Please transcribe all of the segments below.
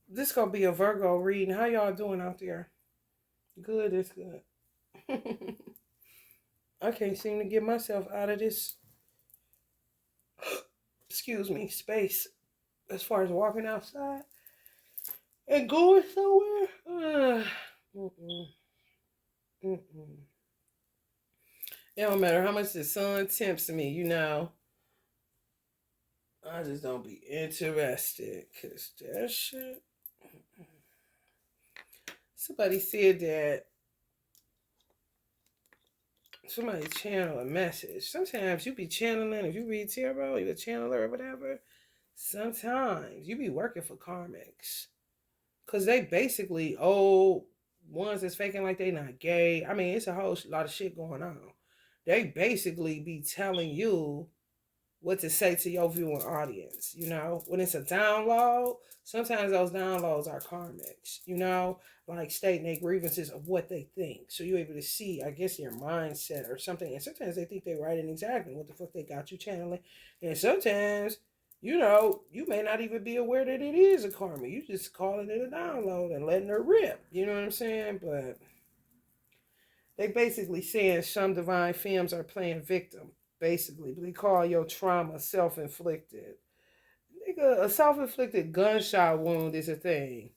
This gonna be a Virgo reading. How y'all doing out there? Good, it's good. I can't seem to get myself out of this, excuse me, space as far as walking outside and going somewhere. Mm-mm, mm-mm. It don't matter how much the sun tempts me, I just don't be interested. Cause that shit. Somebody said that somebody channel a message. Sometimes you be channeling, if you read tarot, you a channeler or whatever. Sometimes you be working for karmics. Cause they basically old ones that's faking like they not gay. I mean, it's a whole lot of shit going on. They basically be telling you what to say to your viewing audience. When it's a download, sometimes those downloads are karmics, like stating their grievances of what they think. So you're able to see, I guess, their mindset or something. And sometimes they think they're right in exactly what the fuck they got you channeling. And sometimes, you may not even be aware that it is a karma. You just calling it a download and letting her rip. You know what I'm saying? But they basically saying some divine femmes are playing victim, basically. But they call your trauma self-inflicted. Nigga, a self-inflicted gunshot wound is a thing.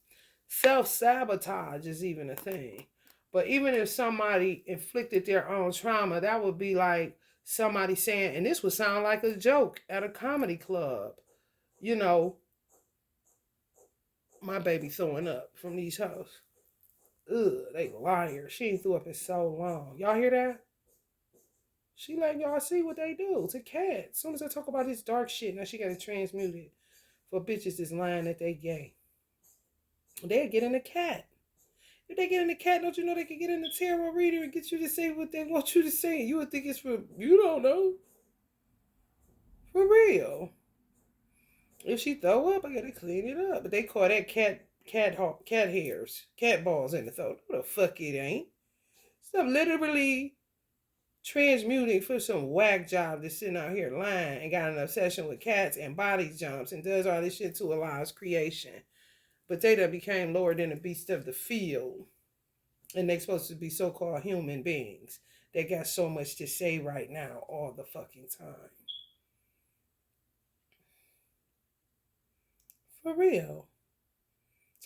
Self-sabotage is even a thing. But even if somebody inflicted their own trauma, that would be like somebody saying, and this would sound like a joke at a comedy club, you know, my baby throwing up from these hoes. Ugh, they liars. She ain't threw up in so long. Y'all hear that? She letting y'all see what they do to cats. As soon as I talk about this dark shit, now she got it transmuted for bitches that's lying that they gay. They'll get in the cat. If they get in the cat, don't you know they can get in the tarot reader and get you to say what they want you to say? You would think it's for, you don't know. For real. If she throw up, I gotta clean it up. But they call that cat hairs, cat balls in the throat. What the fuck it ain't? Stuff literally transmuting for some whack job that's sitting out here lying and got an obsession with cats and body jumps and does all this shit to Allah's creation. But they done became lower than the beast of the field. And they supposed to be so-called human beings. They got so much to say right now all the fucking time. For real.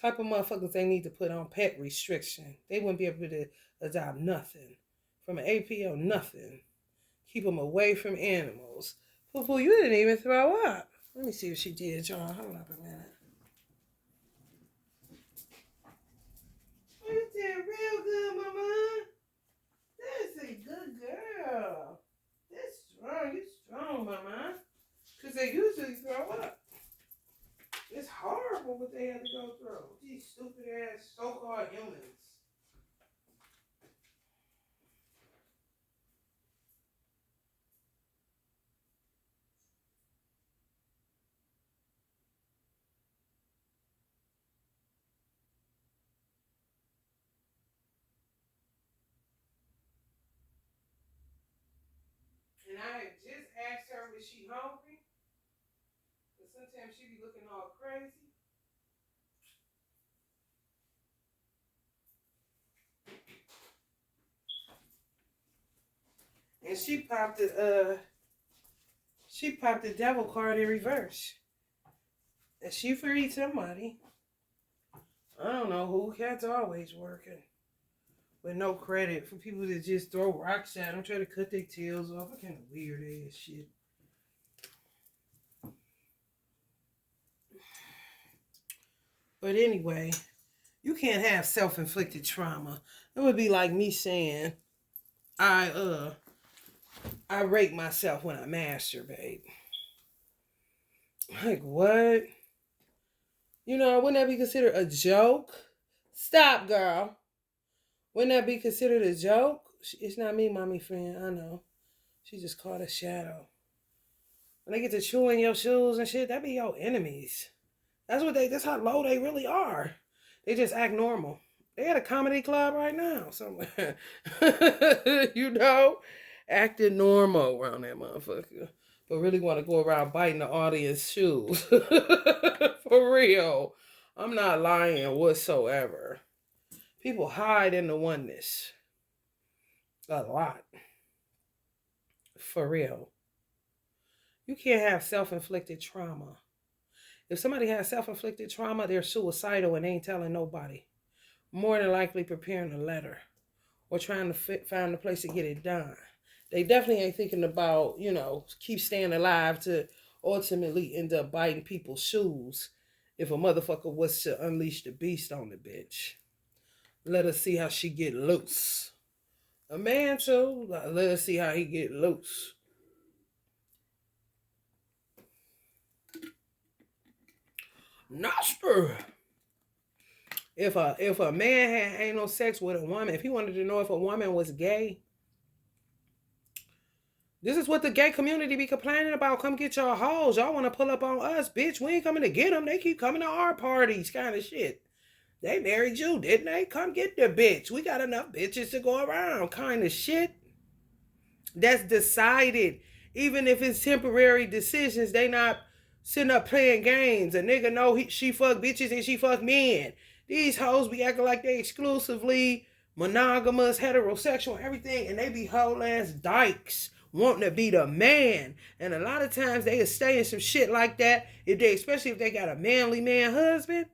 Type of motherfuckers they need to put on pet restriction. They wouldn't be able to adopt nothing. From an APO, nothing. Keep them away from animals. Poo-poo, you didn't even throw up. Let me see if she did, y'all. Hold up a minute. Oh, you did real good, mama. That's a good girl. That's strong. You strong, mama. Because they usually throw up. It's horrible what they had to go through. These stupid ass so-called humans. And I had just asked her, was she hungry? Because sometimes she be looking all crazy. And she popped the devil card in reverse. And she freed somebody. I don't know who. Cat's always working. With no credit for people that just throw rocks at them, try to cut their tails off. What kind of weird ass shit. But anyway, you can't have self-inflicted trauma. It would be like me saying, I I rape myself when I masturbate. Like what? Wouldn't that be considered a joke? Stop, girl. Wouldn't that be considered a joke? It's not me, mommy friend. I know. She just caught a shadow. When they get to chewing your shoes and shit, that be your enemies. That's how low they really are. They just act normal. They at a comedy club right now somewhere. Acting normal around that motherfucker. But really want to go around biting the audience shoes. For real. I'm not lying whatsoever. People hide in the oneness a lot. For real. You can't have self-inflicted trauma. If somebody has self-inflicted trauma, they're suicidal and ain't telling nobody. More than likely preparing a letter or trying to find a place to get it done. They definitely ain't thinking about, keep staying alive to ultimately end up biting people's shoes if a motherfucker was to unleash the beast on the bitch. Let us see how she get loose. A man too, let us see how he get loose. Noster. If a man had anal sex with a woman, if he wanted to know if a woman was gay, this is what the gay community be complaining about. Come get your hoes. Y'all want to pull up on us, bitch. We ain't coming to get them. They keep coming to our parties, kind of shit. They married you, didn't they? Come get the bitch. We got enough bitches to go around, kind of shit. That's decided. Even if it's temporary decisions, they not sitting up playing games. A nigga know she fuck bitches and she fuck men. These hoes be acting like they exclusively monogamous, heterosexual, everything, and they be whole ass dykes wanting to be the man. And a lot of times they stay in some shit like that, especially if they got a manly man husband.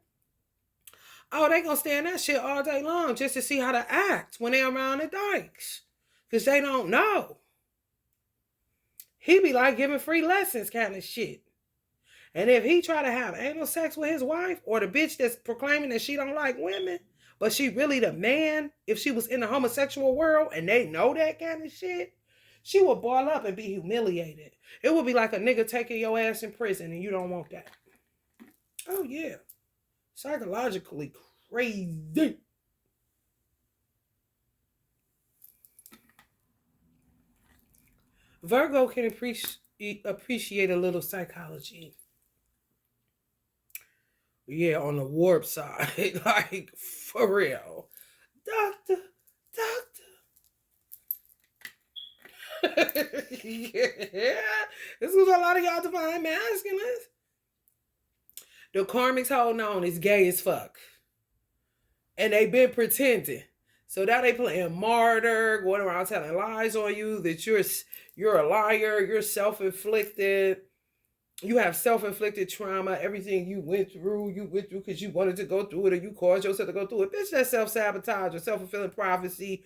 Oh, they gonna stay in that shit all day long just to see how to act when they around the dykes. Because they don't know. He be like giving free lessons kind of shit. And if he try to have anal sex with his wife, or the bitch that's proclaiming that she don't like women, but she really the man, if she was in the homosexual world and they know that kind of shit, she would ball up and be humiliated. It would be like a nigga taking your ass in prison and you don't want that. Oh yeah. Psychologically crazy. Virgo can appreciate a little psychology. Yeah, on the warp side. Like, for real. Doctor. Yeah. This was a lot of y'all divine masculines. The karmics holding on is gay as fuck. And they been pretending. So now they playing martyr, going around telling lies on you that you're a liar, you're self-inflicted. You have self-inflicted trauma. Everything you went through because you wanted to go through it or you caused yourself to go through it. Bitch, that's self-sabotage or self-fulfilling prophecy.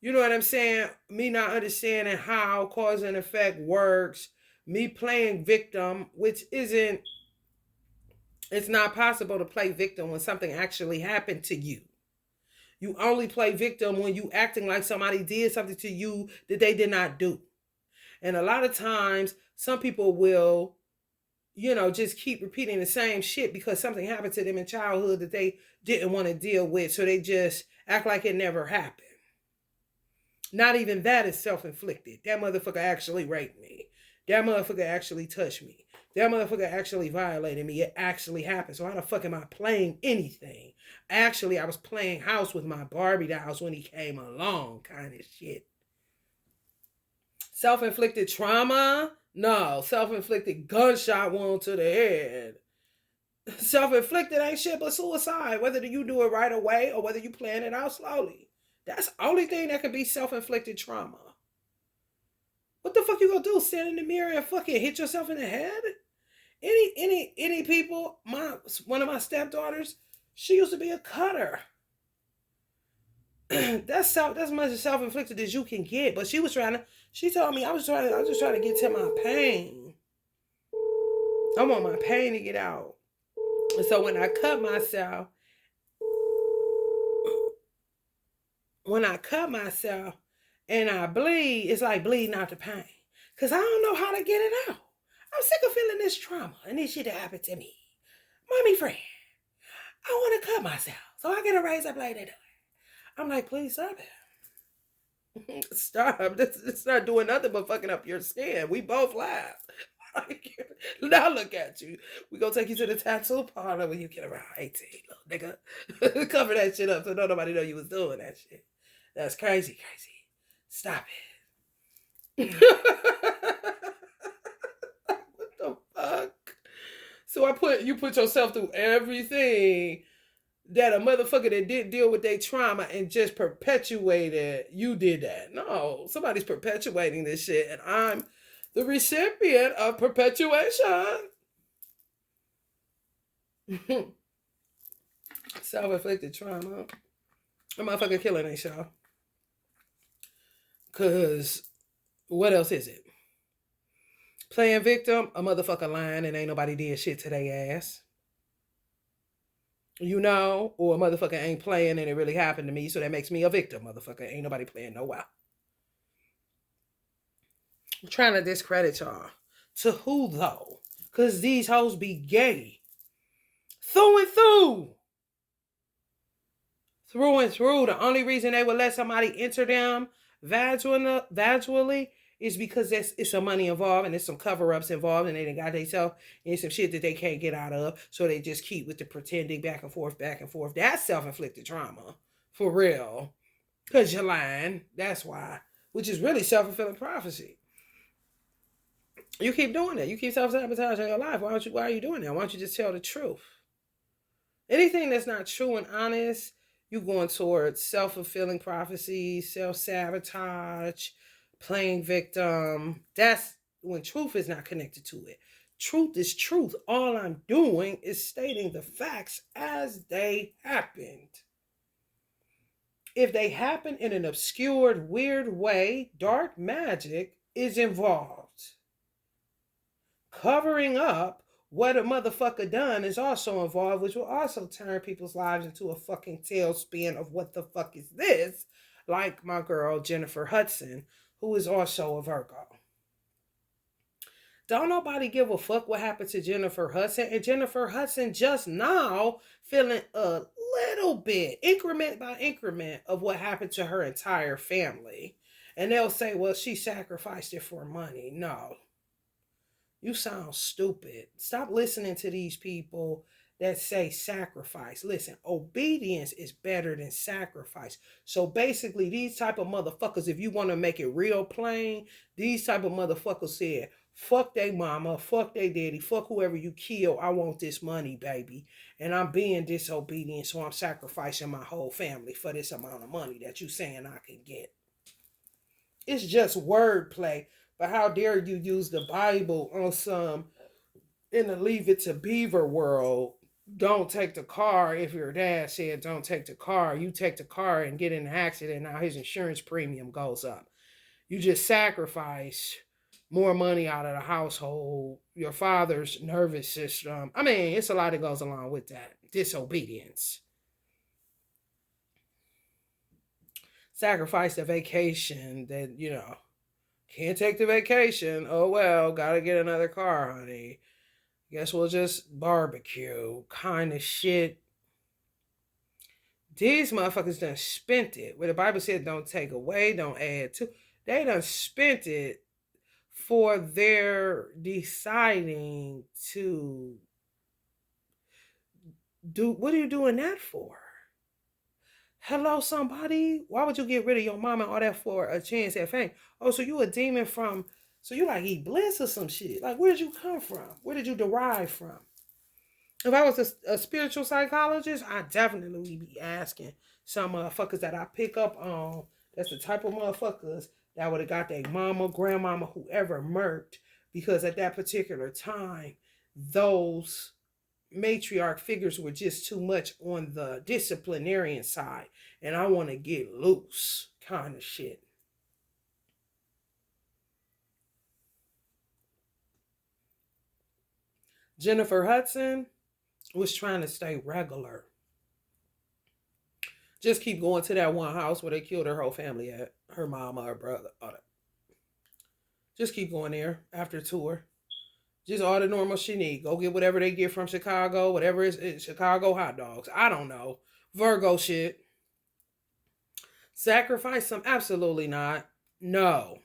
You know what I'm saying? Me not understanding how cause and effect works. Me playing victim, which isn't, it's not possible to play victim when something actually happened to you. You only play victim when you acting like somebody did something to you that they did not do. And a lot of times, some people will, just keep repeating the same shit because something happened to them in childhood that they didn't want to deal with. So they just act like it never happened. Not even that is self-inflicted. That motherfucker actually raped me. That motherfucker actually touched me. That motherfucker actually violated me. It actually happened. So how the fuck am I playing anything? Actually, I was playing house with my Barbie dolls when he came along, kind of shit. Self-inflicted trauma? No. Self-inflicted gunshot wound to the head. Self-inflicted ain't shit but suicide. Whether you do it right away or whether you plan it out slowly. That's the only thing that can be self-inflicted trauma. What the fuck you gonna do? Stand in the mirror and fucking hit yourself in the head? Any people, one of my stepdaughters, she used to be a cutter. That's as much self-inflicted as you can get. But she told me I was just trying to get to my pain. I want my pain to get out. And so when I cut myself and I bleed, it's like bleeding out the pain. Because I don't know how to get it out. I'm sick of feeling this trauma and this shit that happened to me. Mommy friend, I want to cut myself so I get a razor blade and do it. I'm like, please stop it. Stop. It's not doing nothing but fucking up your skin. We both laugh. Now look at you. We gonna take you to the tattoo parlor when you get around 18, little nigga. Cover that shit up so nobody know you was doing that shit. That's crazy. Stop it. What the fuck? So you put yourself through everything that a motherfucker that did deal with their trauma and just perpetuated, you did that. No, somebody's perpetuating this shit, and I'm the recipient of perpetuation. Self-inflicted trauma. A motherfucker killing ain't y'all. Cause what else is it? Playing victim, a motherfucker lying and ain't nobody did shit to their ass. You know, or a motherfucker ain't playing and it really happened to me, so that makes me a victim, motherfucker. Ain't nobody playing no wow. I'm trying to discredit y'all. To who though? Cause these hoes be gay. Through and through. Through and through. The only reason they would let somebody enter them vaginally is because it's some money involved and there's some cover-ups involved and they done got themselves in some shit that they can't get out of. So they just keep with the pretending back and forth, back and forth. That's self-inflicted trauma. For real. Because you're lying. That's why. Which is really self-fulfilling prophecy. You keep doing that. You keep self-sabotaging your life. Why are you doing that? Why don't you just tell the truth? Anything that's not true and honest, you going towards self-fulfilling prophecy, self-sabotage, playing victim. That's when truth is not connected to it. Truth is truth. All I'm doing is stating the facts as they happened. If they happen in an obscured, weird way, dark magic is involved. Covering up what a motherfucker done is also involved, which will also turn people's lives into a fucking tailspin of what the fuck is this, like my girl Jennifer Hudson, who is also a Virgo. Don't nobody give a fuck what happened to Jennifer Hudson, and Jennifer Hudson just now feeling a little bit, increment by increment, of what happened to her entire family. And they'll say, well, she sacrificed it for money. No. You sound stupid. Stop listening to these people that say sacrifice. Listen, obedience is better than sacrifice. So basically, these type of motherfuckers, if you want to make it real plain, these type of motherfuckers said, fuck they mama, fuck they daddy, fuck whoever you kill. I want this money, baby. And I'm being disobedient, so I'm sacrificing my whole family for this amount of money that you saying I can get. It's just wordplay. But how dare you use the Bible on some in the Leave It to Beaver world? Don't take the car. If your dad said don't take the car, you take the car and get in an accident. Now his insurance premium goes up. You just sacrifice more money out of the household, your father's nervous system. I mean, it's a lot that goes along with that. Disobedience. Sacrifice the vacation that, can't take the vacation. Oh well, gotta get another car, honey. Guess we'll just barbecue. Kind of shit. These motherfuckers done spent it. Where the Bible said don't take away, don't add to. They done spent it for their deciding to do. What are you doing that for? Hello, somebody. Why would you get rid of your mom and all that for a chance at fame? Oh, so you a demon from, so you like eat bliss or some shit. Like, where did you come from? Where did you derive from? If I was a spiritual psychologist, I'd definitely be asking some motherfuckers that I pick up on. That's the type of motherfuckers that would have got their mama, grandmama, whoever murked. Because at that particular time, those matriarch figures were just too much on the disciplinarian side, and I want to get loose kind of shit. Jennifer Hudson was trying to stay regular. Just keep going to that one house where they killed her whole family at, her mama, her brother, all that. Just keep going there after tour. Just all the normal shit need. Go get whatever they get from Chicago, whatever is Chicago hot dogs. I don't know. Virgo shit. Sacrifice some? Absolutely not. No.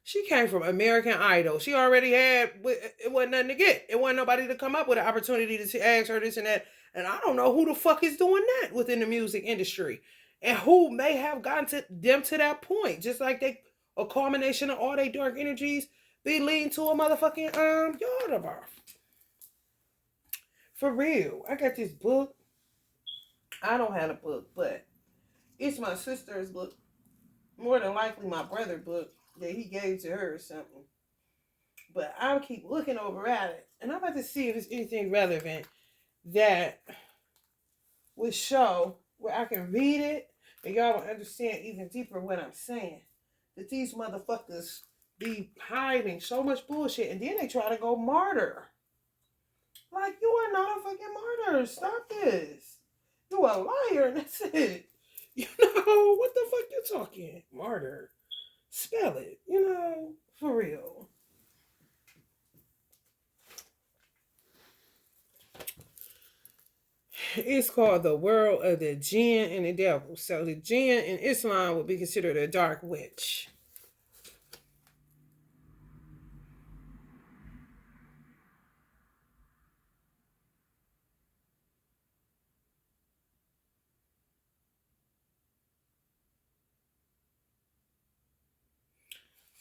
She came from American Idol. She already had, it wasn't nothing to get. It wasn't nobody to come up with an opportunity to ask her this and that. And I don't know who the fuck is doing that within the music industry. And who may have gotten to them to that point. Just like a culmination of all their dark energies be leading to a motherfucking yard of ours. For real. I got this book. I don't have a book, but it's my sister's book. More than likely my brother's book that he gave to her or something. But I'll keep looking over at it. And I'm about to see if there's anything relevant that would show where I can read it and y'all will understand even deeper what I'm saying. That these motherfuckers be hiding so much bullshit and then they try to go martyr. Like, you are not a fucking martyr. Stop this. You a liar and that's it. You know, what the fuck you talking? Martyr. Spell it, for real. It's called the world of the jinn and the devil. So the jinn in Islam would be considered a dark witch.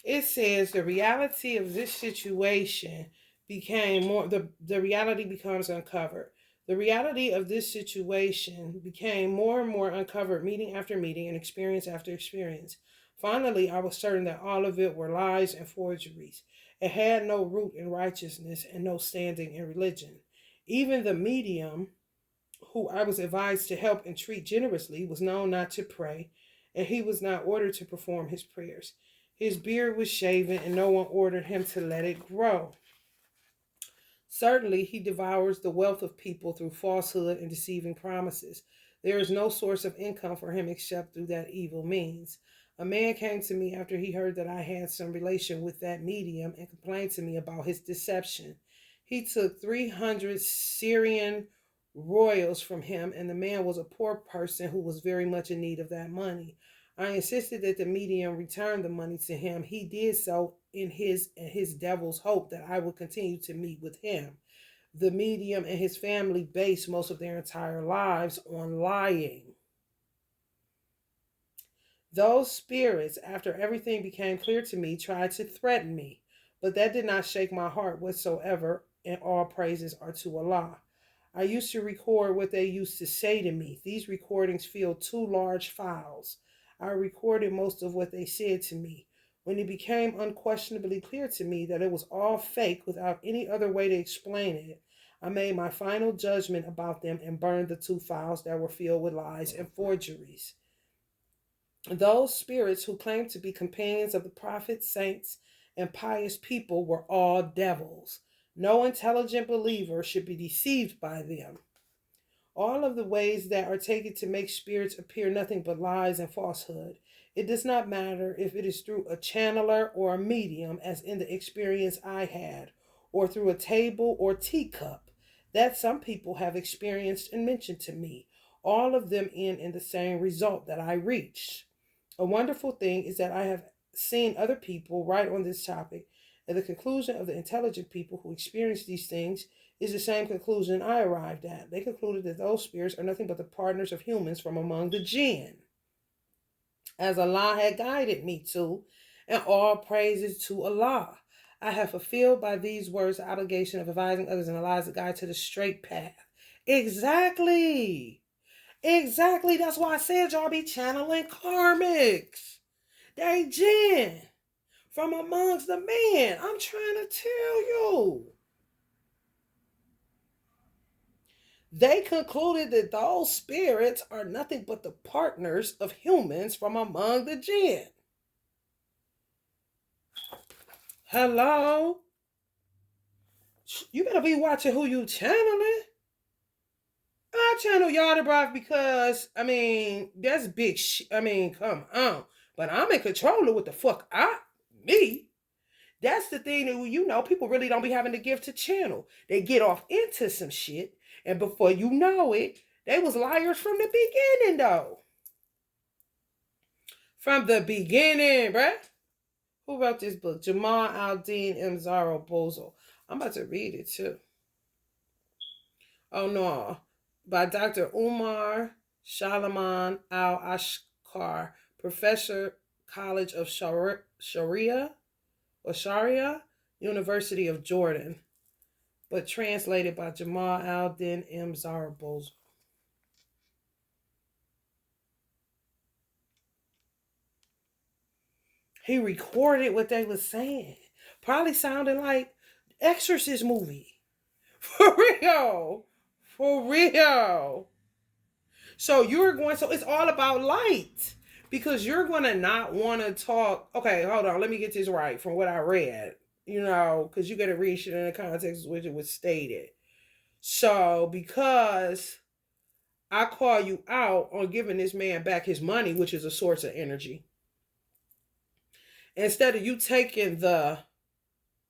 It says the reality of this situation became more the reality becomes uncovered. The reality of this situation became more and more uncovered meeting after meeting and experience after experience. Finally, I was certain that all of it were lies and forgeries. It had no root in righteousness and no standing in religion. Even the medium, who I was advised to help and treat generously, was known not to pray, and he was not ordered to perform his prayers. His beard was shaven, and no one ordered him to let it grow. Certainly, he devours the wealth of people through falsehood and deceiving promises. There is no source of income for him except through that evil means. A man came to me after he heard that I had some relation with that medium and complained to me about his deception. He took 300 Syrian royals from him, and the man was a poor person who was very much in need of that money. I insisted that the medium return the money to him. He did so in his devil's hope that I would continue to meet with him. The medium and his family based most of their entire lives on lying. Those spirits, after everything became clear to me, tried to threaten me, but that did not shake my heart whatsoever, and all praises are to Allah. I used to record what they used to say to me. These recordings filled 2 large files. I recorded most of what they said to me. When it became unquestionably clear to me that it was all fake without any other way to explain it, I made my final judgment about them and burned the 2 files that were filled with lies and forgeries. Those spirits who claimed to be companions of the prophets, saints, and pious people were all devils. No intelligent believer should be deceived by them. All of the ways that are taken to make spirits appear nothing but lies and falsehood. It does not matter if it is through a channeler or a medium, as in the experience I had, or through a table or teacup, that some people have experienced and mentioned to me. All of them end in the same result that I reached. A wonderful thing is that I have seen other people write on this topic, and the conclusion of the intelligent people who experience these things is the same conclusion I arrived at. They concluded that those spirits are nothing but the partners of humans from among the jinn, as Allah had guided me to, and all praises to Allah. I have fulfilled by these words the obligation of advising others and Allah's guide to the straight path. Exactly. Exactly. That's why I said y'all be channeling karmics. They jinn from amongst the men. I'm trying to tell you. They concluded that those spirits are nothing but the partners of humans from among the jinn. Hello? You better be watching who you channeling. I channel Yardabroth because, that's big shit. Come on. But I'm in control of what the fuck me. That's the thing that, people really don't be having the gift to channel. They get off into some shit, and before you know it, they was liars from the beginning, though. From the beginning, bruh. Who wrote this book? Jamal Al-Din M. Zaro Bozo. I'm about to read it, too. Oh, no. By Dr. Umar Shalaman Al-Ashkar, Professor, College of Sharia, University of Jordan. but translated by Jamal Al-Din M. Zaraboz. He recorded what they were saying. Probably sounded like Exorcist movie. For real. For real. So it's all about light. Because you're going to not want to talk. Okay, hold on. Let me get this right from what I read. Because you got to read shit in the context in which it was stated. So, because I call you out on giving this man back his money, which is a source of energy, instead of you taking the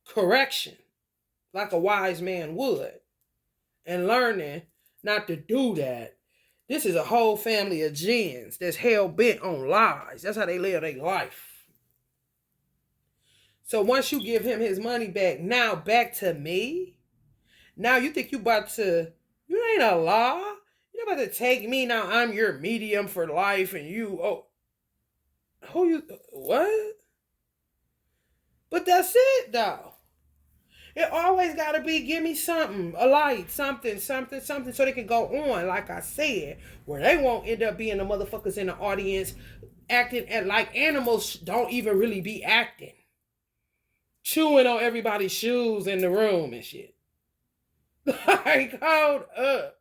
correction like a wise man would and learning not to do that. This is a whole family of jinns that's hell bent on lies. That's how they live their life. So once you give him his money back, now back to me. Now you think you ain't a law. You're about to take me now. I'm your medium for life, and what? But that's it though. It always got to be give me something, a light, something, so they can go on, like I said, where they won't end up being the motherfuckers in the audience acting like animals don't even really be acting. Chewing on everybody's shoes in the room and shit. Like, hold up.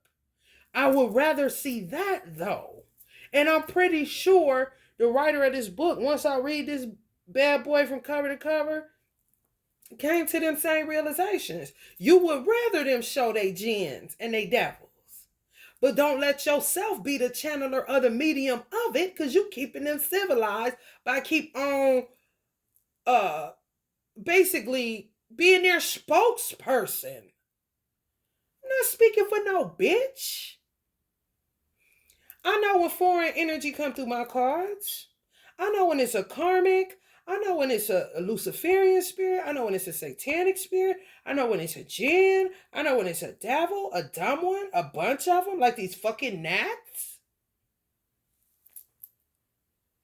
I would rather see that though. And I'm pretty sure the writer of this book, once I read this bad boy from cover to cover, came to them same realizations. You would rather them show they jinns and they devils. But don't let yourself be the channeler or the medium of it, because you keeping them civilized by keep on basically being their spokesperson. I'm not speaking for no bitch. I know when foreign energy come through my cards. I know when it's a karmic. I know when it's a Luciferian spirit. I know when it's a satanic spirit. I know when it's a jinn. I know when it's a devil, a dumb one, a bunch of them, like these fucking gnats.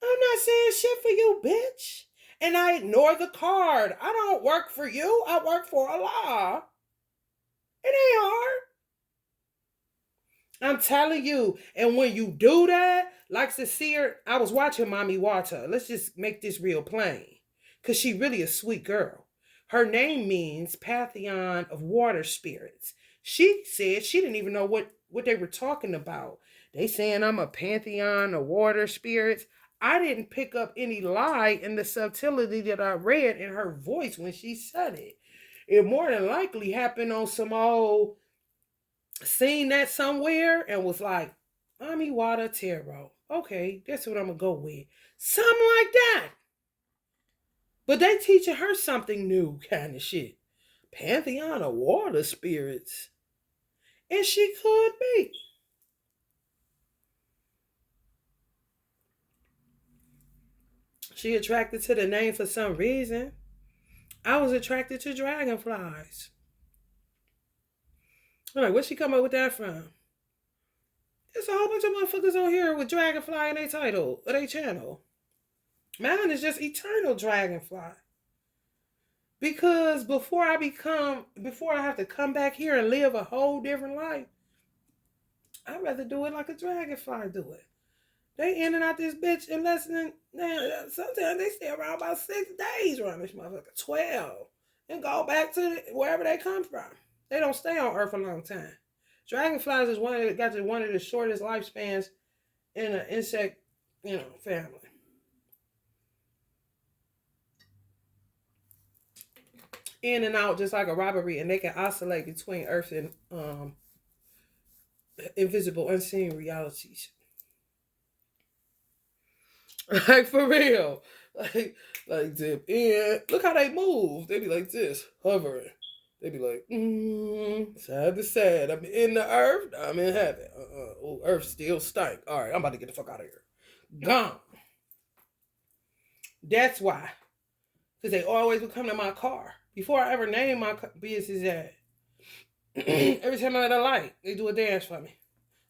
I'm not saying shit for you, bitch. And I ignore the card. I don't work for you. I work for Allah. It ain't hard. I'm telling you. And when you do that, like Sincere, I was watching Mommy Wata. Let's just make this real plain. Because she really a sweet girl. Her name means Pantheon of Water Spirits. She said she didn't even know what they were talking about. They saying I'm a Pantheon of Water Spirits. I didn't pick up any lie in the subtlety that I read in her voice when she said it. It more than likely happened on some old, seen that somewhere and was like, Mommy Water Tarot. Okay, that's what I'm going to go with. Something like that. But they teaching her something new kind of shit. Pantheon of Water Spirits. And she could be. She attracted to the name for some reason. I was attracted to dragonflies. I'm like, where'd she come up with that from? There's a whole bunch of motherfuckers on here with dragonfly in their title or their channel. Mine is just eternal dragonfly. Because before I have to come back here and live a whole different life, I'd rather do it like a dragonfly do it. They in and out this bitch in less than, sometimes they stay around about 6 days around this motherfucker, 12, and go back to wherever they come from. They don't stay on Earth a long time. Dragonflies is one of the shortest lifespans in an insect, family. In and out just like a robbery, and they can oscillate between Earth and invisible, unseen realities. Like, for real. Like dip in. Look how they move. They be like this, hovering. They be like, side to side. I'm in the earth. I'm in heaven. Oh, earth still stank. All right, I'm about to get the fuck out of here. Gone. That's why. Because they always would come to my car. Before I ever named my business that, every time I let a light, they do a dance for me.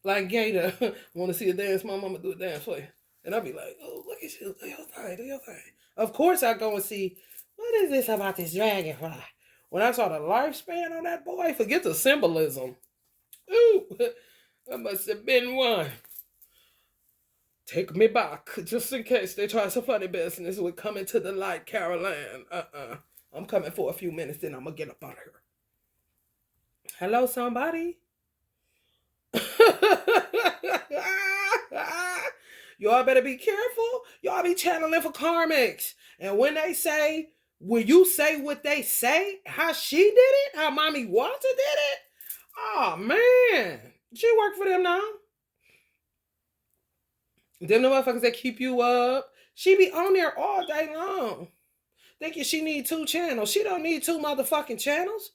Like Gator, want to see a dance, my mama do a dance for you. And I'll be like, oh, look at you, do your thing. Of course I go and see, what is this about this dragonfly? When I saw the lifespan on that boy, forget the symbolism. Ooh, that must have been one. Take me back, just in case they try some funny business with coming to the light, Caroline. I'm coming for a few minutes, then I'm gonna get up out of here. Hello, somebody? Y'all better be careful. Y'all be channeling for karmics. And when they say, will you say what they say? How she did it? How Mommy Walter did it? Oh, man. She work for them now. Them the motherfuckers that keep you up. She be on there all day long. Thinking she need 2 channels. She don't need 2 motherfucking channels.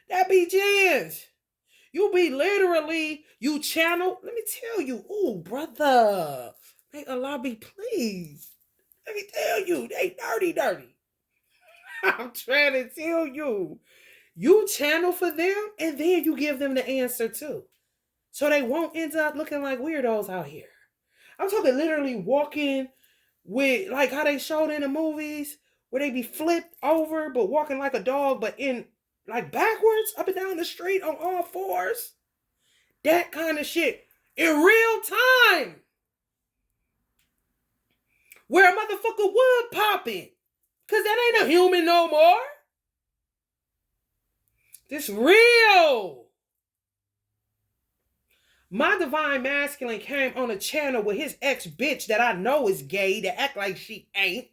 That be Jens. You be literally, you channel. Let me tell you. Ooh, brother. May Allah be pleased. Let me tell you. They dirty. I'm trying to tell you. You channel for them and then you give them the answer too. So they won't end up looking like weirdos out here. I'm talking literally walking with, like how they showed in the movies, where they be flipped over, but walking like a dog, but in like backwards, up and down the street on all fours. That kind of shit in real time. Where a motherfucker would pop it. Because that ain't a human no more. This real. My divine masculine came on a channel with his ex-bitch that I know is gay, that act like she ain't.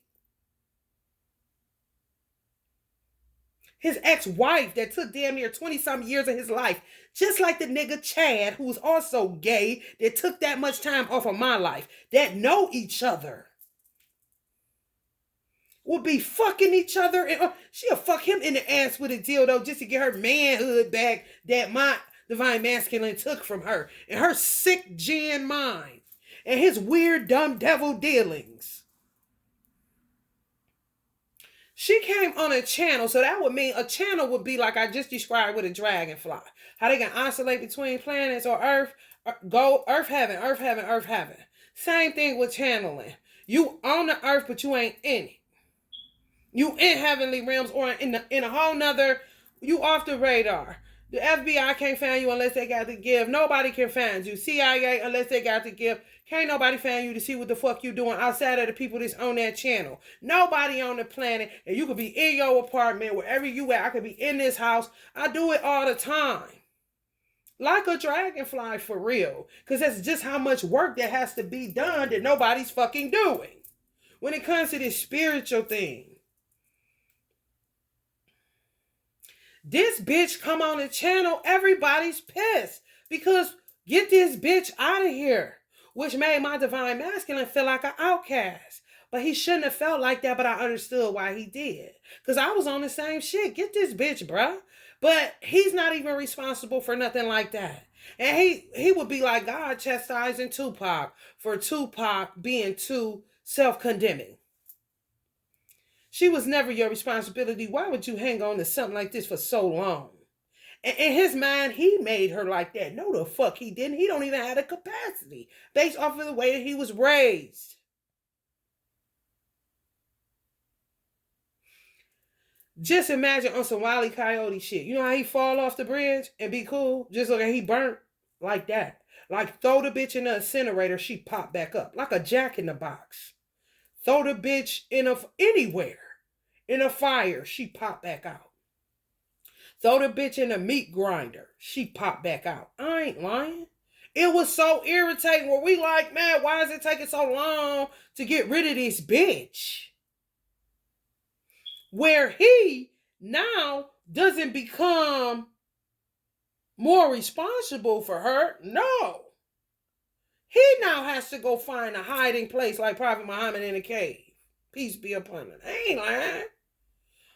His ex-wife that took damn near 20-something years of his life. Just like the nigga Chad, who's also gay, that took that much time off of my life. That know each other. Will be fucking each other. And she'll fuck him in the ass with a dildo just to get her manhood back that my divine masculine took from her. And her sick gin mind. And his weird dumb devil dealings. She came on a channel, so that would mean a channel would be like I just described with a dragonfly. How they can oscillate between planets or Earth, go Earth heaven, Earth heaven, Earth heaven. Same thing with channeling. You on the Earth, but you ain't in it. You in heavenly realms or in a whole nother, you off the radar. The FBI can't find you unless they got to give. Nobody can find you. CIA, unless they got to give. Can't nobody find you to see what the fuck you doing outside of the people that's on that channel. Nobody on the planet. And you could be in your apartment, wherever you at. I could be in this house. I do it all the time. Like a dragonfly for real. Because that's just how much work that has to be done that nobody's fucking doing. When it comes to this spiritual thing. This bitch come on the channel, everybody's pissed because get this bitch out of here, which made my divine masculine feel like an outcast. But he shouldn't have felt like that, but I understood why he did. Because I was on the same shit. Get this bitch, bruh. But he's not even responsible for nothing like that. And he would be like God chastising Tupac for Tupac being too self-condemning. She was never your responsibility. Why would you hang on to something like this for so long? And in his mind, he made her like that. No, the fuck he didn't. He don't even have the capacity based off of the way that he was raised. Just imagine on some Wile E. Coyote shit. You know how he fall off the bridge and be cool? Just like he burnt like that. Like throw the bitch in the incinerator, she pop back up. Like a Jack in the Box. Throw the bitch anywhere. In a fire, she pop back out. Throw the bitch in a meat grinder, she pop back out. I ain't lying. It was so irritating where we like, man, why is it taking so long to get rid of this bitch? Where he now doesn't become more responsible for her. No. He now has to go find a hiding place like Prophet Muhammad in a cave. Peace be upon him. I ain't lying.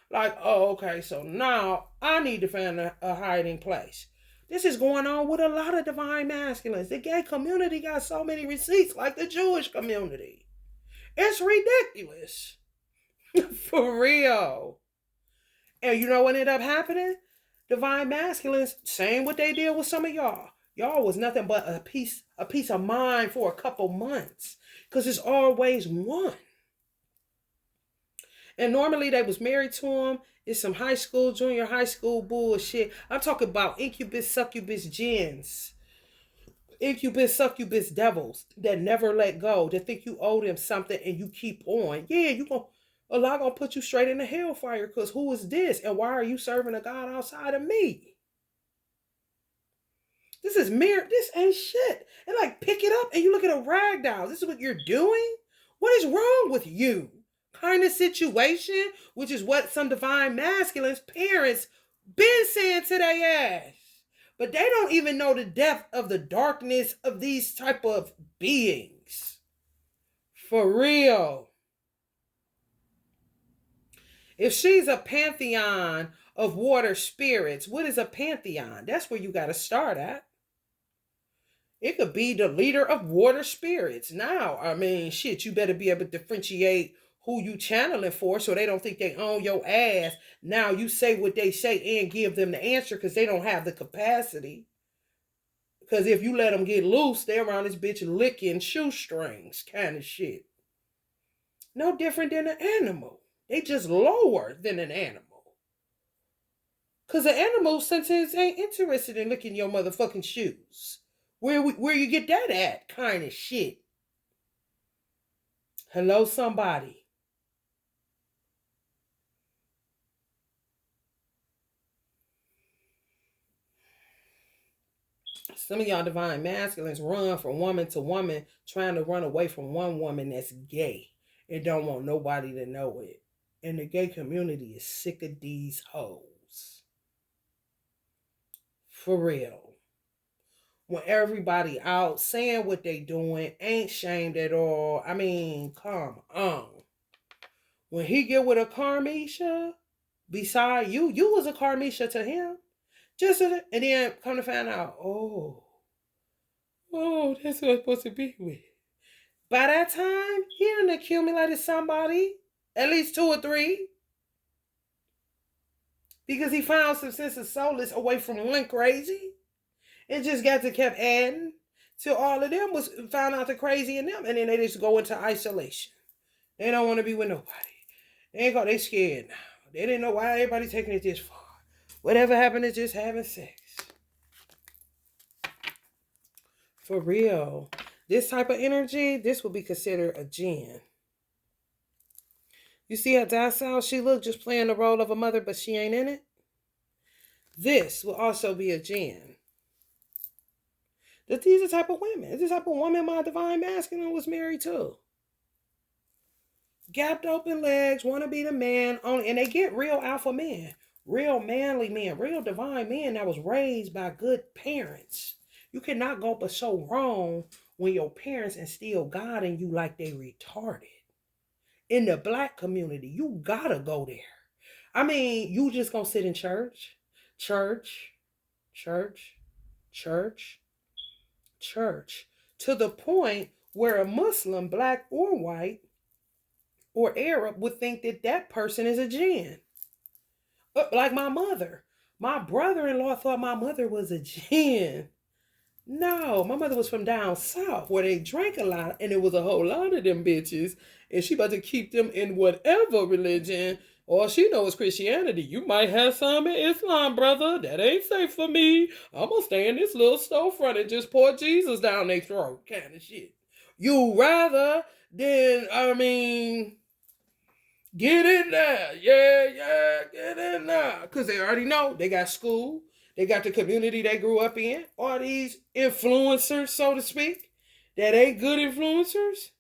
Like, oh, okay, so now I need to find a hiding place. This is going on with a lot of divine masculines. The gay community got so many receipts like the Jewish community. It's ridiculous. For real. And you know what ended up happening? Divine masculines, same what they did with some of y'all. Y'all was nothing but a piece of mind for a couple months. Because it's always one. And normally they was married to him. It's some high school, junior high school bullshit. I'm talking about incubus, succubus jinns. Incubus, succubus devils that never let go, that think you owe them something and you keep on. Yeah, you gonna Allah gonna put you straight in the hellfire because who is this? And why are you serving a God outside of me? This is mere, this ain't shit. And like pick it up and you look at a rag doll. This is what you're doing? What is wrong with you? Kind of situation, which is what some divine masculines parents been saying to their ass. But they don't even know the depth of the darkness of these type of beings. For real. If she's a pantheon of water spirits, what is a pantheon? That's where you got to start at. It could be the leader of water spirits. Now, I mean, shit, you better be able to differentiate who you channeling for so they don't think they own your ass. Now you say what they say and give them the answer because they don't have the capacity. Because if you let them get loose, they're around this bitch licking shoestrings kind of shit. No different than an animal. They just lower than an animal. Because the animal sometimes ain't interested in licking your motherfucking shoes. Where you get that at kind of shit. Hello, somebody. Some of y'all divine masculines run from woman to woman, trying to run away from one woman that's gay and don't want nobody to know it. And the gay community is sick of these hoes. For real. When everybody out saying what they doing, ain't shamed at all. I mean, come on. When he get with a Carmisha, beside you, you was a Carmisha to him. And then come to find out, oh, that's who I'm supposed to be with. By that time, he done accumulated somebody, at least 2 or 3. Because he found some sense of solace away from one crazy. And just got to kept adding till all of them was found out the crazy in them. And then they just go into isolation. They don't want to be with nobody. They scared now. They didn't know why everybody taking it this far. Whatever happened is just having sex. For real. This type of energy, this would be considered a jinn. You see how docile she look, just playing the role of a mother, but she ain't in it? This will also be a jinn. These are the type of women. It's the type of woman my divine masculine was married to. Gapped open legs, want to be the man. And they get real alpha men. Real manly men. Real divine men that was raised by good parents. You cannot go but so wrong when your parents instill God in you like they retarded. In the black community, you gotta go there. I mean, you just gonna sit in church, church, to the point where a Muslim, black or white or Arab, would think that that person is a jinn. Like my mother. My brother-in-law thought my mother was a jinn. No, my mother was from down south where they drank a lot and it was a whole lot of them bitches. And she about to keep them in whatever religion. All she knows is Christianity. You might have some in Islam, brother. That ain't safe for me. I'm going to stay in this little storefront and just pour Jesus down their throat kind of shit. You rather than, get in there. Yeah, get in there. Because they already know. They got school. They got the community they grew up in. All these influencers, so to speak, that ain't good influencers.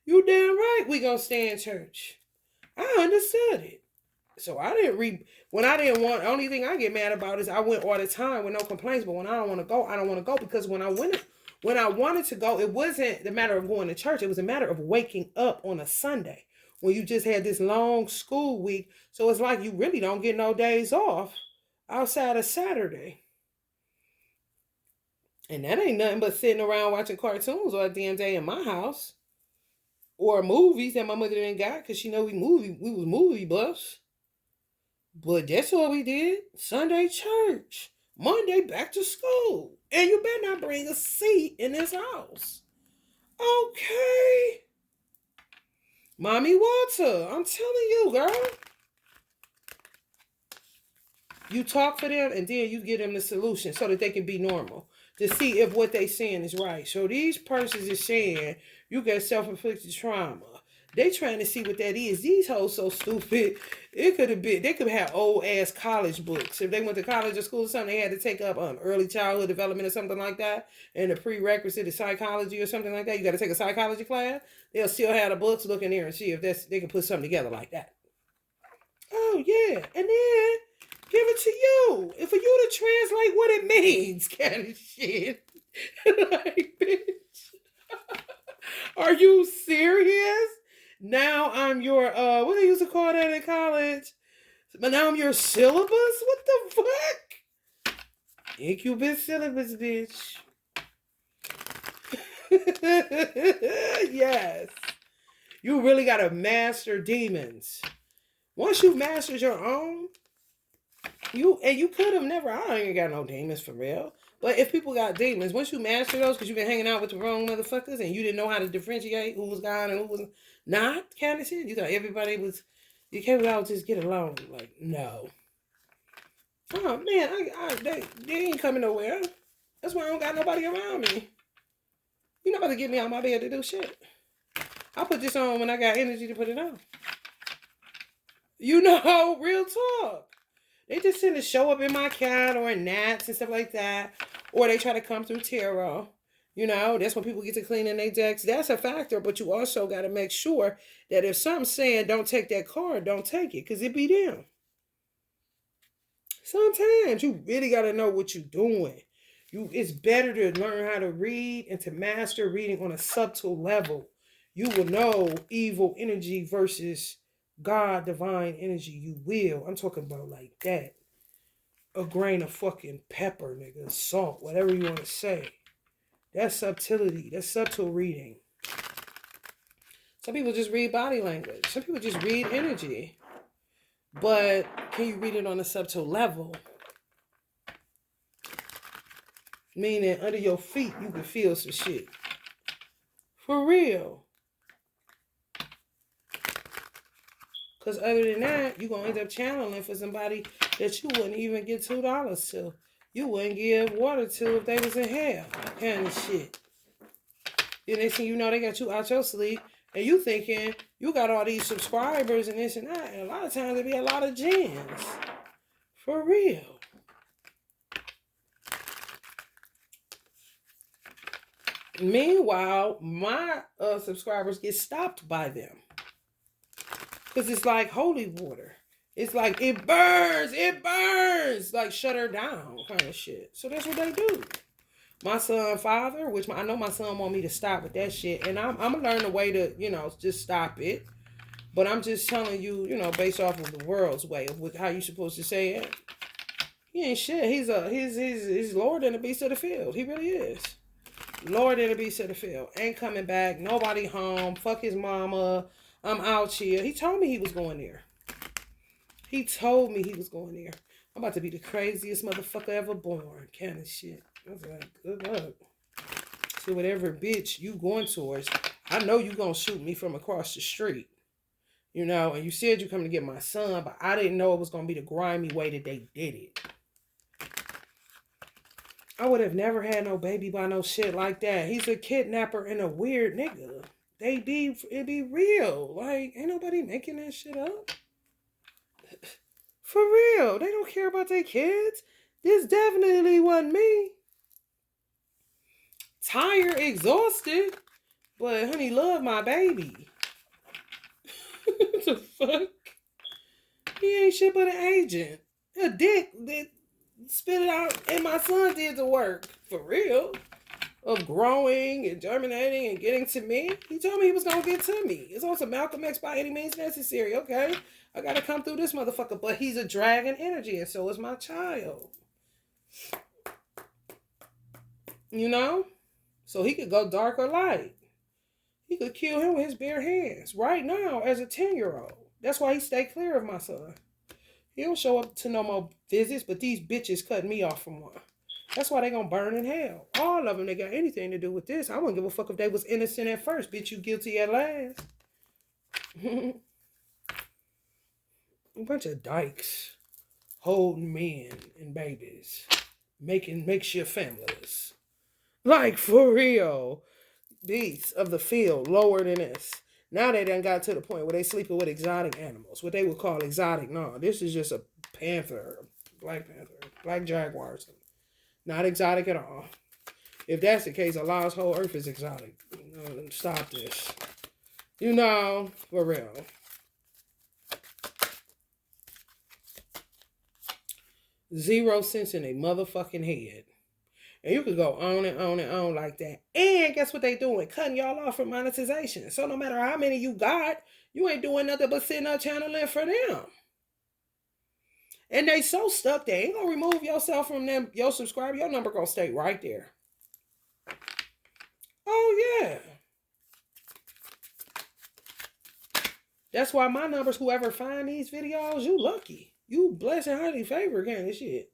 You damn right we gonna stay in church. I understood it. So I didn't read. When I didn't want, the only thing I get mad about is I went all the time with no complaints. But when I don't want to go, I don't want to go. Because when I wanted to go, it wasn't the matter of going to church. It was a matter of waking up on a Sunday when you just had this long school week. So it's like you really don't get no days off outside of Saturday. And that ain't nothing but sitting around watching cartoons all damn day in my house. Or movies that my mother didn't got because she know we was movie buffs. But that's what we did. Sunday church. Monday back to school. And you better not bring a seat in this house. Okay. Mommy Walter, I'm telling you, girl. You talk for them and then you give them the solution so that they can be normal. To see if what they saying is right. So these persons is saying you got self-inflicted trauma. They trying to see what that is. These hoes so stupid. It could have been, they could have old ass college books. If they went to college or school or something, they had to take up early childhood development or something like that. And the prerequisite is psychology or something like that. You got to take a psychology class. They'll still have the books, look in there and see if they can put something together like that. Oh yeah. And then give it to you. And for you to translate what it means, kind of shit. Like, bitch. Are you serious? Now I'm your what they used to call that in college? But now I'm your syllabus? What the fuck? Incubus syllabus, bitch. Yes. You really gotta master demons. Once you've mastered your own, you could have never. I ain't got no demons for real. But if people got demons, once you master those, because you've been hanging out with the wrong motherfuckers and you didn't know how to differentiate who was God and who was not, kind of shit. You thought everybody was. You can't all just get along. Like no. Oh man, they ain't coming nowhere. That's why I don't got nobody around me. You know about to get me out my bed to do shit. I put this on when I got energy to put it on. You know, real talk. They just tend to show up in my cat or in gnats and stuff like that. Or they try to come through tarot. You know, that's when people get to cleaning their decks. That's a factor, but you also got to make sure that if something's saying don't take that card, don't take it, because it be them. Sometimes you really got to know what you're doing. It's better to learn how to read and to master reading on a subtle level. You will know evil energy versus God, divine energy. You will. I'm talking about like that. A grain of fucking pepper, nigga. Salt, whatever you want to say. That's subtlety. That's subtle reading. Some people just read body language. Some people just read energy. But can you read it on a subtle level? Meaning under your feet you can feel some shit. For real. Because other than that, you're going to end up channeling for somebody that you wouldn't even give $2 to. You wouldn't give water to if they was in hell. Kind of shit. And next thing you know, they got you out your sleep. And you thinking you got all these subscribers and this and that. And a lot of times there be a lot of gens. For real. Meanwhile, my subscribers get stopped by them. Because it's like holy water. It's like, it burns. Like, shut her down kind of shit. So that's what they do. My son, father, which I know my son want me to stop with that shit. And I'm going to learn a way to, just stop it. But I'm just telling you, based off of the world's way of how you supposed to say it. He ain't shit. He's Lord and the beast of the field. He really is. Lord and the beast of the field. Ain't coming back. Nobody home. Fuck his mama. I'm out here. He told me he was going there. He told me he was going there. I'm about to be the craziest motherfucker ever born. Kind of shit. I was like, good luck. See, whatever bitch you going towards, I know you gonna shoot me from across the street. And you said you coming to get my son, but I didn't know it was gonna be the grimy way that they did it. I would have never had no baby by no shit like that. He's a kidnapper and a weird nigga. It be real. Like, ain't nobody making that shit up. For real. They don't care about their kids. This definitely wasn't me. Tired, exhausted. But honey, love my baby. What the fuck? He ain't shit but an agent. A dick that spit it out and my son did the work. For real. Of growing and germinating and getting to me. He told me he was going to get to me. It's also Malcolm X by any means necessary. Okay. I got to come through this motherfucker. But he's a dragon energy and so is my child. So he could go dark or light. He could kill him with his bare hands right now as a 10-year-old. That's why he stay clear of my son. He don't show up to no more visits, but these bitches cut me off from one. That's why they gonna burn in hell. All of them, they got anything to do with this. I wouldn't give a fuck if they was innocent at first. Bitch, you guilty at last. A bunch of dykes holding men and babies, making makeshift families. Like, for real. Beasts of the field lower than this. Now they done got to the point where they sleeping with exotic animals, what they would call exotic. No, this is just a panther, black panther, black jaguar. Not exotic at all. If that's the case, Allah's whole earth is exotic. Stop this. For real. Zero sense in a motherfucking head. And you could go on and on and on like that. And guess what they doing? Cutting y'all off from monetization. So no matter how many you got, you ain't doing nothing but sitting up channeling for them. And they so stuck they ain't gonna remove yourself from them, your subscriber, your number gonna stay right there. Oh yeah. That's why my numbers, whoever find these videos, you lucky. You blessed and highly favored kind of shit.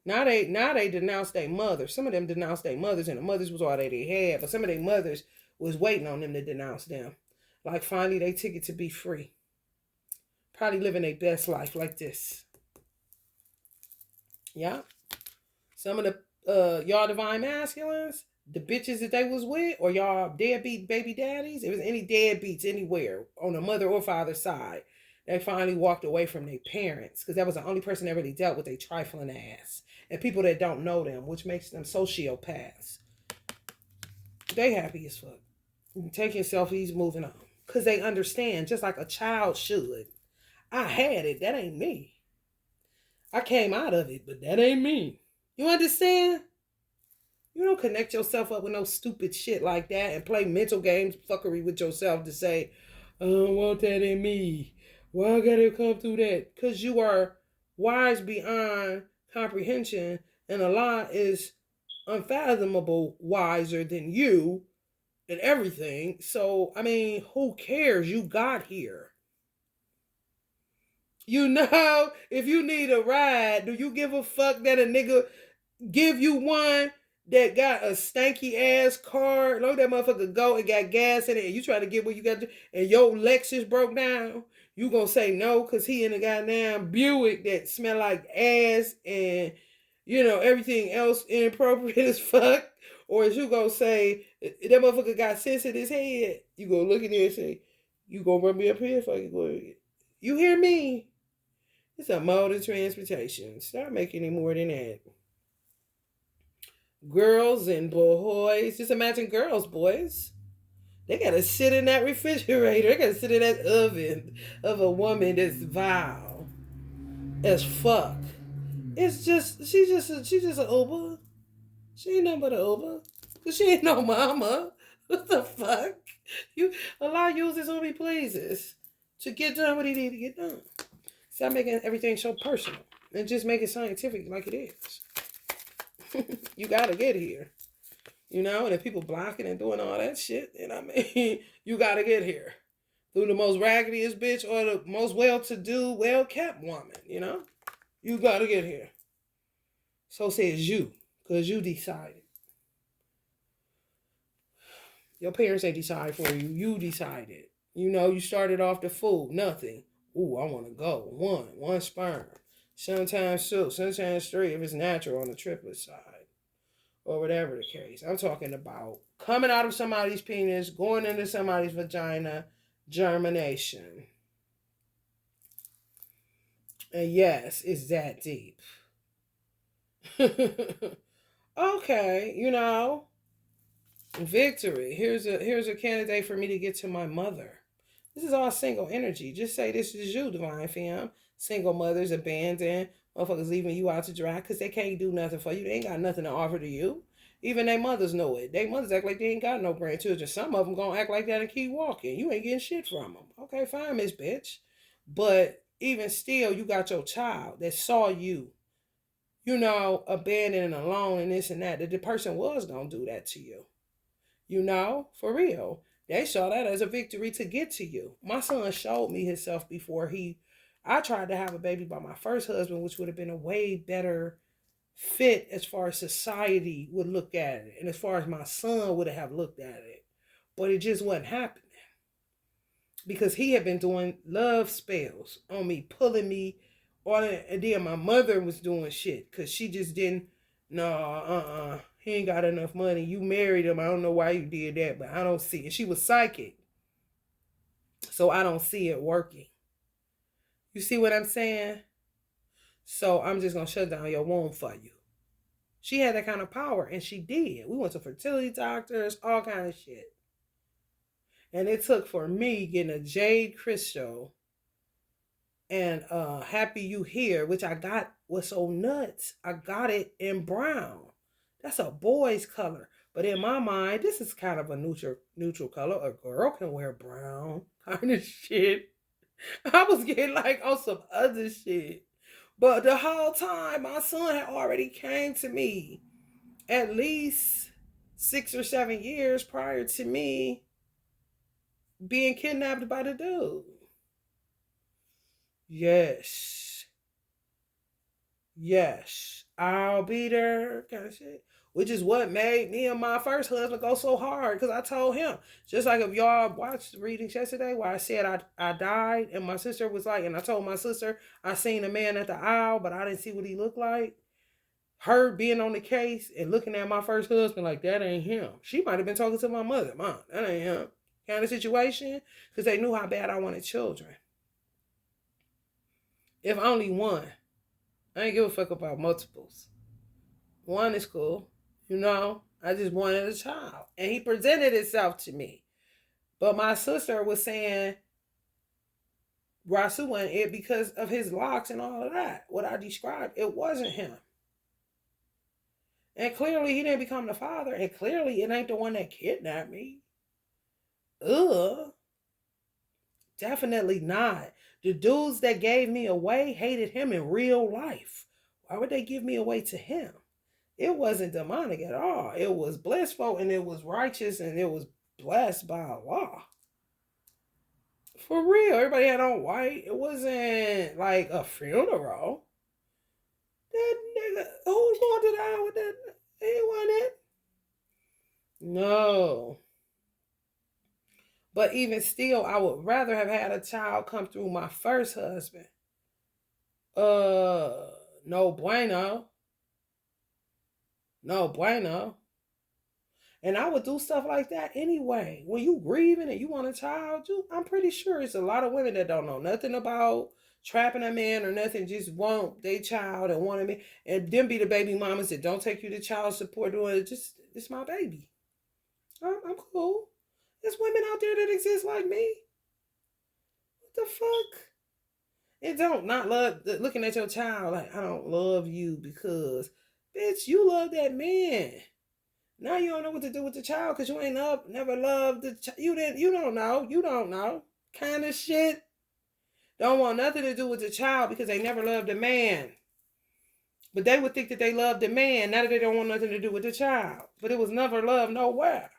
Now they denounce their mothers. Some of them denounced their mothers, and the mothers was all they had. But some of their mothers was waiting on them to denounce them. Like finally they took it to be free. Probably living their best life like this. Yeah. Some of the y'all divine masculines, the bitches that they was with, or y'all deadbeat baby daddies, if there's any deadbeats anywhere on the mother or father's side, they finally walked away from their parents because that was the only person that really dealt with a trifling ass. And people that don't know them, which makes them sociopaths. They happy as fuck. Taking selfies, moving on. Because they understand, just like a child should. I had it, that ain't me. I came out of it, but that ain't me. You understand? You don't connect yourself up with no stupid shit like that and play mental games, fuckery with yourself to say, I don't want that in me. Why I gotta come through that? Because you are wise beyond comprehension, and Allah is unfathomable wiser than you and everything. So, I mean, who cares? You got here. If you need a ride, do you give a fuck that a nigga give you one that got a stanky ass car? Look, that motherfucker go and got gas in it, and you trying to get where you got to, and your Lexus broke down? You gonna say no because he in a goddamn Buick that smell like ass and everything else inappropriate as fuck? Or is you gonna say that motherfucker got sense in his head? You gonna look at it and say, you gonna run me up here if I can go? You hear me? It's a mode of transportation. Start making any more than that. Girls and boys. Just imagine girls, boys. They gotta sit in that refrigerator. They gotta sit in that oven of a woman that's vile as fuck. She's just an Uber. She ain't nothing but an Uber. Cause she ain't no mama. What the fuck? Allah uses whom he pleases to get done what he need to get done. Stop making everything so personal and just make it scientific like it is. You gotta get here. And if people blocking and doing all that shit, you gotta get here. Through the most raggediest bitch or the most well-to-do, well-kept woman, You gotta get here. So says you, because you decided. Your parents ain't decide for you. You decided. You started off the fool, nothing. Ooh, I want to go. One sperm. Sometimes two, sometimes three if it's natural on the triplet side. Or whatever the case. I'm talking about coming out of somebody's penis, going into somebody's vagina, germination. And yes, it's that deep. Okay, victory. Here's a candidate for me to get to my mother. This is all single energy. Just say this is you, divine femme. Single mothers abandoned. Motherfuckers leaving you out to dry because they can't do nothing for you. They ain't got nothing to offer to you. Even their mothers know it. Their mothers act like they ain't got no grandchildren. Some of them gonna act like that and keep walking. You ain't getting shit from them. Okay, fine, Miss Bitch. But even still, you got your child that saw you, abandoned and alone and this and that. That the person was gonna do that to you. For real. They saw that as a victory to get to you. My son showed me himself before I tried to have a baby by my first husband, which would have been a way better fit as far as society would look at it and as far as my son would have looked at it. But it just wasn't happening because he had been doing love spells on me, pulling me on it. And then my mother was doing shit because she just didn't, no, he ain't got enough money. You married him. I don't know why you did that, but I don't see it. She was psychic. So I don't see it working. You see what I'm saying? So I'm just going to shut down your womb for you. She had that kind of power, and she did. We went to fertility doctors, all kind of shit. And it took for me getting a jade crystal and Happy You Here, which I got was so nuts. I got it in brown. That's a boy's color. But in my mind, this is kind of a neutral color. A girl can wear brown kind of shit. I was getting like on some other shit. But the whole time, my son had already came to me at least 6 or 7 years prior to me being kidnapped by the dude. Yes. Yes. I'll be there kind of shit. Which is what made me and my first husband go so hard because I told him. Just like if y'all watched readings yesterday where I said I died and my sister was like, and I told my sister I seen a man at the aisle, but I didn't see what he looked like. Her being on the case and looking at my first husband like that ain't him. She might have been talking to my mother. Mom, that ain't him. Kind of situation. Because they knew how bad I wanted children. If only one. I ain't give a fuck about multiples. One is cool. You know, I just wanted a child. And he presented himself to me. But my sister was saying Rasu wasn't it because of his locks and all of that. What I described, it wasn't him. And clearly he didn't become the father. And clearly it ain't the one that kidnapped me. Ugh. Definitely not. The dudes that gave me away hated him in real life. Why would they give me away to him? It wasn't demonic at all. It was blissful and it was righteous and it was blessed by Allah. For real. Everybody had on white. It wasn't like a funeral. That nigga, who's going to die with that? He wasn't it. No. But even still, I would rather have had a child come through my first husband. No bueno. No bueno. And I would do stuff like that anyway. When you grieving and you want a child, I'm pretty sure it's a lot of women that don't know nothing about trapping a man or nothing, just want their child and want a man. And them be the baby mamas that don't take you to child support doing it. Just, it's my baby. I'm cool. There's women out there that exist like me. What the fuck? It don't not love looking at your child like I don't love you because, bitch, you love that man. Now you don't know what to do with the child because you ain't never loved the child. You don't know. Kind of shit. Don't want nothing to do with the child because they never loved the man. But they would think that they loved the man. Now that they don't want nothing to do with the child. But it was never love nowhere.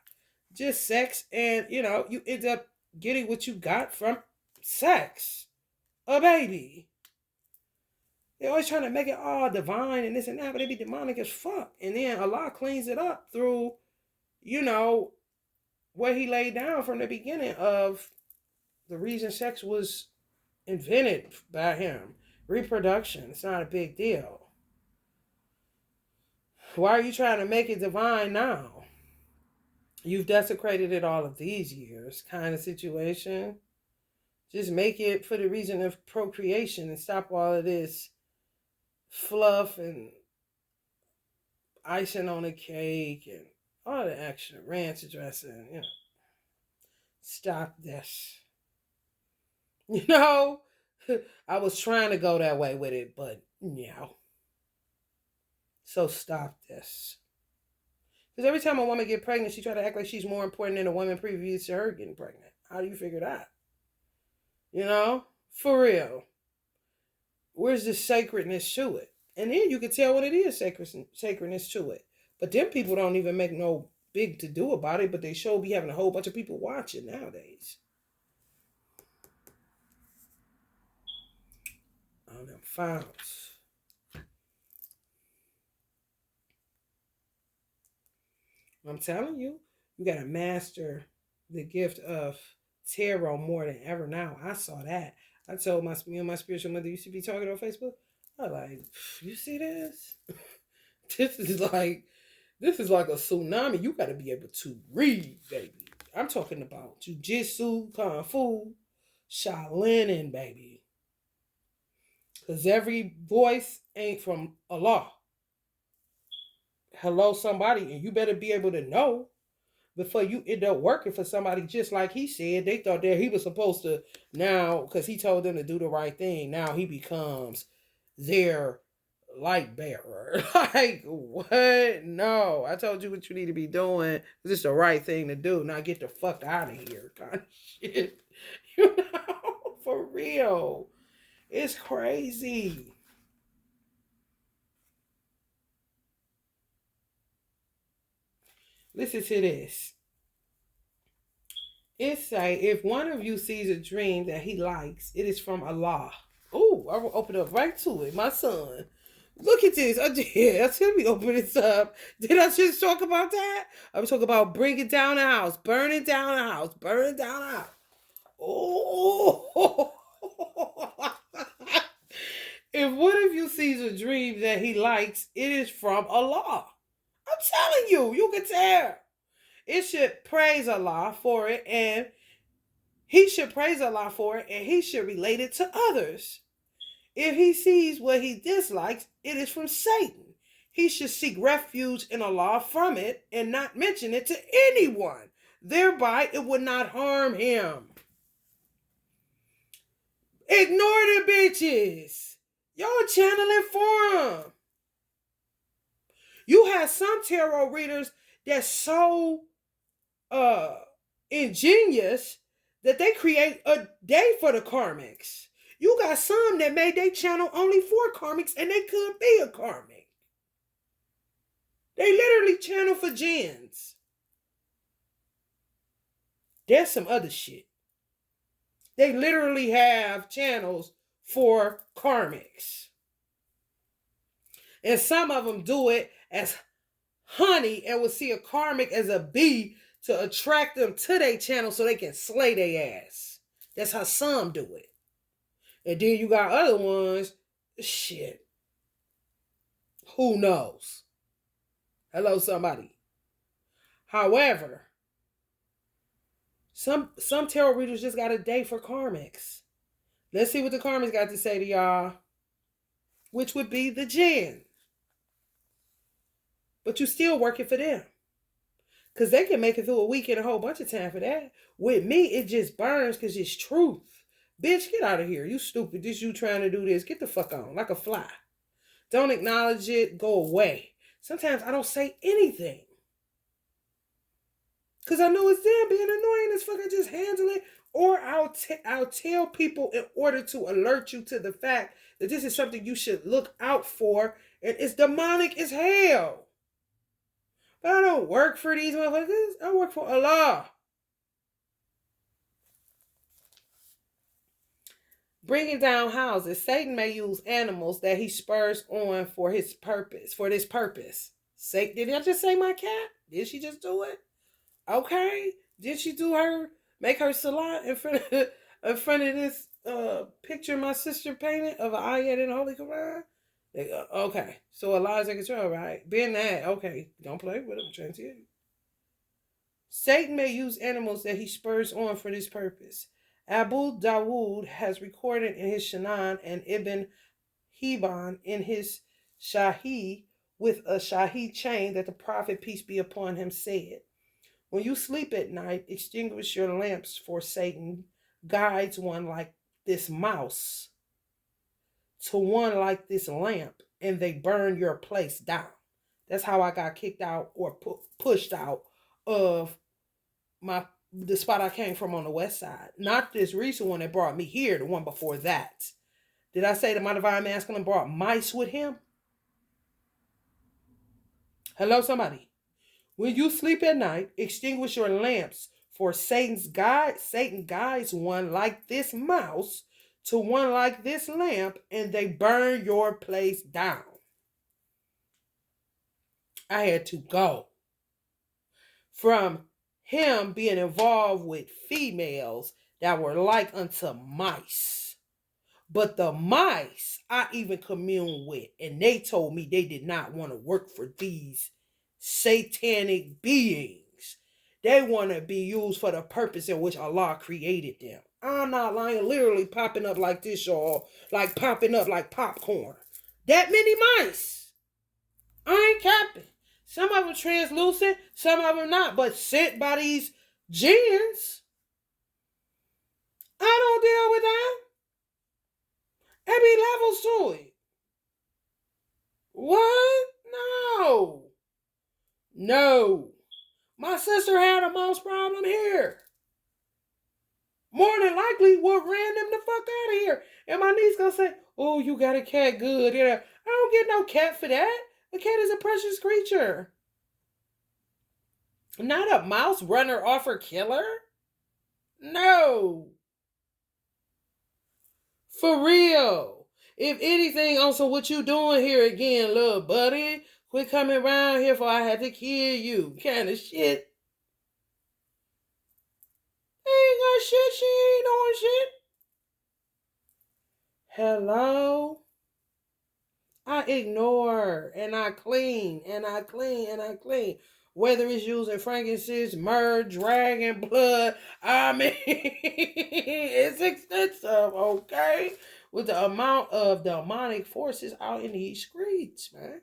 Just sex and, you end up getting what you got from sex. A baby. They're always trying to make it all divine and this and that, but they be demonic as fuck. And then Allah cleans it up through, what he laid down from the beginning of the reason sex was invented by him. Reproduction. It's not a big deal. Why are you trying to make it divine now? You've desecrated it all of these years, kind of situation. Just make it for the reason of procreation and stop all of this fluff and icing on a cake and all the extra ranch dressing, Stop this. I was trying to go that way with it, but So stop this. Because every time a woman gets pregnant, she try to act like she's more important than a woman previous to her getting pregnant. How do you figure that? For real. Where's the sacredness to it? And then you can tell what it is, sacredness to it. But them people don't even make no big to do about it, but they sure be having a whole bunch of people watching nowadays. On them files. I'm telling you, you gotta master the gift of tarot more than ever now. I saw that. I told me and my spiritual mother used to be talking on Facebook. I was like, you see this? This is like a tsunami. You gotta be able to read, baby. I'm talking about jujitsu, kung fu, Shaolin, baby. Cause every voice ain't from Allah. Hello, somebody, and you better be able to know before you end up working for somebody. Just like he said, they thought that he was supposed to now, because he told them to do the right thing, now he becomes their light bearer. Like, what? No, I told you what you need to be doing. This is the right thing to do. Now get the fuck out of here, kind of shit. You know, for real. It's crazy. Listen to this. It say, if one of you sees a dream that he likes, it is from Allah. Oh, I will open up right to it. My son. Look at this. I did. Let me open this up. Did I just talk about that? I was talking about bringing down the house, burning down the house, burning down the house. Oh. If one of you sees a dream that he likes, it is from Allah. I'm telling you, you can tell. It should praise Allah for it, and he should praise Allah for it, and he should relate it to others. If he sees what he dislikes, it is from Satan. He should seek refuge in Allah from it and not mention it to anyone. Thereby, it would not harm him. Ignore the bitches. Y'all channeling for them. You have some tarot readers that's so ingenious that they create a day for the karmics. You got some that made they channel only for karmics, and they could be a karmic. They literally channel for jinns. There's some other shit. They literally have channels for karmics. And some of them do it as honey and will see a karmic as a bee to attract them to their channel so they can slay their ass. That's how some do it. And then you got other ones, shit. Who knows? Hello, somebody. However, some tarot readers just got a day for karmics. Let's see what the karmics got to say to y'all, which would be the jinn. But you still working for them. Because they can make it through a week and a whole bunch of time for that. With me, it just burns because it's truth. Bitch, get out of here. You stupid. This you trying to do this. Get the fuck on. Like a fly. Don't acknowledge it. Go away. Sometimes I don't say anything. Because I know it's them being annoying as fuck. I just handle it. Or I'll tell people in order to alert you to the fact that this is something you should look out for. And it's demonic as hell. But I don't work for these motherfuckers. I work for Allah. Bringing down houses. Satan may use animals that he spurs on for his purpose. For this purpose. Did I just say my cat? Did she just do it? Okay. Did she make her salat in front of this picture my sister painted of an ayat in the Holy Quran? Okay. So Allah's in control, right? Being that, okay. Don't play with him. I'm trying to tell you. Satan may use animals that he spurs on for this purpose. Abu Dawood has recorded in his Shanan and Ibn Hibban in his Shahi with a Shahi chain that the Prophet, peace be upon him, said, when you sleep at night, extinguish your lamps, for Satan guides one like this mouse to one like this lamp, and they burn your place down. That's how I got kicked out or pushed out of the spot I came from on the west side. Not this recent one that brought me here, the one before that. Did I say that my divine masculine brought mice with him? Hello, somebody. When you sleep at night, extinguish your lamps, for Satan guides one like this mouse to one like this lamp, and they burn your place down. I had to go. from him being involved with females that were like unto mice. But the mice I even communed with, and they told me they did not want to work for these satanic beings. They want to be used for the purpose in which Allah created them. I'm not lying, literally popping up like this, y'all. Like popping up like popcorn. That many mice. I ain't capping. Some of them translucent, some of them not, but sent by these jinns. I don't deal with that. There be levels to it. What? No. No. My sister had a mouse problem here. More than likely, what ran them the fuck out of here? And my niece gonna say, "Oh, you got a cat, good." You know, I don't get no cat for that. A cat is a precious creature. Not a mouse runner off or killer. No. For real. If anything, also what you doing here again, little buddy? Quit coming around here for I had to kill you. Kind of shit. Ain't got shit. She ain't doing shit. Hello? I ignore and I clean and I clean and I clean. Whether it's using frankincense, myrrh, dragon blood, I mean, it's extensive, okay? With the amount of demonic forces out in these streets, man.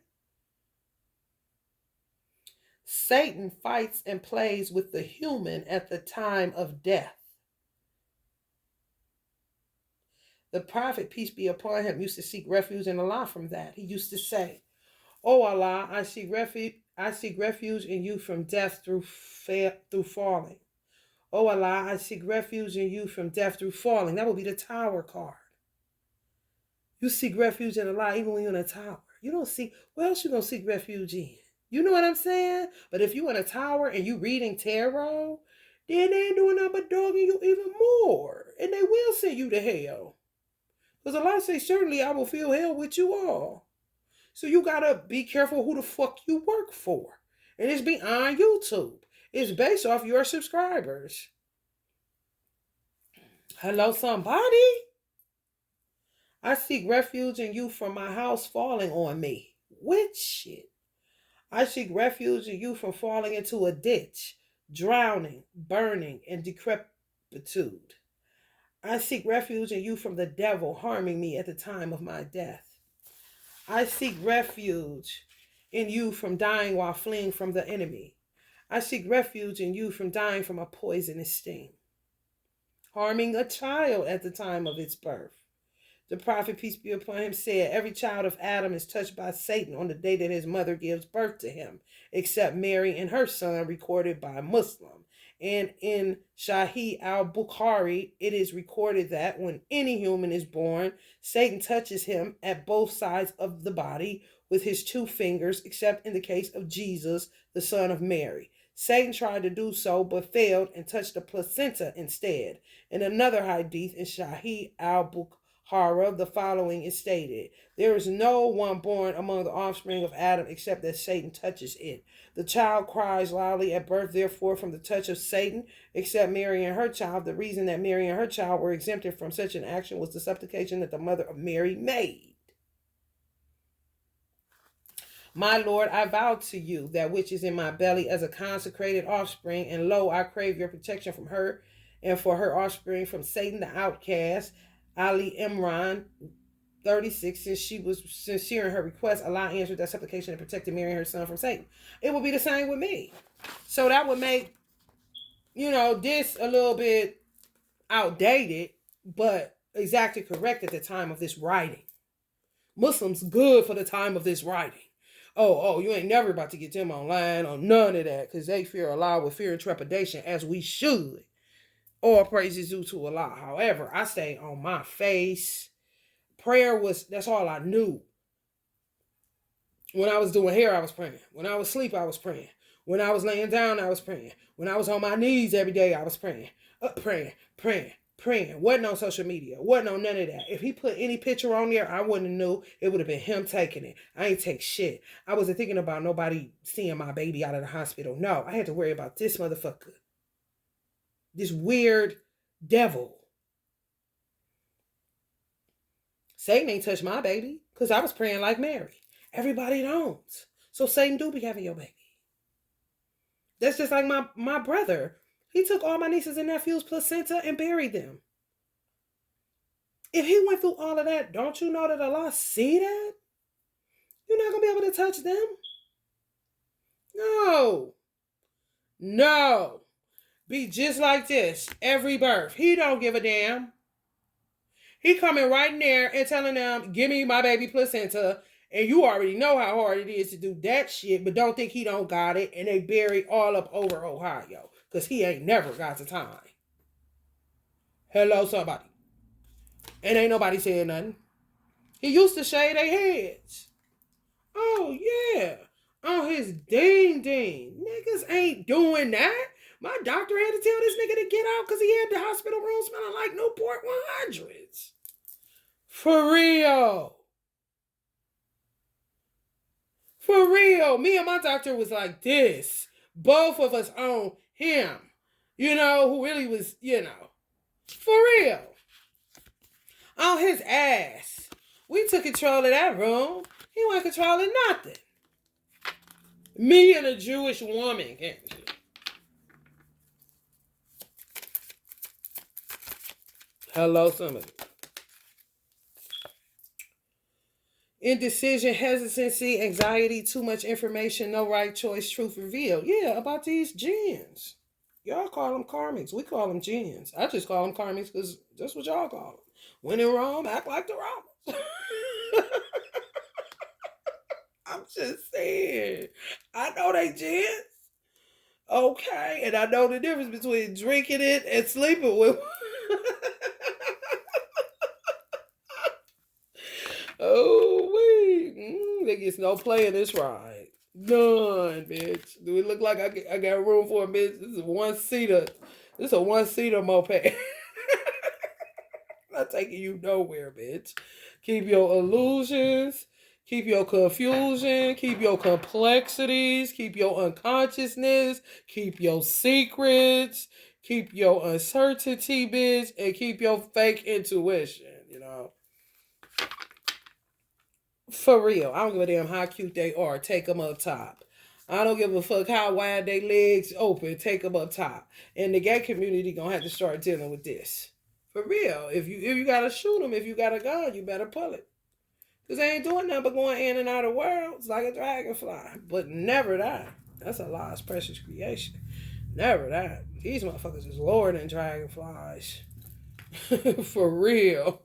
Satan fights and plays with the human at the time of death. The prophet, peace be upon him, used to seek refuge in Allah from that. He used to say, "Oh Allah, I seek refuge in you from death through falling. Oh Allah, I seek refuge in you from death through falling." That would be the tower card. You seek refuge in Allah even when you're in a tower. You don't seek, where else you gonna seek refuge in? You know what I'm saying? But if you in a tower and you reading tarot, then they ain't doing nothing but dogging you even more. And they will send you to hell. Because Allah say, "Certainly I will fill hell with you all." So you gotta be careful who the fuck you work for. And it's beyond YouTube. It's based off your subscribers. Hello, somebody? I seek refuge in you from my house falling on me. Which shit? I seek refuge in you from falling into a ditch, drowning, burning, and decrepitude. I seek refuge in you from the devil harming me at the time of my death. I seek refuge in you from dying while fleeing from the enemy. I seek refuge in you from dying from a poisonous sting, harming a child at the time of its birth. The prophet, peace be upon him, said, "Every child of Adam is touched by Satan on the day that his mother gives birth to him, except Mary and her son," recorded by Muslim. And in Sahih al-Bukhari, it is recorded that when any human is born, Satan touches him at both sides of the body with his two fingers, except in the case of Jesus, the son of Mary. Satan tried to do so, but failed and touched the placenta instead. In another hadith in Sahih al-Bukhari, the following is stated: "There is no one born among the offspring of Adam except that Satan touches it. The child cries loudly at birth, therefore, from the touch of Satan, except Mary and her child. The reason that Mary and her child were exempted from such an action was the supplication that the mother of Mary made. My Lord, I vow to you that which is in my belly as a consecrated offspring, and lo, I crave your protection from her and for her offspring from Satan the outcast." Ali Imran 36, since she was sincere in her request, Allah answered that supplication and protected Mary and her son from Satan. It would be the same with me. So that would make, this a little bit outdated, but exactly correct at the time of this writing. Muslims good for the time of this writing. Oh, you ain't never about to get them online or none of that, because they fear Allah with fear and trepidation, as we should. All praises due to Allah. However, I stay on my face. Prayer that's all I knew. When I was doing hair, I was praying. When I was asleep, I was praying. When I was laying down, I was praying. When I was on my knees every day, I was praying. Praying. Praying. Wasn't on social media. Wasn't on none of that. If he put any picture on there, I wouldn't have knew. It would have been him taking it. I ain't take shit. I wasn't thinking about nobody seeing my baby out of the hospital. No, I had to worry about this motherfucker. This weird devil. Satan ain't touched my baby because I was praying like Mary. Everybody don't. So Satan do be having your baby. That's just like my brother. He took all my nieces and nephews' placenta and buried them. If he went through all of that, don't you know that Allah see that? You're not going to be able to touch them. No. No. Be just like this every birth. He don't give a damn. He coming right in there and telling them, give me my baby placenta. And you already know how hard it is to do that shit, but don't think he don't got it. And they bury all up over Ohio because he ain't never got the time. Hello, somebody. And ain't nobody saying nothing. He used to shave their heads. Oh, yeah. On his ding. Niggas ain't doing that. My doctor had to tell this nigga to get out because he had the hospital room smelling like Newport 100s. For real. For real. Me and my doctor was like this. Both of us on him. You know, who really was, you know. For real. On his ass. We took control of that room. He wasn't controlling nothing. Me and a Jewish woman. Hello, somebody. Indecision, hesitancy, anxiety, too much information, no right choice, truth revealed. Yeah, about these jinns. Y'all call them karmics. We call them jinns. I just call them karmics because that's what y'all call them. When in Rome, act like the Romans. I'm just saying. I know they jinns. Okay. And I know the difference between drinking it and sleeping with. Oh, wait. There gets no play in this ride. None, bitch. Do it look like I got room for a bitch? This is one-seater. This is a one-seater moped. Not taking you nowhere, bitch. Keep your illusions. Keep your confusion. Keep your complexities. Keep your unconsciousness. Keep your secrets. Keep your uncertainty, bitch. And keep your fake intuition, you know. For real. I don't give a damn how cute they are. Take them up top. I don't give a fuck how wide they legs open. Take them up top. And the gay community gonna have to start dealing with this. For real. If you gotta shoot them, if you got a gun, you better pull it. Because they ain't doing nothing but going in and out of worlds like a dragonfly. But never that. That's Allah's precious creation. Never that. These motherfuckers is lower than dragonflies. For real.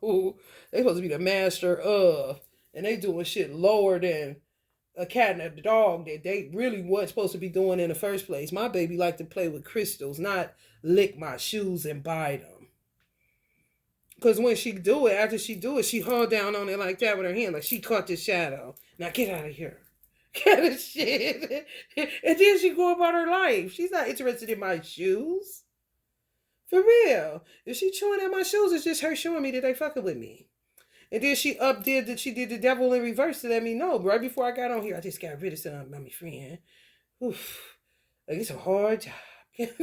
They supposed to be the master of. And they doing shit lower than a cat and a dog that they really wasn't supposed to be doing in the first place. My baby liked to play with crystals, not lick my shoes and bite them. Because when she do it, after she do it, she hold down on it like that with her hand, like she caught the shadow. Now get out of here. Get the shit. And then she go about her life. She's not interested in my shoes. For real. If she chewing at my shoes, it's just her showing me that they fucking with me. And then she did the devil in reverse to let me know. Right before I got on here, I just got rid of something about my friend. Oof. Like, it's a hard job.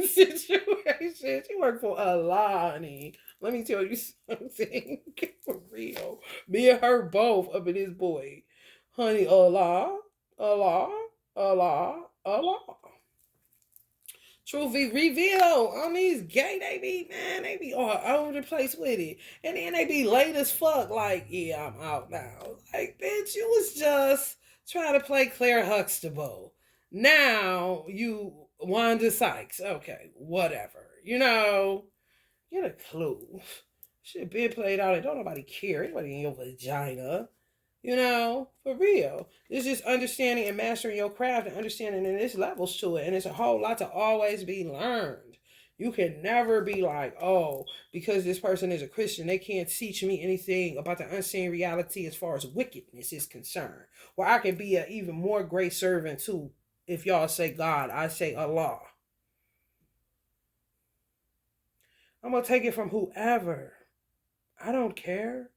Situation. She worked for Allah, honey. Let me tell you something. For real. Me and her both up in this boy. Honey, Allah. Truth be revealed on these gay, they be all over the place with it. And then they be late as fuck, like, yeah, I'm out now. Like, bitch, you was just trying to play Claire Huxtable. Now, you Wanda Sykes. Okay, whatever. You know, get a clue. Shit been played out and don't nobody care. Anybody in your vagina. You know, for real. It's just understanding and mastering your craft and understanding and there's levels to it. And it's a whole lot to always be learned. You can never be like, oh, because this person is a Christian, they can't teach me anything about the unseen reality as far as wickedness is concerned. Or I can be an even more great servant too. If y'all say God, I say Allah. I'm going to take it from whoever. I don't care.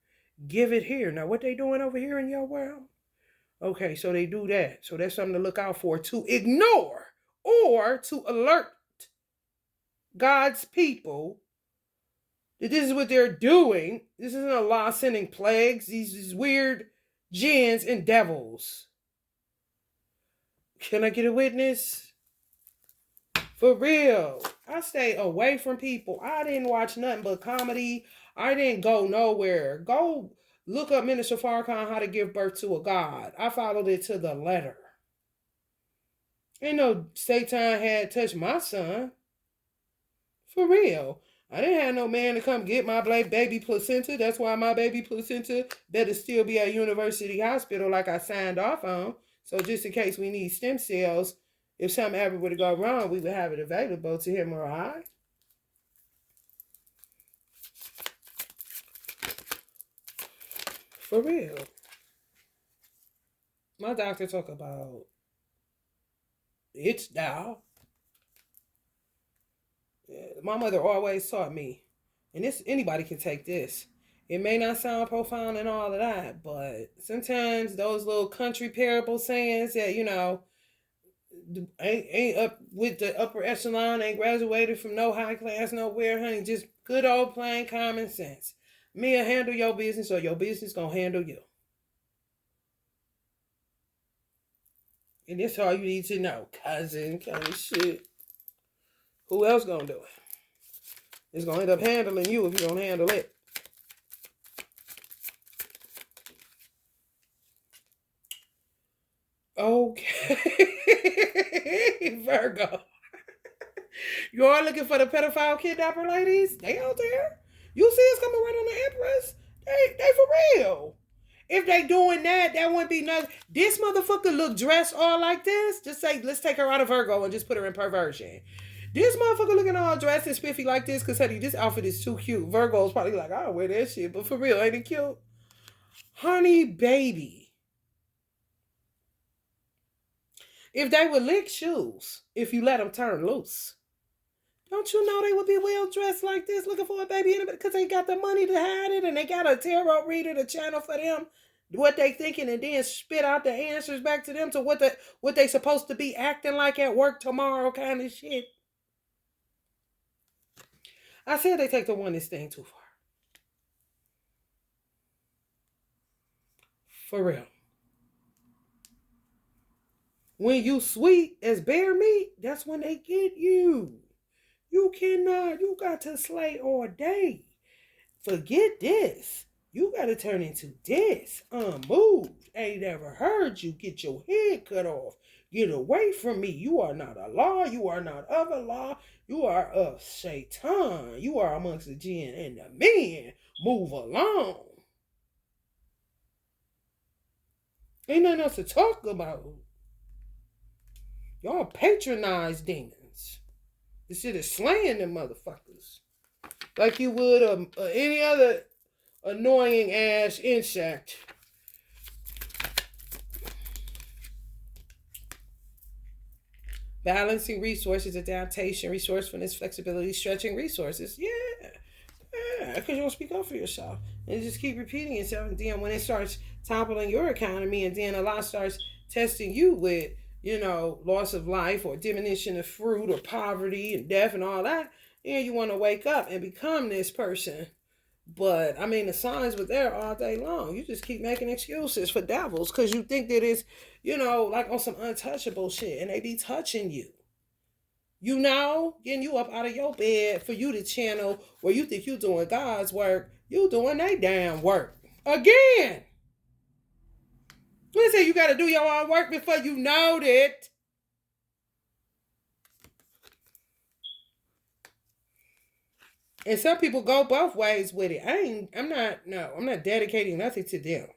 Give it here. Now, what they doing over here in your world? Okay, so they do that. So that's something to look out for, to ignore or to alert God's people that this is what they're doing. This isn't Allah sending plagues, these weird jinns and devils. Can I get a witness? For real. I stay away from people. I didn't watch nothing but comedy. I didn't go nowhere. Go look up Minister Farrakhan, How to Give Birth to a God. I followed it to the letter. Ain't no Satan had touched my son. For real. I didn't have no man to come get my baby placenta. That's why my baby placenta better still be at University Hospital like I signed off on. So just in case we need stem cells, if something ever would have gone wrong, we would have it available to him or I. For real. My doctor talk about it's thou. Yeah, my mother always taught me, and this anybody can take this. It may not sound profound and all of that, but sometimes those little country parable sayings that, ain't up with the upper echelon, ain't graduated from no high class nowhere, honey. Just good old plain common sense. Me'll handle your business or your business gonna handle you. And that's all you need to know, cousin, kind of shit. Who else gonna do it? It's gonna end up handling you if you don't handle it. Okay. Virgo. You are looking for the pedophile kidnapper ladies? They out there. You see us coming right on the Empress? They for real. If they doing that, that wouldn't be nothing. This motherfucker look dressed all like this. Just say, let's take her out of Virgo and just put her in perversion. This motherfucker looking all dressed and spiffy like this because, honey, this outfit is too cute. Virgo's probably like, I'll wear that shit. But for real, ain't it cute? Honey, baby. If they would lick shoes, if you let them turn loose. Don't you know they would be well dressed like this looking for a baby in it because they got the money to hide it and they got a tarot reader to channel for them what they thinking and then spit out the answers back to them to what they supposed to be acting like at work tomorrow kind of shit. I said they take the oneness thing too far. For real. When you sweet as bear meat, that's when they get you. You got to slay all day. Forget this. You got to turn into this. Unmoved. Ain't never heard you. Get your head cut off. Get away from me. You are not a law. You are not of a law. You are of Satan. You are amongst the jinn and the men. Move along. Ain't nothing else to talk about. Y'all patronize demons. This shit is slaying them motherfuckers. Like you would any other annoying ass insect. Balancing resources, adaptation, resourcefulness, flexibility, stretching resources. Yeah. Because you don't speak up for yourself. And just keep repeating yourself. And then when it starts toppling your economy and then Allah starts testing you with, loss of life or diminution of fruit or poverty and death and all that, and you want to wake up and become this person. But, the signs were there all day long. You just keep making excuses for devils because you think that it's, like on some untouchable shit and they be touching you. Getting you up out of your bed for you to channel where you think you doing God's work, you doing their damn work. Again! Let's say you got to do your own work before you know it. And some people go both ways with it. I'm not dedicating nothing to them.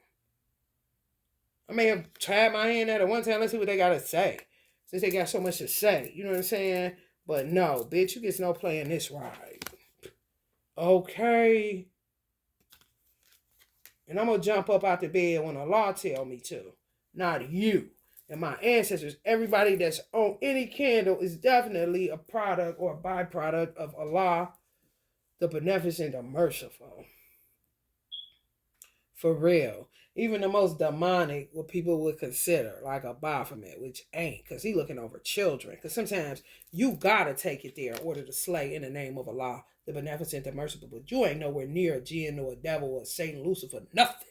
I may have tried my hand at it one time. Let's see what they got to say. Since they got so much to say. You know what I'm saying? But no, bitch, you get no play in this ride. Okay. And I'm going to jump up out the bed when Allah tell me to. Not you. And my ancestors, everybody that's on any candle is definitely a product or a byproduct of Allah. the beneficent, the merciful. For real. Even the most demonic, what people would consider like a Baphomet, which ain't, because he looking over children. Because sometimes you gotta take it there in order to slay in the name of Allah, the beneficent, the merciful. But you ain't nowhere near a jinn or a devil or Satan, Lucifer, nothing.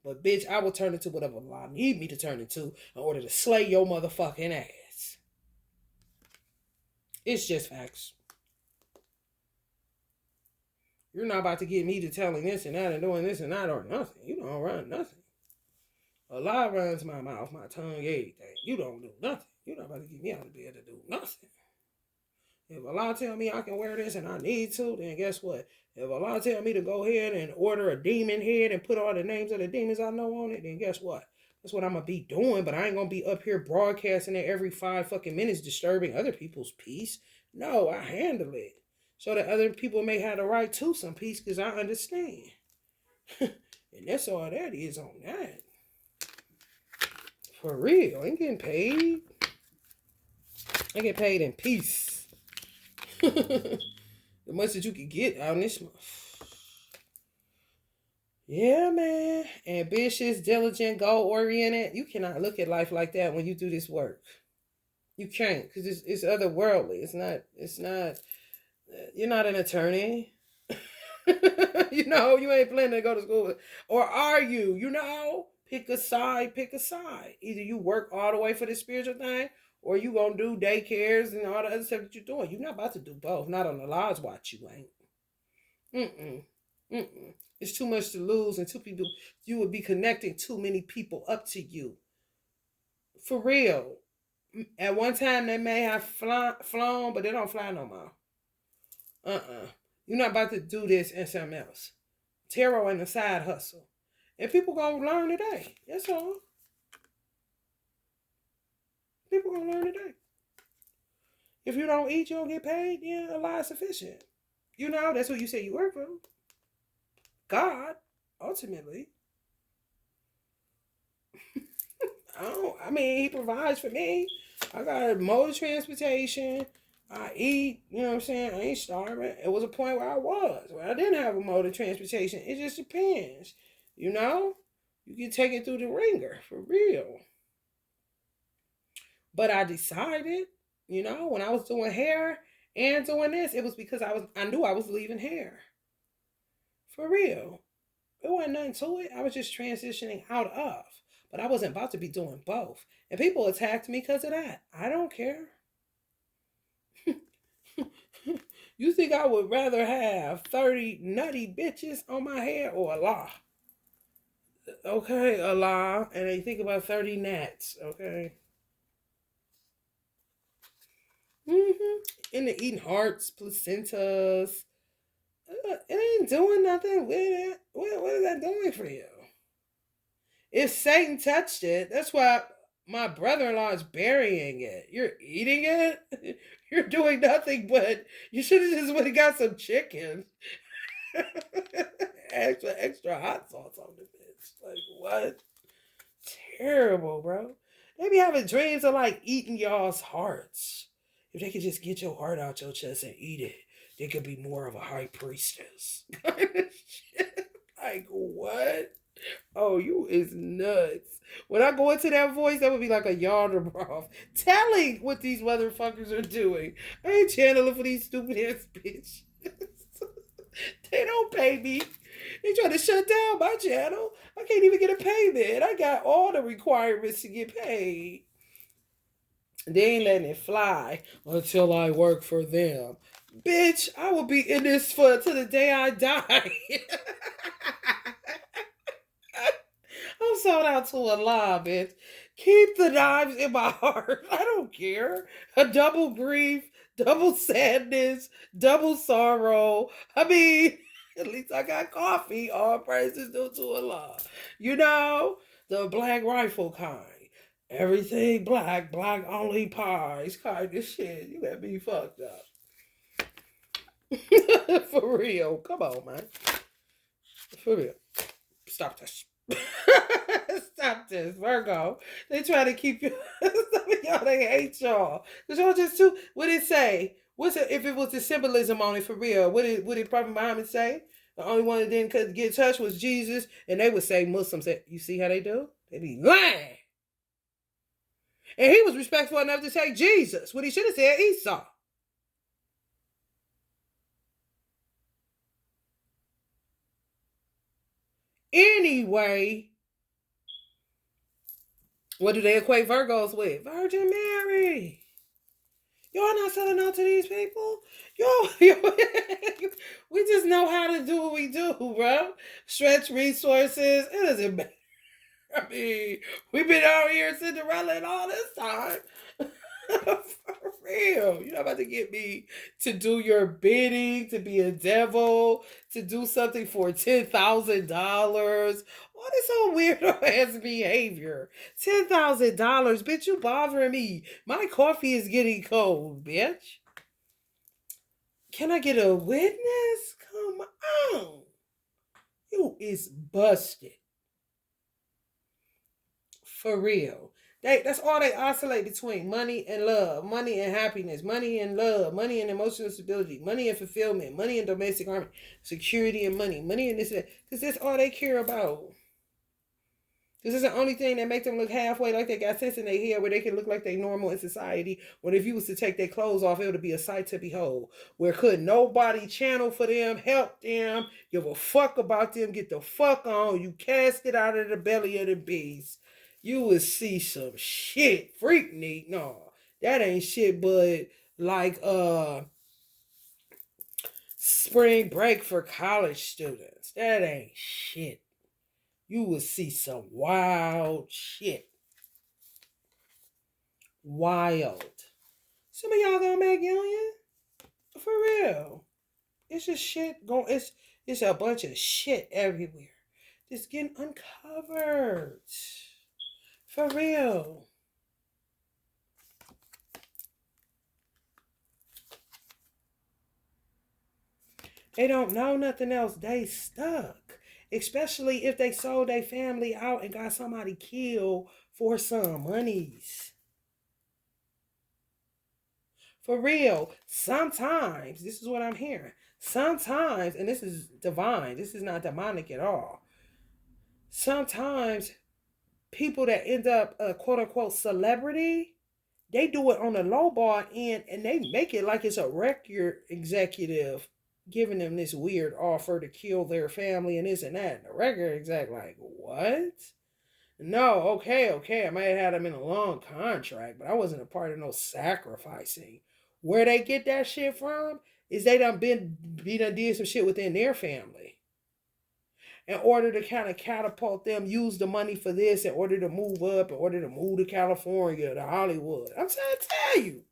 But bitch, I will turn into whatever Allah need me to turn into in order to slay your motherfucking ass. It's just facts. You're not about to get me to telling this and that and doing this and that or nothing. You don't run nothing. Allah runs my mouth, my tongue, everything. You don't do nothing. You're not about to get me out of bed to do nothing. If Allah tell me I can wear this and I need to, then guess what? If Allah tell me to go ahead and order a demon head and put all the names of the demons I know on it, then guess what? That's what I'm going to be doing, but I ain't going to be up here broadcasting it every 5 fucking minutes disturbing other people's peace. No, I handle it. So that other people may have the right to some peace because I understand. And that's all that is on that. For real. I ain't getting paid. I get paid in peace. The much that you can get on this month. Yeah, man. Ambitious, diligent, goal-oriented. You cannot look at life like that when you do this work. You can't, because it's otherworldly. It's not, you're not an attorney. You ain't planning to go to school. Or are you? Pick a side. Either you work all the way for the spiritual thing, or you gonna do daycares and all the other stuff that you're doing. You're not about to do both. Not on the Lord's watch, you ain't. It's too much to lose, and you would be connecting too many people up to you. For real. At one time, they may have flown, but they don't fly no more. You're not about to do this and something else. Tarot ain't a side hustle. And people gonna learn today. That's all. People gonna learn today. If you don't eat, you don't get paid, yeah, Allah is sufficient. That's what you say you work for. God, ultimately. He provides for me. I got a mode of transportation. I eat, you know what I'm saying? I ain't starving. It was a point where I didn't have a mode of transportation. It just depends. You can take it through the ringer, for real. But I decided, when I was doing hair and doing this, it was because I knew I was leaving hair. For real. It wasn't nothing to it. I was just transitioning out of. But I wasn't about to be doing both. And people attacked me because of that. I don't care. You think I would rather have 30 nutty bitches on my head or Allah? Okay, Allah. And they think about 30 gnats, okay? And they're eating hearts, placentas. It ain't doing nothing with it. What is that doing for you? If Satan touched it, that's why my brother-in-law is burying it. You're eating it? You're doing nothing but you should have just went and got some chicken. extra hot sauce on the bitch. Like what? Terrible, bro. They be having dreams of like eating y'all's hearts. If they could just get your heart out your chest and eat it, they could be more of a high priestess. Like what? Oh, you is nuts. When I go into that voice, that would be like a yonder broth. Telling what these motherfuckers are doing. I ain't channeling for these stupid ass bitches. They don't pay me. They trying to shut down my channel. I can't even get a payment. I got all the requirements to get paid. They ain't letting it fly until I work for them. Bitch, I will be in this for till the day I die. I'm sold out to Allah, bitch. Keep the knives in my heart. I don't care. A double grief, double sadness, double sorrow. At least I got coffee. All praises due to Allah. The black rifle kind. Everything black only pies kind of shit. You got me fucked up. For real. Come on, man. For real. Stop this. Stop this, Virgo. They try to keep you. Some of y'all, they hate y'all. Because y'all just too, what it say? What's it, if it was the symbolism on it for real? What did Prophet Muhammad say? The only one that didn't get touched was Jesus, and they would say Muslims. You see how they do? They be lying. And he was respectful enough to say Jesus. What he should have said Esau. Anyway, what do they equate Virgos with? Virgin Mary. Y'all not selling out to these people? We just know how to do what we do, bro. Stretch resources. It doesn't matter. I mean, we've been out here Cinderella and all this time. For real. You're not about to get me to do your bidding, to be a devil, to do something for $10,000. All this old weirdo ass behavior. $10,000, bitch, you bothering me. My coffee is getting cold, bitch. Can I get a witness? Come on. You is busted. For real. That's all they oscillate between: money and love, money and happiness, money and love, money and emotional stability, money and fulfillment, money and domestic harmony, security and money and this and that. Because that's all they care about. This is the only thing that make them look halfway like they got sense in their head, where they can look like they normal in society. When if you was to take their clothes off, it would be a sight to behold. Where could nobody channel for them, help them, give a fuck about them, get the fuck on. You cast it out of the belly of the beast. You would see some shit. Freak neat. No, that ain't shit but like spring break for college students. That ain't shit. You would see some wild shit. Wild. Some of y'all gonna make union? For real. It's just shit going. It's a bunch of shit everywhere. Just getting uncovered. For real. They don't know nothing else. They stuck. Especially if they sold their family out and got somebody killed for some monies. For real. Sometimes, this is what I'm hearing. Sometimes, and this is divine, this is not demonic at all. Sometimes people that end up a quote unquote celebrity, they do it on the low bar end and they make it like it's a record executive giving them this weird offer to kill their family and this and that. And the record exec like, what? No, okay. I might have had them in a long contract, but I wasn't a part of no sacrificing. Where they get that shit from is they done did some shit within their family. In order to kind of catapult them, use the money for this, in order to move up, in order to move to California, to Hollywood. I'm trying to tell you.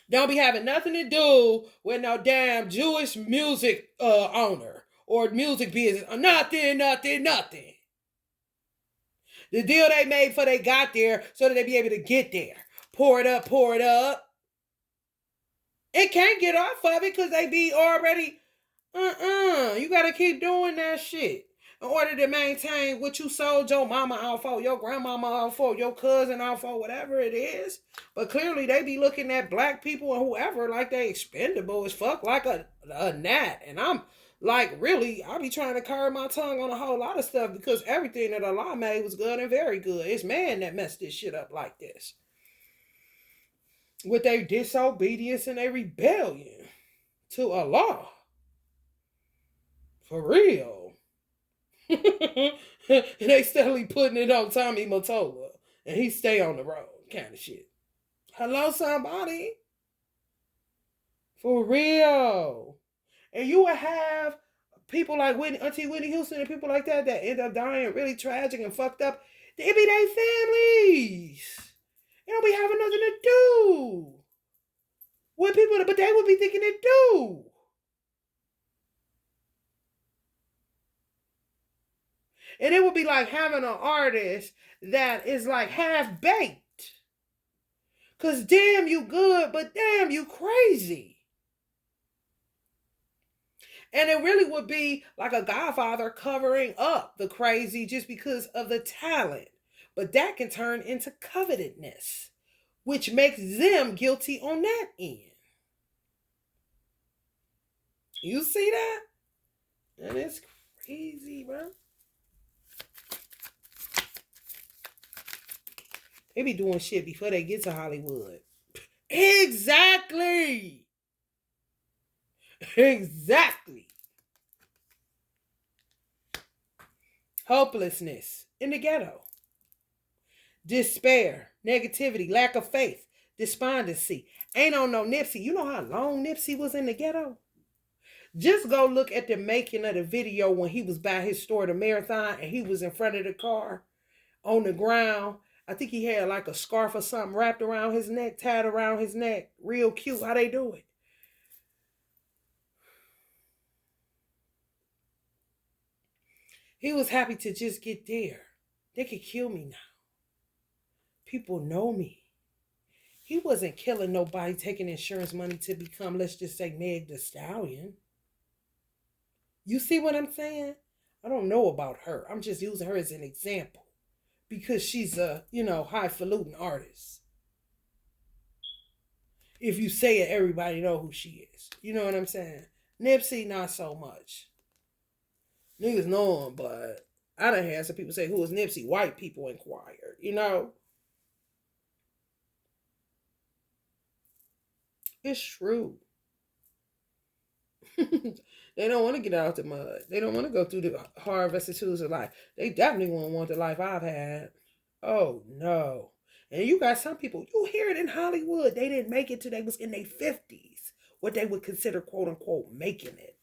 Don't be having nothing to do with no damn Jewish music owner or music business. Nothing. The deal they made before they got there so that they be able to get there. Pour it up. It can't get off of it because they be already, you got to keep doing that shit in order to maintain what you sold your mama out for, your grandmama out for, your cousin out for, whatever it is. But clearly they be looking at black people and whoever like they expendable as fuck, like a gnat. And I'm like, really, I be trying to curb my tongue on a whole lot of stuff because everything that Allah made was good and very good. It's man that messed this shit up like this. With their disobedience and their rebellion to Allah. For real. And they steadily putting it on Tommy Mottola. And he stay on the road kind of shit. Hello, somebody. For real. And you would have people like Auntie Whitney Houston and people like that end up dying really tragic and fucked up. They be their families. They don't be having nothing to do with people, but they would be thinking they do. And it would be like having an artist that is like half baked. Because damn you good, but damn you crazy. And it really would be like a Godfather covering up the crazy just because of the talent. But that can turn into covetousness, which makes them guilty on that end. You see that? And it's crazy, bro. They be doing shit before they get to Hollywood. Exactly. Exactly. Hopelessness in the ghetto. Despair, negativity, lack of faith, despondency. Ain't on no Nipsey. You know how long Nipsey was in the ghetto? Just go look at the making of the video when he was by his store, the Marathon, and he was in front of the car on the ground. I think he had like a scarf or something wrapped around his neck, tied around his neck. Real cute how they do it. He was happy to just get there. They could kill me now. People know me. He wasn't killing nobody, taking insurance money to become, let's just say, Meg the Stallion. You see what I'm saying? I don't know about her. I'm just using her as an example because she's a, highfalutin artist. If you say it, everybody know who she is. You know what I'm saying? Nipsey, not so much. Niggas know him, but I done had some people say, who is Nipsey? White people inquired, It's true. They don't want to get out the mud. They don't want to go through the hard vicissitudes of life. They definitely won't want the life I've had. Oh, no. And you got some people, you hear it in Hollywood. They didn't make it till they was in their 50s. What they would consider, quote unquote, making it.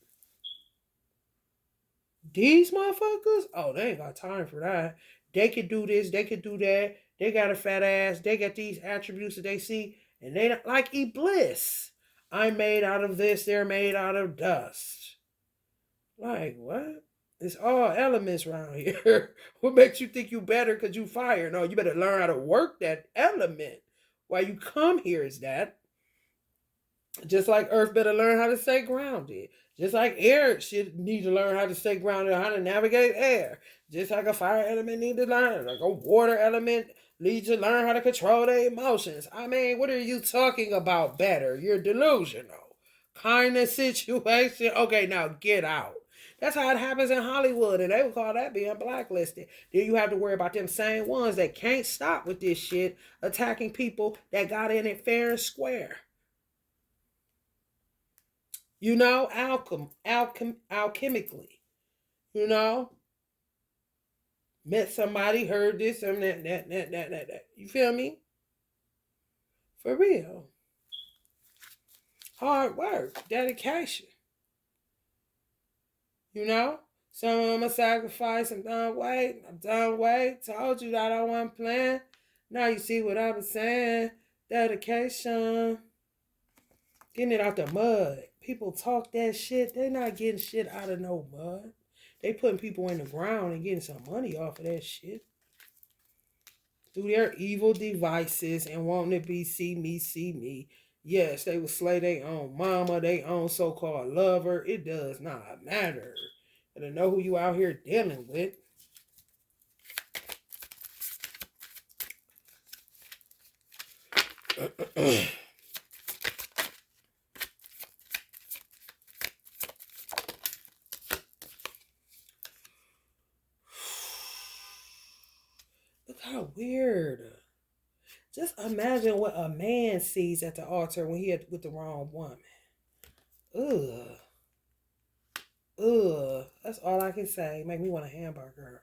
These motherfuckers, oh, they ain't got time for that. They could do this, they could do that. They got a fat ass. They got these attributes that they see. And they don't like Iblis. I'm made out of this, they're made out of dust. Like, what? It's all elements around here. What makes you think you better because you fire? No, you better learn how to work that element. Why you come here is that. Just like Earth better learn how to stay grounded. Just like air should need to learn how to stay grounded, how to navigate air. Just like a fire element need to learn. Like a water element needs to learn how to control their emotions. I mean, what are you talking about better? You're delusional. Kind of situation. Okay, now get out. That's how it happens in Hollywood, and they would call that being blacklisted. Then you have to worry about them same ones that can't stop with this shit, attacking people that got in it fair and square. Alchemically. You know, met somebody, heard this, and that. You feel me? For real. Hard work, dedication. Some of them are sacrifice. I'm done wait. Told you that I wasn't playing. Now you see what I was saying. Dedication. Getting it out the mud. People talk that shit. They're not getting shit out of no mud. They putting people in the ground and getting some money off of that shit. Through their evil devices and wanting to be see me. Yes, they will slay their own mama, their own so-called lover. It does not matter. To know who you out here dealing with. Look how weird. Just imagine what a man sees at the altar when he with the wrong woman. Ugh. That's all I can say. Make me want a hamburger.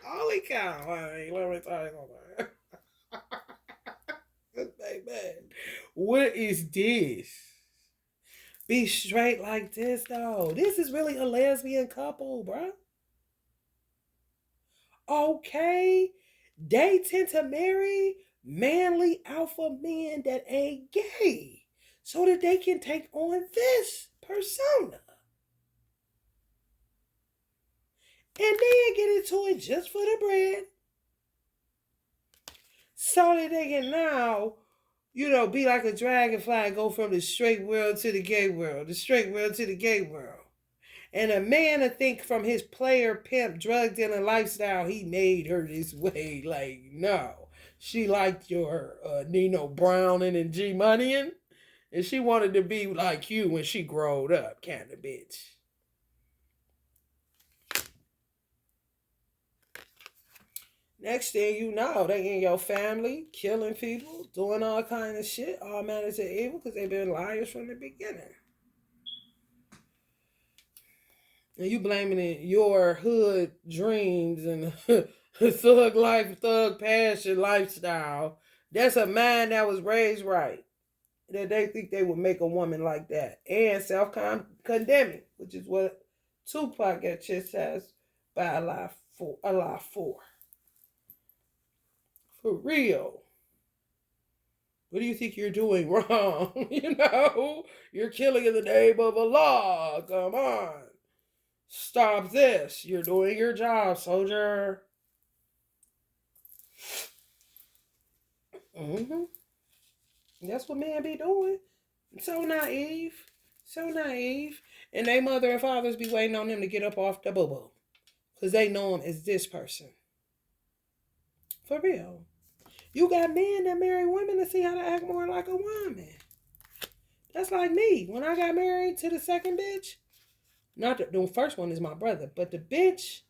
Holy cow. What are we talking about? Baby. What is this? Be straight like this, though. This is really a lesbian couple, bruh. Okay. They tend to marry manly alpha men that ain't gay so that they can take on this persona. And then get into it just for the bread. So that they can now, be like a dragonfly and go from the straight world to the gay world, the straight world to the gay world. And a man to think from his player, pimp, drug dealing lifestyle, he made her this way. Like, no. She liked your Nino Browning and G Moneying. And she wanted to be like you when she growed up, kind of bitch. Next thing you know, they in your family, killing people, doing all kind of shit, all manners of evil, because they've been liars from the beginning. And you blaming it your hood dreams and thug life, thug passion lifestyle. That's a man that was raised right. That they think they would make a woman like that. And self-condemning, which is what Tupac got chastised by a lot for. For real. What do you think you're doing wrong? You're killing in the name of Allah. Come on. Stop this. You're doing your job, soldier. Mm-hmm. That's what men be doing. So naive. So naive. And they mother and fathers be waiting on them to get up off the boo-boo. Because they know him as this person. For real. You got men that marry women to see how to act more like a woman. That's like me. When I got married to the second bitch, not the first one is my brother, but the bitch,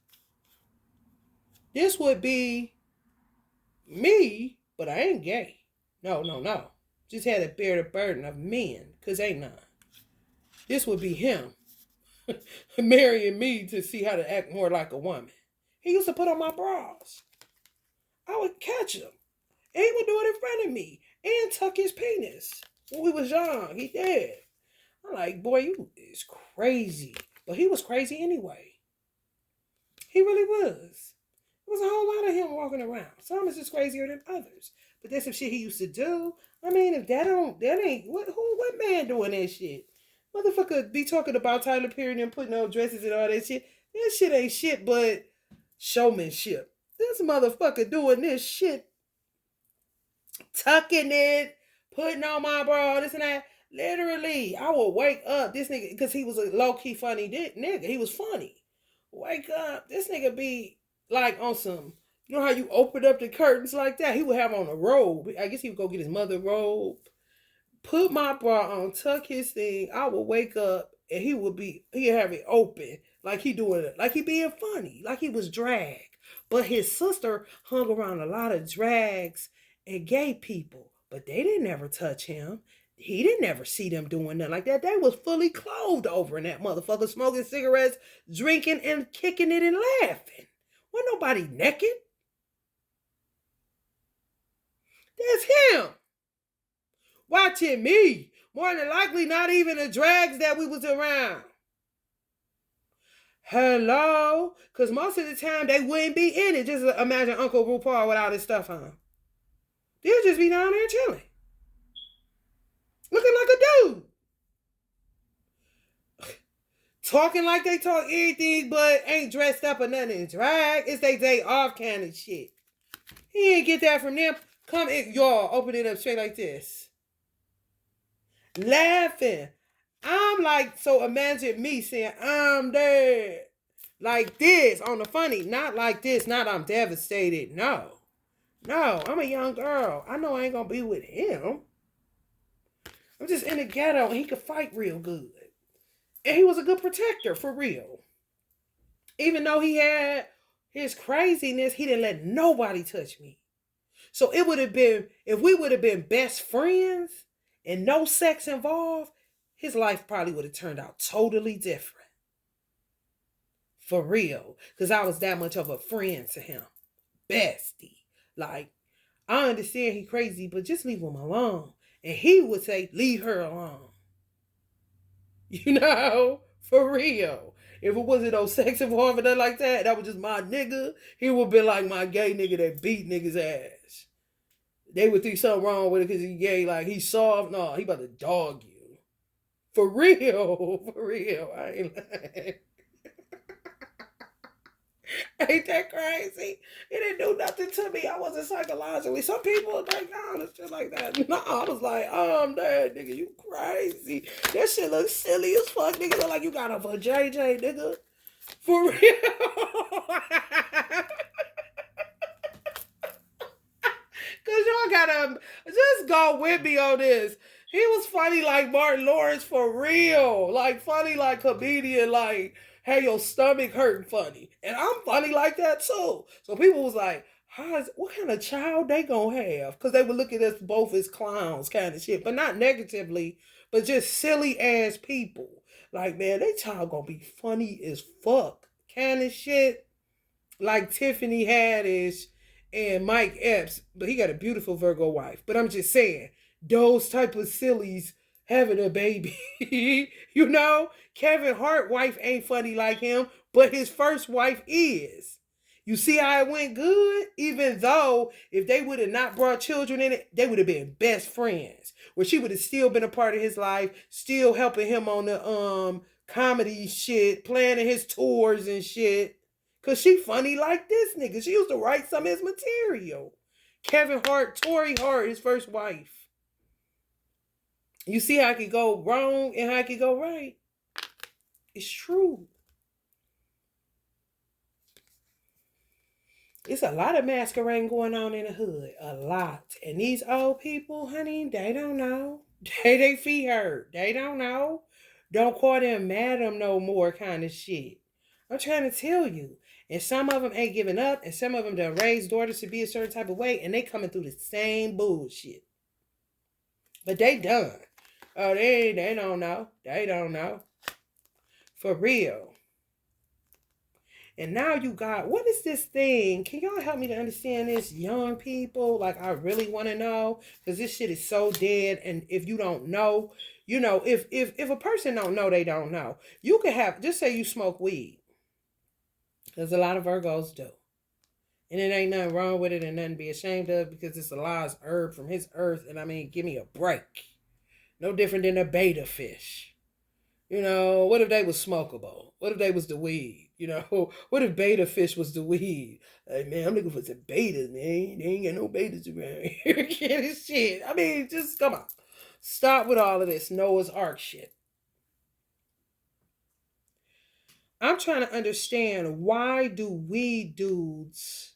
this would be me, but I ain't gay. No. Just had to bear the burden of men, because ain't none. This would be him marrying me to see how to act more like a woman. He used to put on my bras. I would catch him. And he would do it in front of me and tuck his penis. When we was young, he did. I'm like, boy, you is crazy. But he was crazy anyway. He really was. There was a whole lot of him walking around. Some is just crazier than others. But that's some shit he used to do. I mean, if that ain't, what man doing that shit? Motherfucker be talking about Tyler Perry and putting on dresses and all that shit. That shit ain't shit but showmanship. This motherfucker doing this shit, tucking it, putting on my bra, this and that. Literally, I would wake up, this nigga, because he was a low-key funny nigga. He was funny. Wake up, this nigga be like on some, you know how you open up the curtains like that? He would have on a robe. I guess he would go get his mother robe, put my bra on, tuck his thing. I would wake up and he'd have it open, like he doing it, like he being funny, like he was drag. But his sister hung around a lot of drags and gay people, but they didn't ever touch him. He didn't ever see them doing nothing like that. They was fully clothed over in that motherfucker, smoking cigarettes, drinking and kicking it and laughing. Wasn't nobody naked. That's him. Watching me. More than likely not even the drags that we was around. Hello? Because most of the time they wouldn't be in it. Just imagine Uncle RuPaul without his stuff on. They'll just be down there chilling. Looking like a dude. Talking like they talk everything but ain't dressed up or nothing in drag. It's they day off kind of shit. He ain't get that from them. Come in, y'all, open it up straight like this. Laughing. I'm like, so imagine me saying, I'm dead. Like this, on the funny. Not like this, not I'm devastated. No, I'm a young girl. I know I ain't gonna be with him. I'm just in the ghetto and he could fight real good. And he was a good protector, for real. Even though he had his craziness, he didn't let nobody touch me. So it would have been, if we would have been best friends and no sex involved, his life probably would have turned out totally different. For real. Because I was that much of a friend to him. Bestie. Like, I understand he crazy, but just leave him alone. And he would say, leave her alone. For real. If it wasn't no sex involved or nothing like that, that was just my nigga. He would be like my gay nigga that beat niggas' ass. They would think something wrong with it because he gay, like he's soft. No, he about to dog you. For real. I ain't lying. Ain't that crazy? It didn't do nothing to me. I wasn't psychologically. Some people are like, no, it's just like that. No, I was like, I'm dead, nigga. You crazy. That shit looks silly as fuck, nigga. Look like you got up for JJ, nigga. For real. Cause y'all gotta just go with me on this. He was funny like Martin Lawrence for real. Like funny like comedian, like hey your stomach hurting funny. And I'm funny like that too. So people was like, what kind of child they gonna have? Cause they would look at us both as clowns kind of shit. But not negatively, but just silly ass people. Like, man, they child gonna be funny as fuck. Kind of shit like Tiffany Haddish and Mike Epps, but he got a beautiful Virgo wife. But I'm just saying, those type of sillies having a baby. You know, Kevin Hart wife ain't funny like him, but his first wife is. You see how it went good? Even though if they would have not brought children in it, they would have been best friends. Where she would have still been a part of his life, still helping him on the comedy shit, planning his tours and shit. Cause she funny like this nigga. She used to write some of his material. Kevin Hart, Tori Hart, his first wife. You see how it could go wrong and how it could go right? It's true. It's a lot of masquerading going on in the hood. A lot. And these old people, honey, they don't know. They feet hurt. They don't know. Don't call them madam no more kind of shit. I'm trying to tell you. And some of them ain't giving up. And some of them done raised daughters to be a certain type of way. And they coming through the same bullshit. But they done. Oh, they don't know. They don't know. For real. And now you got, what is this thing? Can y'all help me to understand this? Young people, like I really want to know. Because this shit is so dead. And if you don't know, you know, if a person don't know, they don't know. You can have, just say you smoke weed. Because a lot of Virgos do. And it ain't nothing wrong with it and nothing to be ashamed of because it's Allah's herb from his earth. And I mean, give me a break. No different than a beta fish. You know, what if they was smokable? What if they was the weed? You know, what if beta fish was the weed? Like, man, I'm looking for some betas, man. They ain't got no betas around here. Get shit. I mean, just come on. Stop with all of this Noah's Ark shit. I'm trying to understand, why do we dudes,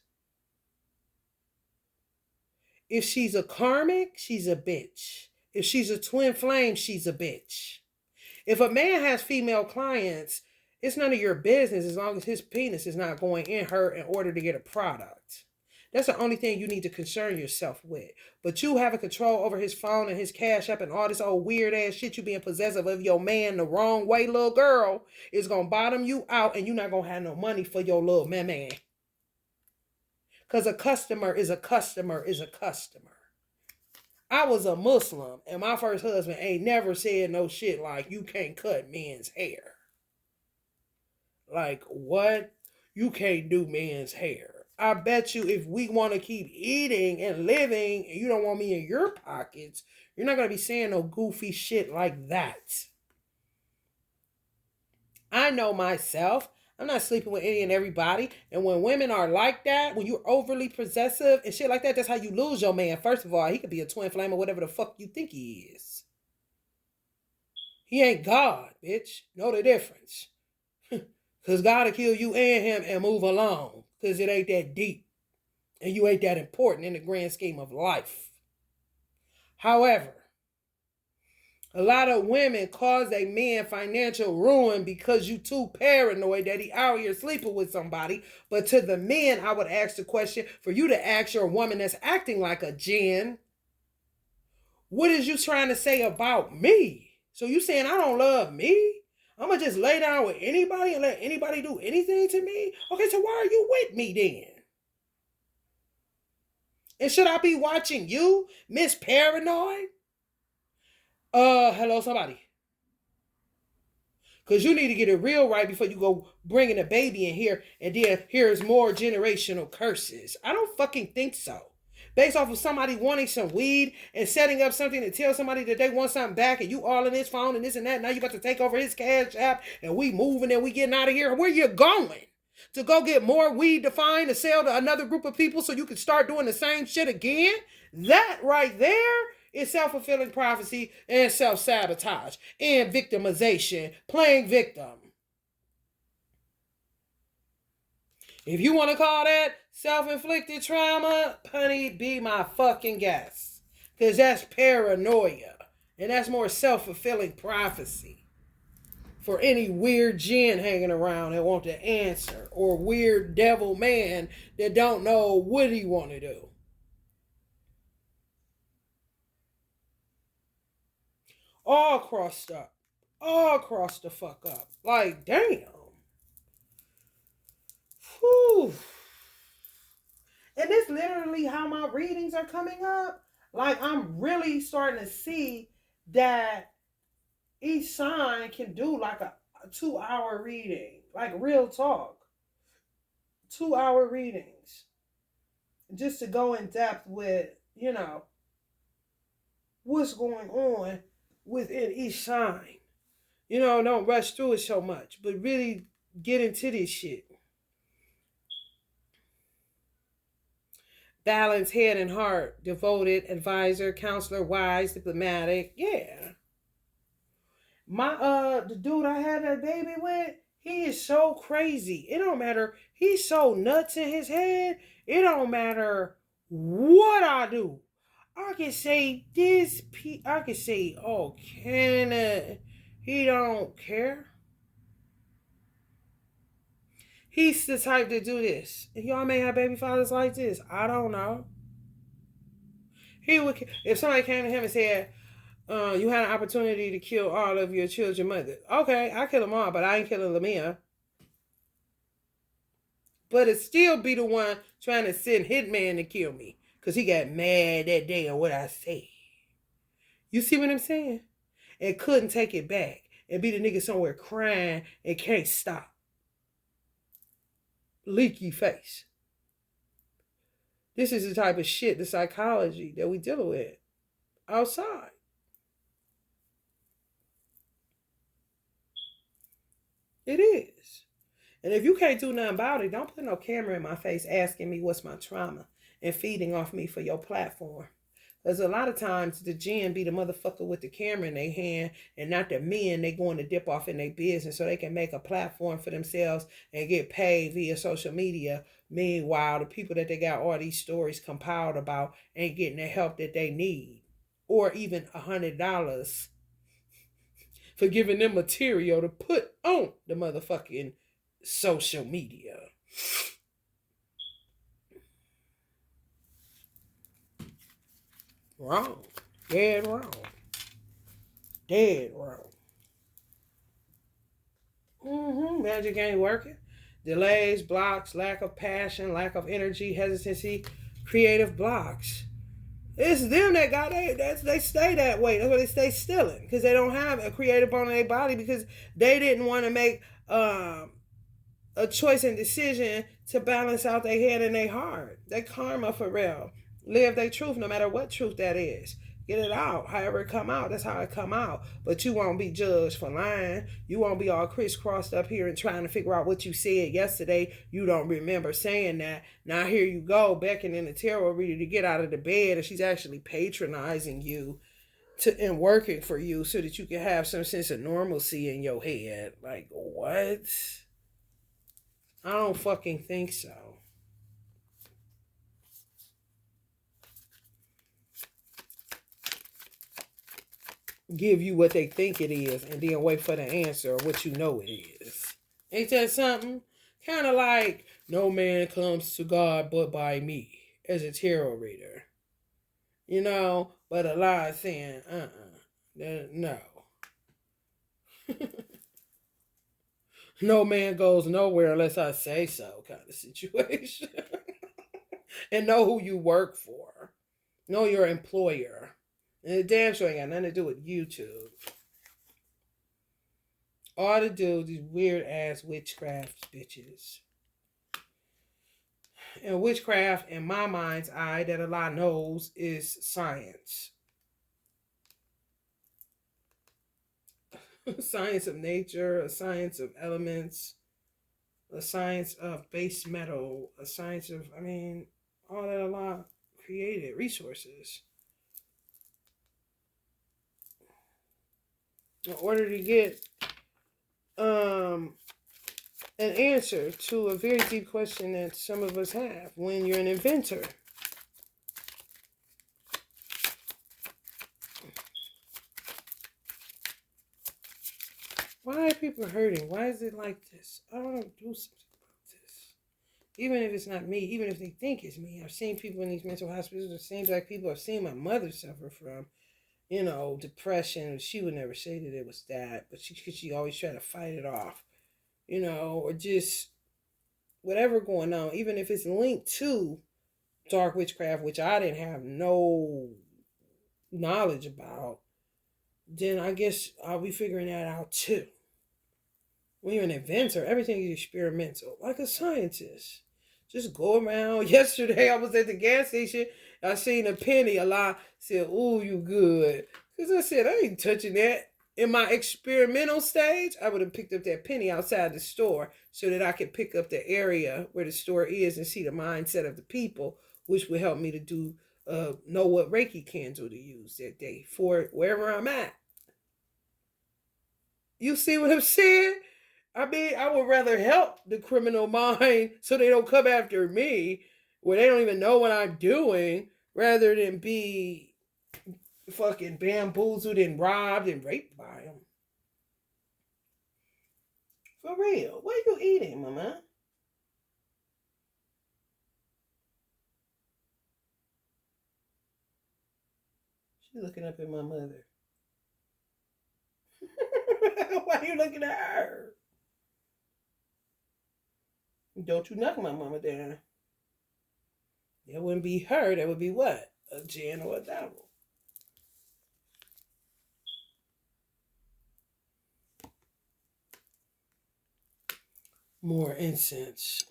if she's a karmic, she's a bitch. If she's a twin flame, she's a bitch. If a man has female clients, it's none of your business as long as his penis is not going in her in order to get a product. That's the only thing you need to concern yourself with. But you having control over his phone and his cash app and all this old weird ass shit, you being possessive of your man the wrong way, little girl, is going to bottom you out and you're not going to have no money for your little man. Because a customer is a customer is a customer. I was a Muslim and my first husband ain't never said no shit like you can't cut men's hair. Like what? You can't do men's hair. I bet you if we want to keep eating and living and you don't want me in your pockets, you're not going to be saying no goofy shit like that. I know myself. I'm not sleeping with any and everybody. And when women are like that, when you're overly possessive and shit like that, that's how you lose your man. First of all, he could be a twin flame or whatever the fuck you think he is. He ain't God, bitch. Know the difference. Because God will kill you and him and move along. Because it ain't that deep. And you ain't that important in the grand scheme of life. However, a lot of women cause a man financial ruin because you too paranoid that he out here sleeping with somebody. But to the men, I would ask the question for you to ask your woman that's acting like a Jen, what is you trying to say about me? So you saying I don't love me? I'm going to just lay down with anybody and let anybody do anything to me? Okay, so why are you with me then? And should I be watching you, Miss Paranoid? Hello, somebody. Because you need to get it real right before you go bringing a baby in here and then here's more generational curses. I don't fucking think so. Based off of somebody wanting some weed and setting up something to tell somebody that they want something back and you all in his phone and this and that. Now you about to take over his cash app and we moving and we getting out of here. Where you going? To go get more weed to find to sell to another group of people so you can start doing the same shit again? That right there is self-fulfilling prophecy and self-sabotage and victimization, playing victim. If you want to call that self-inflicted trauma, honey, be my fucking guest. Because that's paranoia. And that's more self-fulfilling prophecy. For any weird jinn hanging around that want to answer. Or weird devil man that don't know what he want to do. All crossed up. All crossed the fuck up. Like, damn. Whew. And this literally how my readings are coming up. Like, I'm really starting to see that each sign can do like a 2-hour reading. Like, real talk. 2-hour readings. Just to go in depth with, what's going on within each sign. Don't rush through it so much, but really get into this shit. Balanced head and heart, devoted, advisor, counselor, wise, diplomatic. Yeah. The dude I had that baby with, he is so crazy. It don't matter. He's so nuts in his head. It don't matter what I do. I can say this. I can say, oh, Canada. He don't care. He's the type to do this. Y'all may have baby fathers like this. I don't know. He would, if somebody came to him and said, you had an opportunity to kill all of your children's mother. Okay, I kill them all, but I ain't killing Lamia. But it still be the one trying to send Hitman to kill me. Because he got mad that day on what I said. You see what I'm saying? And couldn't take it back. And be the nigga somewhere crying and can't stop. Leaky face. This is the type of shit, the psychology that we deal with outside. It is. And if you can't do nothing about it, don't put no camera in my face asking me what's my trauma and feeding off me for your platform. Because a lot of times the gin be the motherfucker with the camera in their hand and not the men they going to dip off in their business so they can make a platform for themselves and get paid via social media. Meanwhile, the people that they got all these stories compiled about ain't getting the help that they need. Or even $100 for giving them material to put on the motherfucking social media. Wrong. Dead wrong. Dead wrong. Magic ain't working. Delays, blocks, lack of passion, lack of energy, hesitancy, creative blocks. It's them that got they stay that way. That's why they stay stealing. Because they don't have a creative bone in their body because they didn't want to make a choice and decision to balance out their head and their heart. Their karma for real. Live their truth no matter what truth that is. Get it out. However it come out, that's how it come out. But you won't be judged for lying. You won't be all crisscrossed up here and trying to figure out what you said yesterday. You don't remember saying that. Now here you go, beckoning the tarot reader to get out of the bed, and she's actually patronizing you and working for you so that you can have some sense of normalcy in your head. Like, what? I don't fucking think so. Give you what they think it is and then wait for the answer of what you know it is. Ain't that something? Kind of like, no man comes to God but by me as a tarot reader. But a lie saying, no. No man goes nowhere unless I say so kind of situation. And know who you work for. Know your employer. And the damn sure ain't got nothing to do with YouTube. All to do these weird ass witchcraft bitches. And witchcraft, in my mind's eye, that a lot knows, is science. Science of nature, a science of elements, a science of base metal, a science of, I mean, all that Allah created, resources. In order to get um an answer to a very deep question that some of us have when you're an inventor. Why are people hurting? Why is it like this? I want to do something about this. Even if it's not me, even if they think it's me. I've seen people in these mental hospitals. I've seen black people. I've seen my mother suffer from, depression. She would never say that it was that, but she always try to fight it off, or just whatever going on, even if it's linked to dark witchcraft, which I didn't have no knowledge about, then I guess I'll be figuring that out too. When you're an inventor, everything is experimental, like a scientist. Just go around. Yesterday, I was at the gas station. I seen a penny. A lot said, "Ooh, you good?" Because I said, I ain't touching that. In my experimental stage, I would have picked up that penny outside the store so that I could pick up the area where the store is and see the mindset of the people, which would help me to know what Reiki candle to use that day for wherever I'm at. You see what I'm saying? I mean, I would rather help the criminal mind so they don't come after me where they don't even know what I'm doing rather than be fucking bamboozled and robbed and raped by them. For real. What are you eating, mama? She's looking up at my mother. Why are you looking at her? Don't you knock my mama down. That wouldn't be her. That would be what? A Jan or a devil. More incense.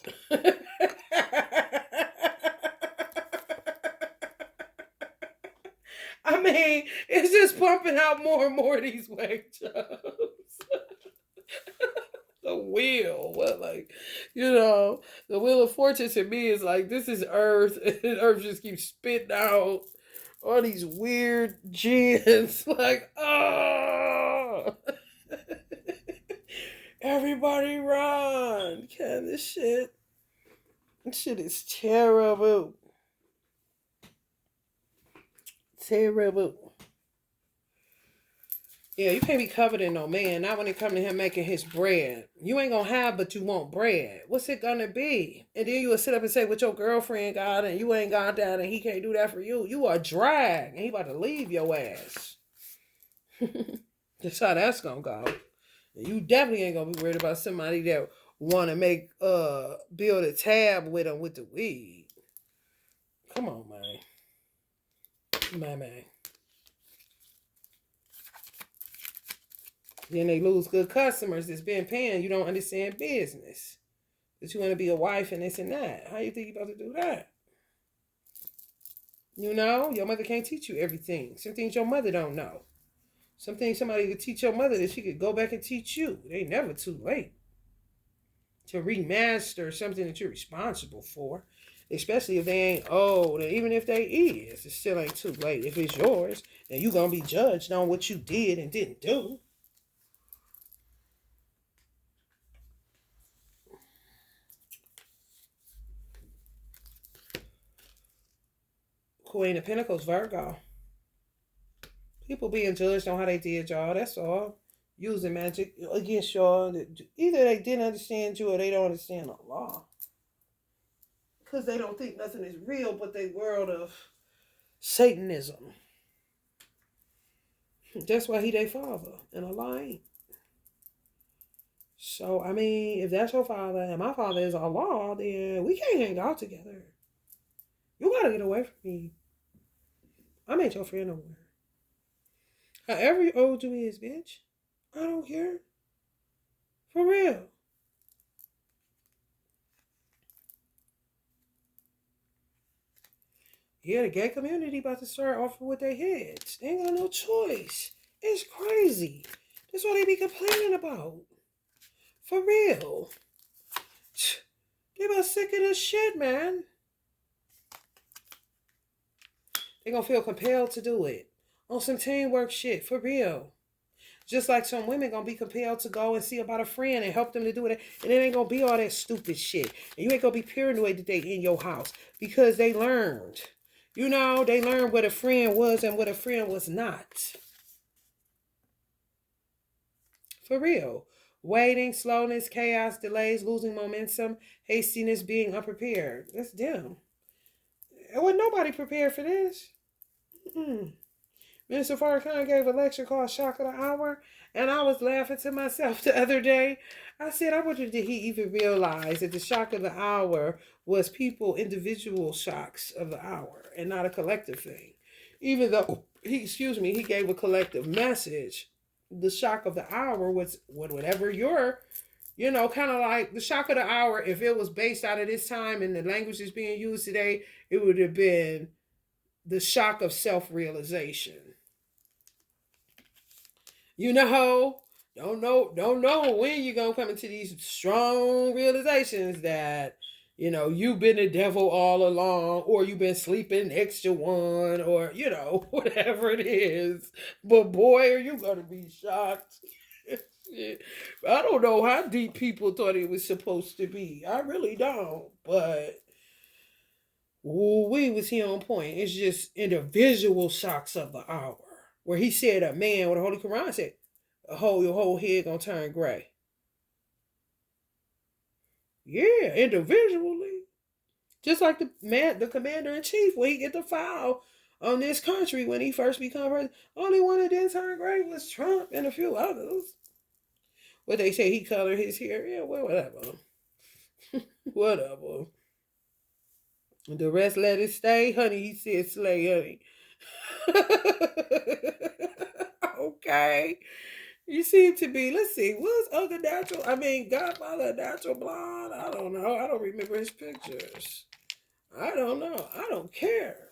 I mean, it's just pumping out more and more of these wake jobs. The wheel. What, like, the wheel of fortune to me is like, this is Earth, and Earth just keeps spitting out all these weird genes. Like, oh, everybody run. Can this shit is terrible. Terrible. Yeah, you can't be covered in no man. Not when it comes to him making his bread. You ain't gonna have, but you want bread. What's it gonna be? And then you will sit up and say, "What your girlfriend got, and you ain't got that, and he can't do that for you." You are drag, and he about to leave your ass. That's how that's gonna go. And you definitely ain't gonna be worried about somebody that want to build a tab with him with the weed. Come on, man. Then they lose good customers that's been paying. You don't understand business. That you want to be a wife and this and that. How you think you about to do that? Your mother can't teach you everything. Some things your mother don't know. Some things somebody could teach your mother that she could go back and teach you. It ain't never too late to remaster something that you're responsible for. Especially if they ain't old. And even if they is, it still ain't too late. If it's yours, and you going to be judged on what you did and didn't do. Queen of Pentacles, Virgo. People being judged on how they did y'all. That's all. Using magic against y'all. Either they didn't understand you or they don't understand the law. Because they don't think nothing is real but the world of Satanism. That's why he their father. And Allah ain't. So, I mean, if that's your father and my father is Allah, then we can't hang out together. You gotta get away from me. I ain't your friend no more. However old you is, bitch. I don't care. For real. Yeah, the gay community about to start offering with their heads. They ain't got no choice. It's crazy. That's what they be complaining about. For real. They about sick of this shit, man. They gonna feel compelled to do it. On some teamwork shit, for real. Just like some women gonna be compelled to go and see about a friend and help them to do it. And it ain't gonna be all that stupid shit. And you ain't gonna be paranoid that they in your house. Because they learned. You know, they learned what a friend was and what a friend was not. For real. Waiting, slowness, chaos, delays, losing momentum, hastiness, being unprepared. That's them. And wasn't nobody prepared for this. Mm-mm. Minister Farrakhan gave a lecture called Shock of the Hour, and I was laughing to myself the other day. I said, I wonder did he even realize that the shock of the hour was people, individual shocks of the hour, and not a collective thing. Even though he gave a collective message. The shock of the hour was whatever your, kind of like the shock of the hour. If it was based out of this time and the language is being used today, it would have been the shock of self-realization. Don't know when you're gonna come into these strong realizations that you've been the devil all along, or you've been sleeping next to one, or whatever it is. But boy, are you gonna be shocked. I don't know how deep people thought it was supposed to be. I really don't. But was he on point? It's just individual shocks of the hour. Where he said a man, what the Holy Quran said, your whole head gonna turn gray. Yeah, individually. Just like the commander in chief, when he get the file on this country when he first become president. Only one that didn't turn gray was Trump and a few others. What they say, he colored his hair. Yeah, well, whatever. Whatever. The rest let it stay, honey. He said slay, honey. Okay. You seem to be, let's see, was Uncle Natural, Godfather Natural Blonde? I don't know. I don't remember his pictures. I don't know. I don't care.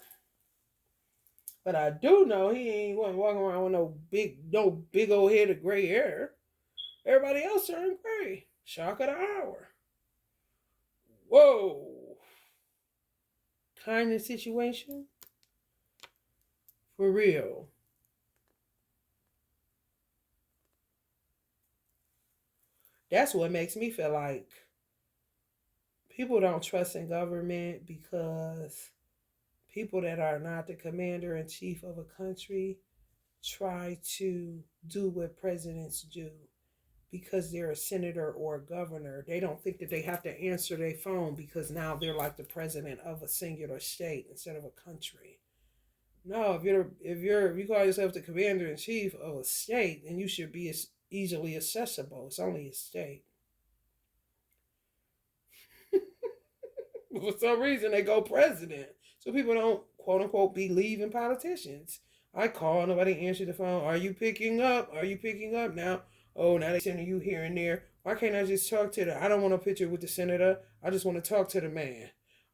But I do know he ain't walking around with no big old head of gray hair. Everybody else turned gray. Shock of the hour. Whoa. Kind of situation. For real. That's what makes me feel like people don't trust in government, because people that are not the commander in chief of a country try to do what presidents do because they're a senator or a governor. They don't think that they have to answer their phone because now they're like the president of a singular state instead of a country. No, if you call yourself the commander in chief of a state, then you should be easily accessible. It's only a state. For some reason, they go president. So people don't, quote unquote, believe in politicians. I call, nobody answered the phone. Are you picking up? Are you picking up now? Oh, now they sending you here and there. Why can't I just talk to I don't want a picture with the senator. I just want to talk to the man.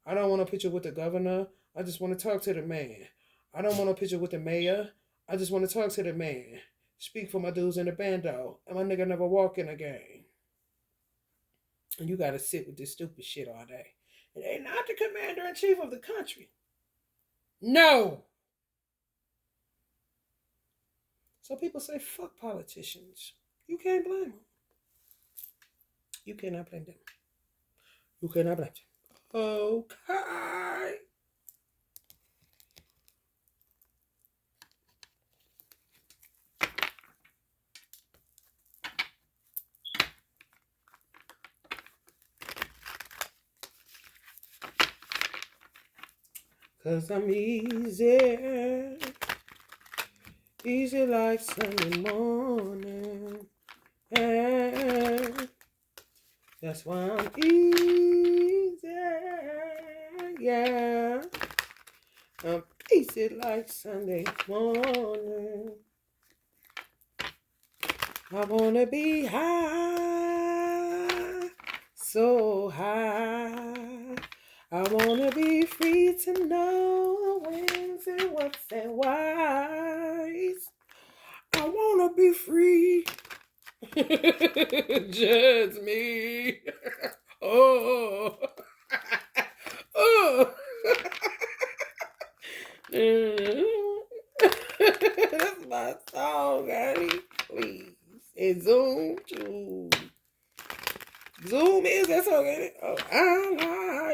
I don't want a picture with the governor. I just want to talk to the man. I don't want a picture with the mayor. I just want to talk to the man. Speak for my dudes in the bando. And my nigga never walk in again. And you got to sit with this stupid shit all day. And they not the commander in chief of the country. No. So people say, fuck politicians. You can't blame them. You cannot blame them. You cannot blame them. Okay. Cause I'm easy. Easy like Sunday morning. And that's why I'm easy. Yeah. I'm easy like Sunday morning. I wanna be high. So high. I wanna be free to know when's and what's and why's. I wanna be free. Judge me. Oh. Oh. That's my song, honey. Please. And Zoom. Zoom is that song, ain't it? Oh, I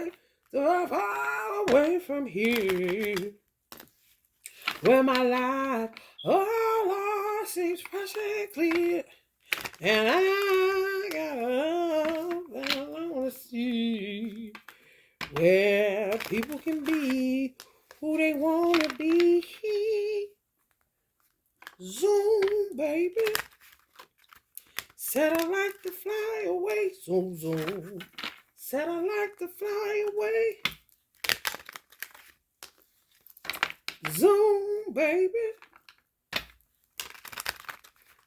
like to drive far away from here. Where my life, oh Lord, seems fresh and clear. And I got a love that I want to see. Where people can be who they want to be. Zoom, baby. Said I like to fly away. Zoom, zoom. Said I like to fly away. Zoom, baby.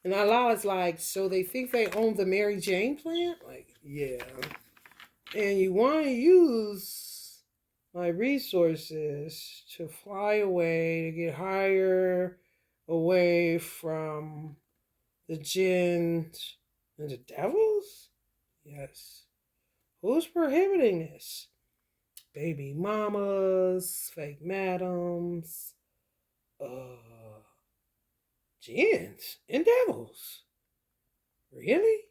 And Lala's like, so they think they own the Mary Jane plant? Like, yeah. And you want to use my resources to fly away, to get higher away from the jinns and the devils? Yes. Who's prohibiting this? Baby mamas, fake madams, jinns and devils. Really?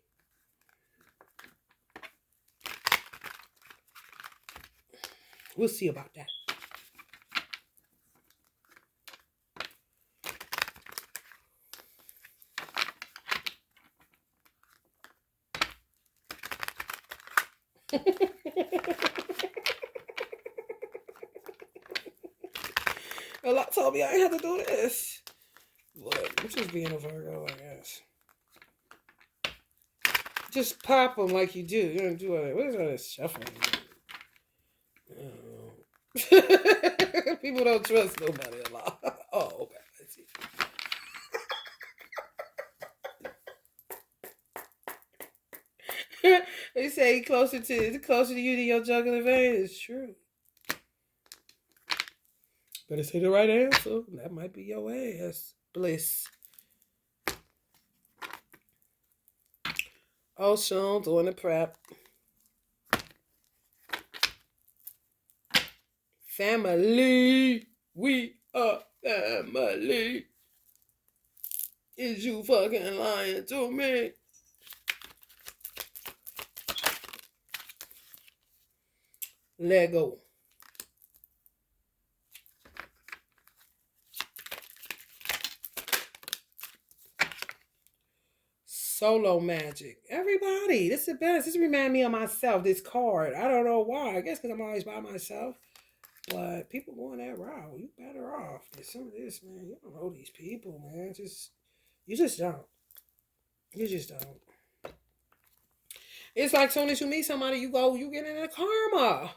We'll see about that. A lot told me I had to do this. But I'm just being a Virgo, I guess. Just pop them like you do. You don't do it. What is all this shuffling? I don't know. People don't trust nobody a lot. Oh, okay. Let's see. They say closer to you than your jugular vein. It's true. Better say the right answer. That might be your ass. Bliss. Oh, Sean doing the prep. Family. We are family. Is you fucking lying to me? Let go. Solo magic. Everybody, this is the best. This reminds me of myself, this card. I don't know why. I guess because I'm always by myself. But people going that route, you better off. There's some of this, man. You don't know these people, man. You just don't. You just don't. It's like soon as you meet somebody, you get into karma.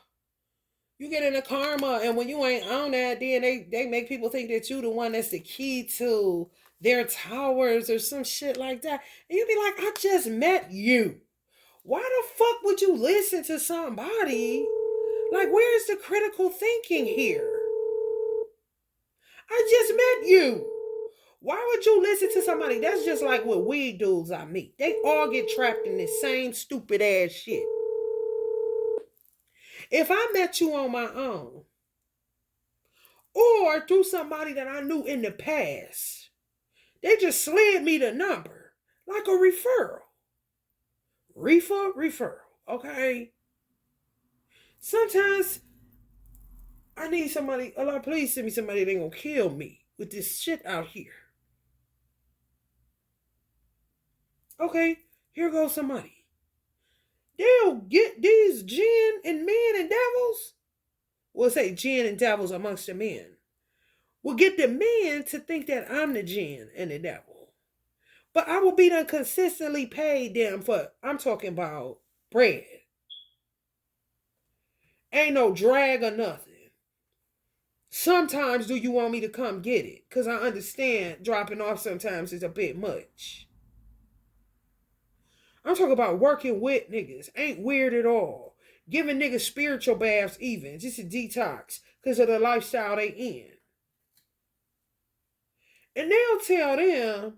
You get into karma, and when you ain't on that, then they make people think that you the one that's the key to their towers or some shit like that. And you be like, I just met you. Why the fuck would you listen to somebody? Like, where's the critical thinking here? I just met you. Why would you listen to somebody? That's just like with weed dudes I meet. They all get trapped in this same stupid ass shit. If I met you on my own, or through somebody that I knew in the past, they just slid me the number like a referral. Referral, okay? Sometimes I need somebody, Allah, please send me somebody that ain't gonna kill me with this shit out here. Okay, here goes somebody. They'll get these jinn and men and devils. We'll say jinn and devils amongst the men. Will get the men to think that I'm the jinn and the devil. But I will be done consistently paid them for, I'm talking about bread. Ain't no drag or nothing. Sometimes do you want me to come get it? Because I understand dropping off sometimes is a bit much. I'm talking about working with niggas. Ain't weird at all. Giving niggas spiritual baths even. Just a detox. Because of the lifestyle they in. And they'll tell them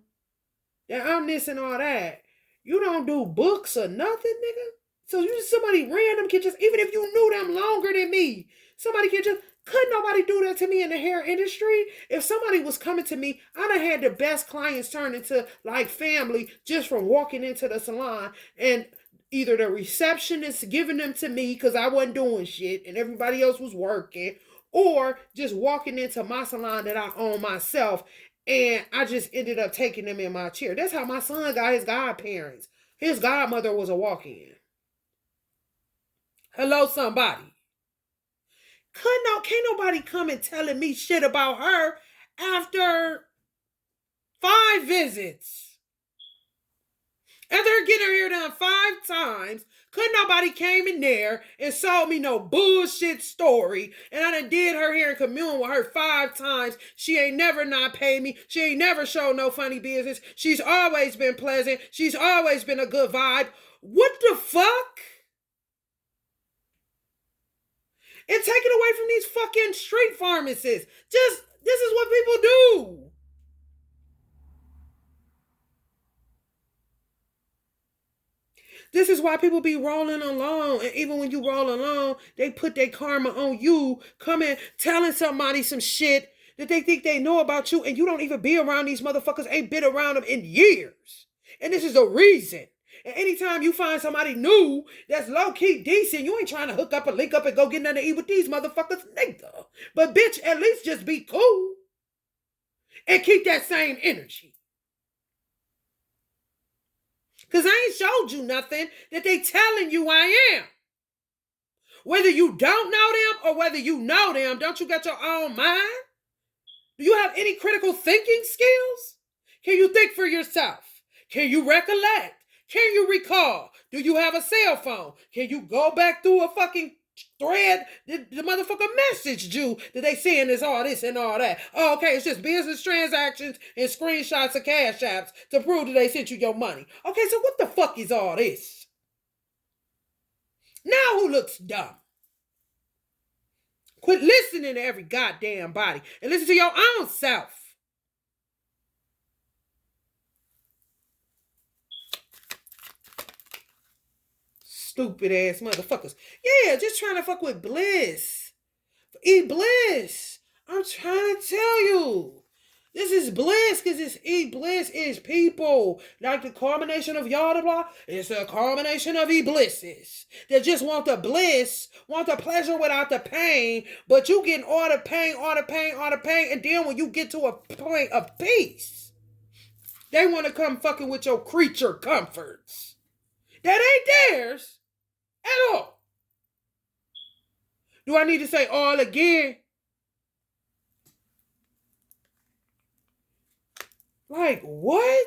that I'm this and all that. You don't do books or nothing, nigga? So you somebody random can just, even if you knew them longer than me, somebody can just, couldn't nobody do that to me in the hair industry? If somebody was coming to me, I'd have had the best clients turn into like family just from walking into the salon, and either the receptionist giving them to me because I wasn't doing shit and everybody else was working, or just walking into my salon that I own myself, and I just ended up taking them in my chair. That's how my son got his godparents. His godmother was a walk-in. Hello, somebody. Can't nobody come and telling me shit about her after 5 visits. After her getting her hair done 5 times, couldn't nobody came in there and sold me no bullshit story. And I done did her hair and commune with her 5 times. She ain't never not paid me. She ain't never showed no funny business. She's always been pleasant. She's always been a good vibe. What the fuck? And take it away from these fucking street pharmacists. Just, this is what people do. This is why people be rolling along. And even when you roll along, they put their karma on you, coming, telling somebody some shit that they think they know about you, and you don't even be around these motherfuckers, ain't been around them in years. And this is the reason. And anytime you find somebody new that's low-key decent, you ain't trying to hook up and link up and go get nothing to eat with these motherfuckers neither. But bitch, at least just be cool and keep that same energy. Because I ain't showed you nothing that they telling you I am. Whether you don't know them or whether you know them, don't you got your own mind? Do you have any critical thinking skills? Can you think for yourself? Can you recollect? Can you recall? Do you have a cell phone? Can you go back through a fucking thread the motherfucker messaged you that they saying is all this and all that? Oh, okay, it's just business transactions and screenshots of cash apps to prove that they sent you your money. Okay, so what the fuck is all this? Now who looks dumb? Quit listening to every goddamn body and listen to your own self. Stupid ass motherfuckers. Yeah, just trying to fuck with bliss. Eat bliss. I'm trying to tell you. This is bliss because it's eat bliss is people. Like the culmination of y'all blah. It's a culmination of blisses. They just want the bliss, want the pleasure without the pain, but you getting all the pain, all the pain, all the pain, and then when you get to a point of peace, they want to come fucking with your creature comforts. That ain't theirs at all. Do I need to say all again? Like, what?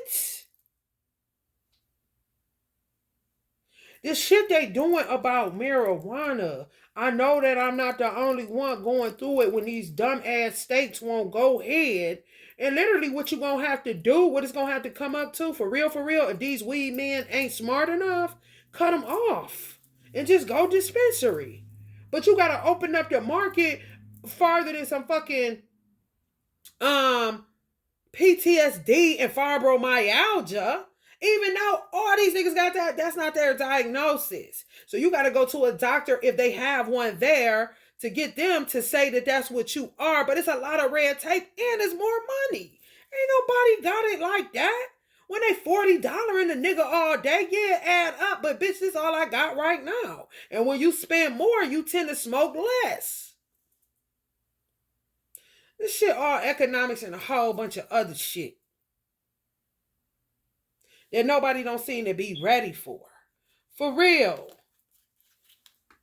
This shit they doing about marijuana. I know that I'm not the only one going through it when these dumb ass states won't go ahead. And literally what you gonna have to do, what it's gonna have to come up to, for real, if these weed men ain't smart enough, cut them off. And just go dispensary. But you gotta open up the market farther than some fucking PTSD and fibromyalgia, even though all these niggas got that, that's not their diagnosis. So you got to go to a doctor if they have one there to get them to say that that's what you are. But it's a lot of red tape and it's more money. Ain't nobody got it like that. When they $40 in the nigga all day, yeah, add up. But bitch, this is all I got right now. And when you spend more, you tend to smoke less. This shit all economics and a whole bunch of other shit that nobody don't seem to be ready for. For real.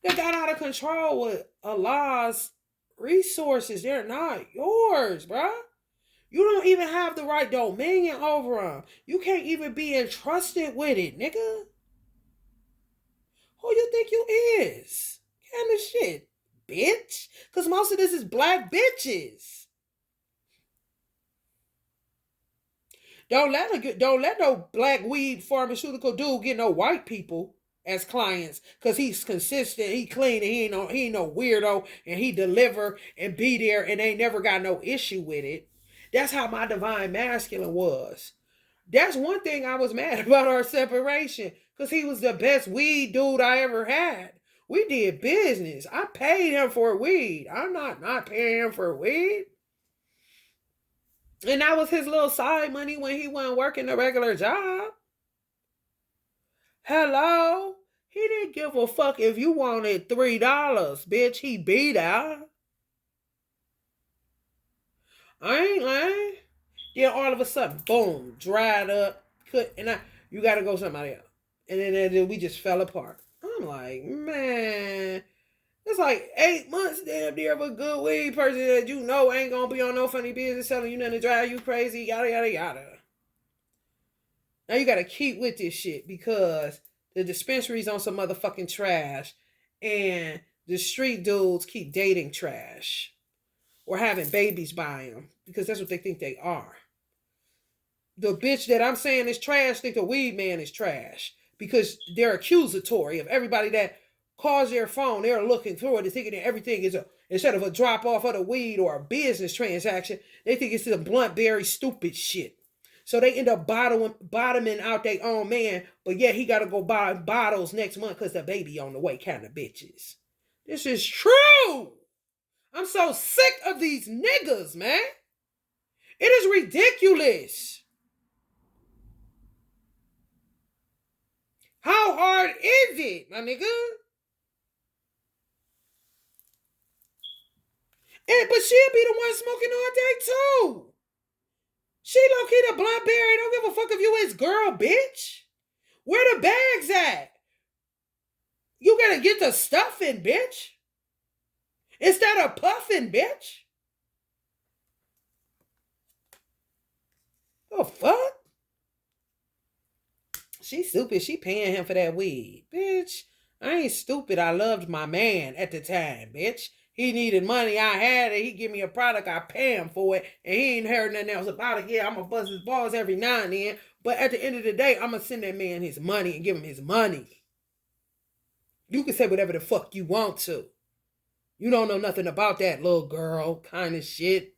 They got out of control with Allah's resources. They're not yours, bruh. You don't even have the right dominion over them. You can't even be entrusted with it, nigga. Who you think you is? Kind of shit, bitch. Because most of this is black bitches. Don't let no black weed pharmaceutical dude get no white people as clients, because he's consistent, he clean, and he ain't no weirdo, and he deliver and be there and ain't never got no issue with it. That's how my divine masculine was. That's one thing I was mad about our separation, Because he was the best weed dude I ever had. We did business. I paid him for weed. I'm not paying him for weed. And that was his little side money when he wasn't working a regular job. Hello? He didn't give a fuck if you wanted $3, bitch. He beat out. I ain't lying. Then all of a sudden, boom, dried up. You gotta go somebody else. And then we just fell apart. I'm like, man, it's like 8 months damn near of a good weed person that you know ain't gonna be on no funny business selling you nothing to drive you crazy, yada yada yada. Now you gotta keep with this shit because the dispensary's on some motherfucking trash and the street dudes keep dating trash or having babies by them because that's what they think they are. The bitch that I'm saying is trash think the weed man is trash because they're accusatory of everybody that calls their phone. They're looking through it and thinking that everything is instead of a drop off of the weed or a business transaction, they think it's the bluntberry stupid shit. So they end up bottoming out their own man, but yet he got to go buy bottles next month because the baby on the way kind of bitches. This is true. I'm so sick of these niggas, man. It is ridiculous. How hard is it, my nigga? But she'll be the one smoking all day too. She low-key the bluntberry. Don't give a fuck if you his girl, bitch. Where the bags at? You gotta get the stuffing, bitch. Instead of puffing, bitch. Oh, fuck? She stupid. She paying him for that weed. Bitch, I ain't stupid. I loved my man at the time, bitch. He needed money. I had it. He give me a product. I pay him for it. And he ain't heard nothing else about it. Yeah, I'm going to bust his balls every now and then. But at the end of the day, I'm going to send that man his money and give him his money. You can say whatever the fuck you want to. You don't know nothing about that little girl kind of shit.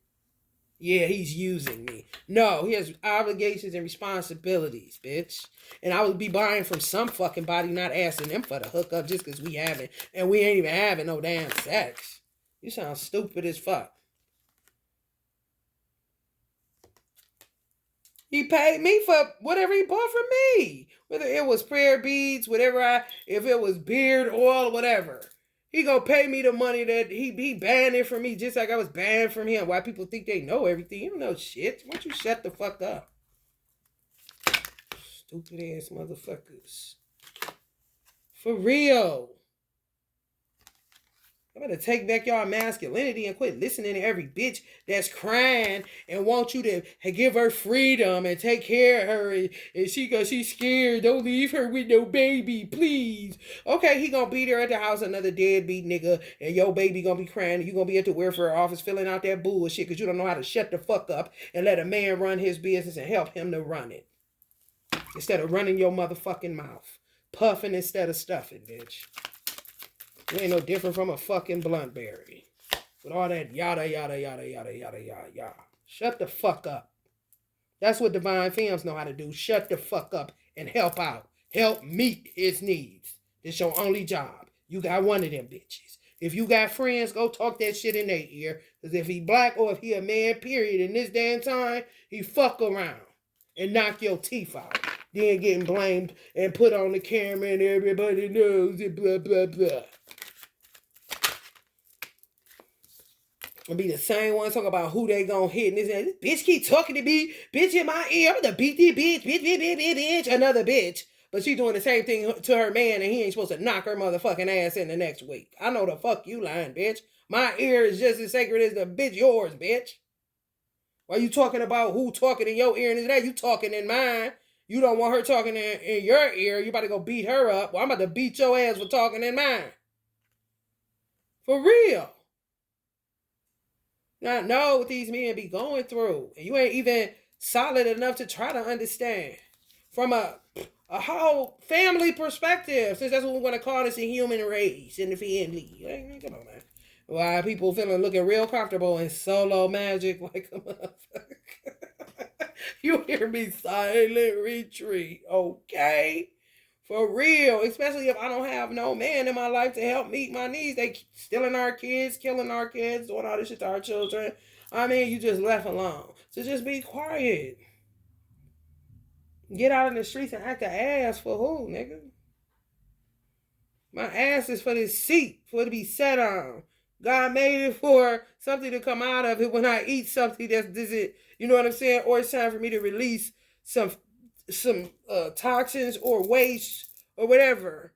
Yeah, he's using me. No, he has obligations and responsibilities, bitch. And I would be buying from some fucking body, not asking them for the hookup just because we having, and we ain't even having no damn sex. You sound stupid as fuck. He paid me for whatever he bought from me. Whether it was prayer beads, if it was beard oil, whatever. He gonna pay me the money that he banned it from me just like I was banned from him. Why people think they know everything. You don't know shit. Why don't you shut the fuck up? Stupid ass motherfuckers. For real. I better take back y'all masculinity and quit listening to every bitch that's crying and want you to give her freedom and take care of her. And she's scared. Don't leave her with no baby, please. Okay, he gonna be there at the house, another deadbeat nigga, and your baby gonna be crying. And you gonna be at the welfare office filling out that bullshit because you don't know how to shut the fuck up and let a man run his business and help him to run it. Instead of running your motherfucking mouth. Puffing instead of stuffing, bitch. You ain't no different from a fucking bluntberry. With all that yada, yada, yada, yada, yada, yada, yada. Shut the fuck up. That's what Divine Femmes know how to do. Shut the fuck up and help out. Help meet his needs. It's your only job. You got one of them bitches. If you got friends, go talk that shit in their ear. Because if he black or if he a man, period, in this damn time, he fuck around and knock your teeth out. Then getting blamed and put on the camera and everybody knows it, blah, blah, blah. Gonna be the same one talking about who they gonna hit. And this bitch keep talking to me. Bitch in my ear. I'm gonna beat this bitch. Bitch. Another bitch. But she doing the same thing to her man and he ain't supposed to knock her motherfucking ass in the next week. I know the fuck you lying, bitch. My ear is just as sacred as the bitch yours, bitch. Why you talking about who talking in your ear and that? You talking in mine. You don't want her talking in your ear. You about to go beat her up. Well, I'm about to beat your ass for talking in mine. For real. Not know what these men be going through. And you ain't even solid enough to try to understand. From a whole family perspective, since that's what we're going to call this, a human race in the family. Come on, man. Why people looking real comfortable in solo magic like a motherfucker. You hear me? Silent retreat, okay? For real, especially if I don't have no man in my life to help meet my needs. They stealing our kids, killing our kids, doing all this shit to our children. I mean, you just left alone. So just be quiet. Get out in the streets and act an ass for who, nigga? My ass is for this seat, for it to be sat on. God made it for something to come out of it when I eat something that's this it. You know what I'm saying? Or it's time for me to release some toxins or waste or whatever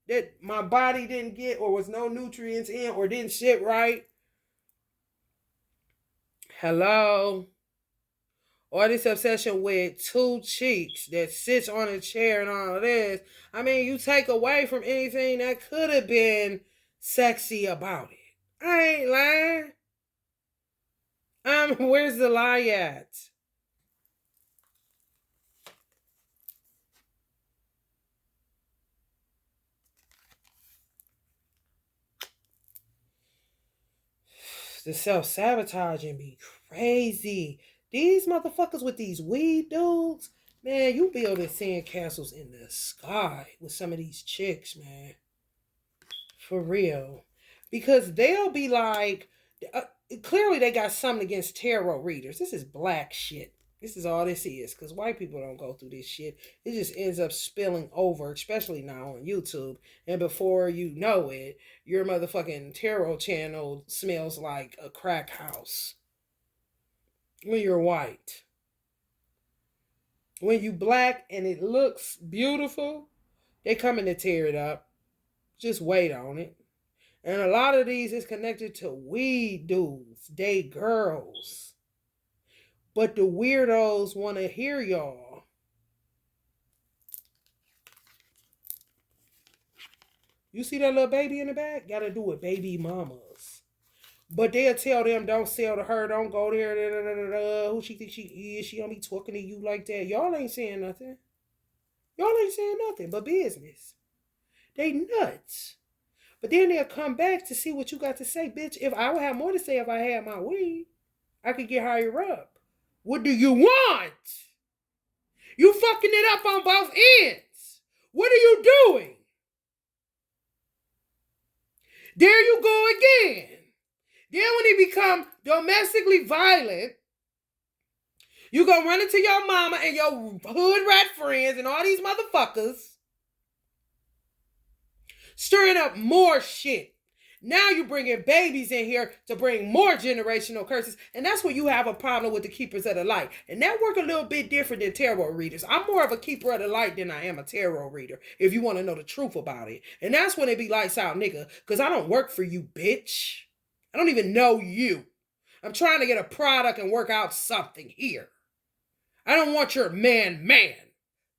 that my body didn't get or was no nutrients in or didn't sit right. Hello. Or this obsession with two cheeks that sits on a chair and all of this. I mean, you take away from anything that could have been sexy about it. I ain't lying. Where's the lie at? The self-sabotaging be crazy. These motherfuckers with these weed dudes, man, you building sandcastles in the sky with some of these chicks, man. For real. Because they'll be like, uh, clearly they got something against tarot readers. This is black shit. This is all this is. Because white people don't go through this shit. It just ends up spilling over, especially now on YouTube. And before you know it, your motherfucking tarot channel smells like a crack house. When you're white. When you black and it looks beautiful, they coming to tear it up. Just wait on it. And a lot of these is connected to weed dudes, they girls. But the weirdos want to hear y'all. You see that little baby in the back? Got to do with baby mamas. But they'll tell them, don't sell to her, don't go there, da, da, da, da, who she think she is, she don't be talking to you like that. Y'all ain't saying nothing. Y'all ain't saying nothing but business. They nuts. But then they'll come back to see what you got to say. Bitch, if I would have more to say if I had my weed, I could get higher up. What do you want? You fucking it up on both ends. What are you doing? There you go again. Then when he become domestically violent, you gonna run into your mama and your hood rat friends and all these motherfuckers stirring up more shit. Now you bringing babies in here to bring more generational curses. And that's where you have a problem with the keepers of the light. And that work a little bit different than tarot readers. I'm more of a keeper of the light than I am a tarot reader, if you want to know the truth about it. And that's when it be lights out, nigga. Because I don't work for you, bitch. I don't even know you. I'm trying to get a product and work out something here. I don't want your man,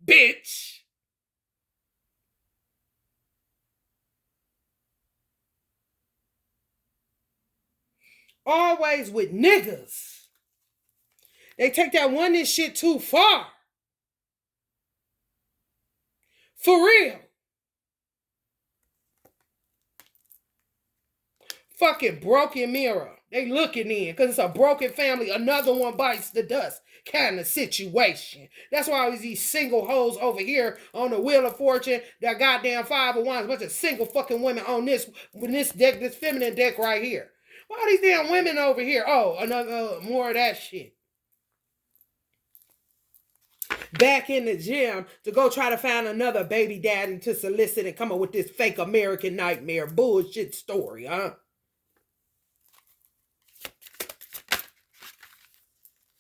bitch. Always with niggas. They take that oneness shit too far. For real. Fucking broken mirror. They looking in because it's a broken family. Another one bites the dust kind of situation. That's why always these single hoes over here on the Wheel of Fortune, that goddamn 5 of Wands, a bunch of single fucking women on this deck, this feminine deck right here. Why are these damn women over here? Oh, another more of that shit. Back in the gym to go try to find another baby daddy to solicit and come up with this fake American nightmare bullshit story, huh?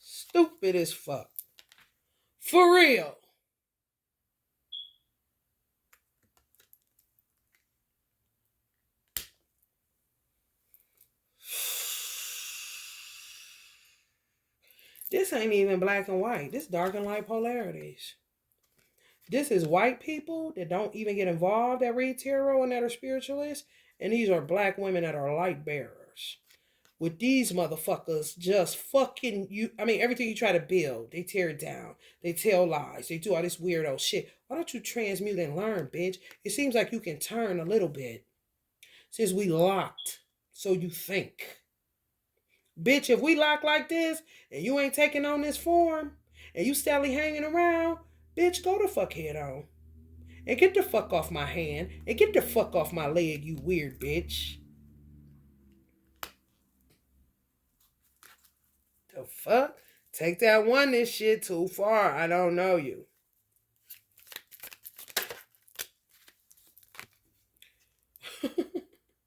Stupid as fuck. For real. This ain't even black and white. This dark and light polarities. This is white people that don't even get involved that read tarot and that are spiritualists. And these are black women that are light bearers. With these motherfuckers just fucking you. I mean, everything you try to build, they tear it down. They tell lies. They do all this weirdo shit. Why don't you transmute and learn, bitch? It seems like you can turn a little bit. Since we locked, so you think. Bitch, if we lock like this and you ain't taking on this form and you steadily hanging around, bitch, go the fuck head on. And get the fuck off my hand. And get the fuck off my leg, you weird bitch. The fuck? Take that oneness shit too far. I don't know you.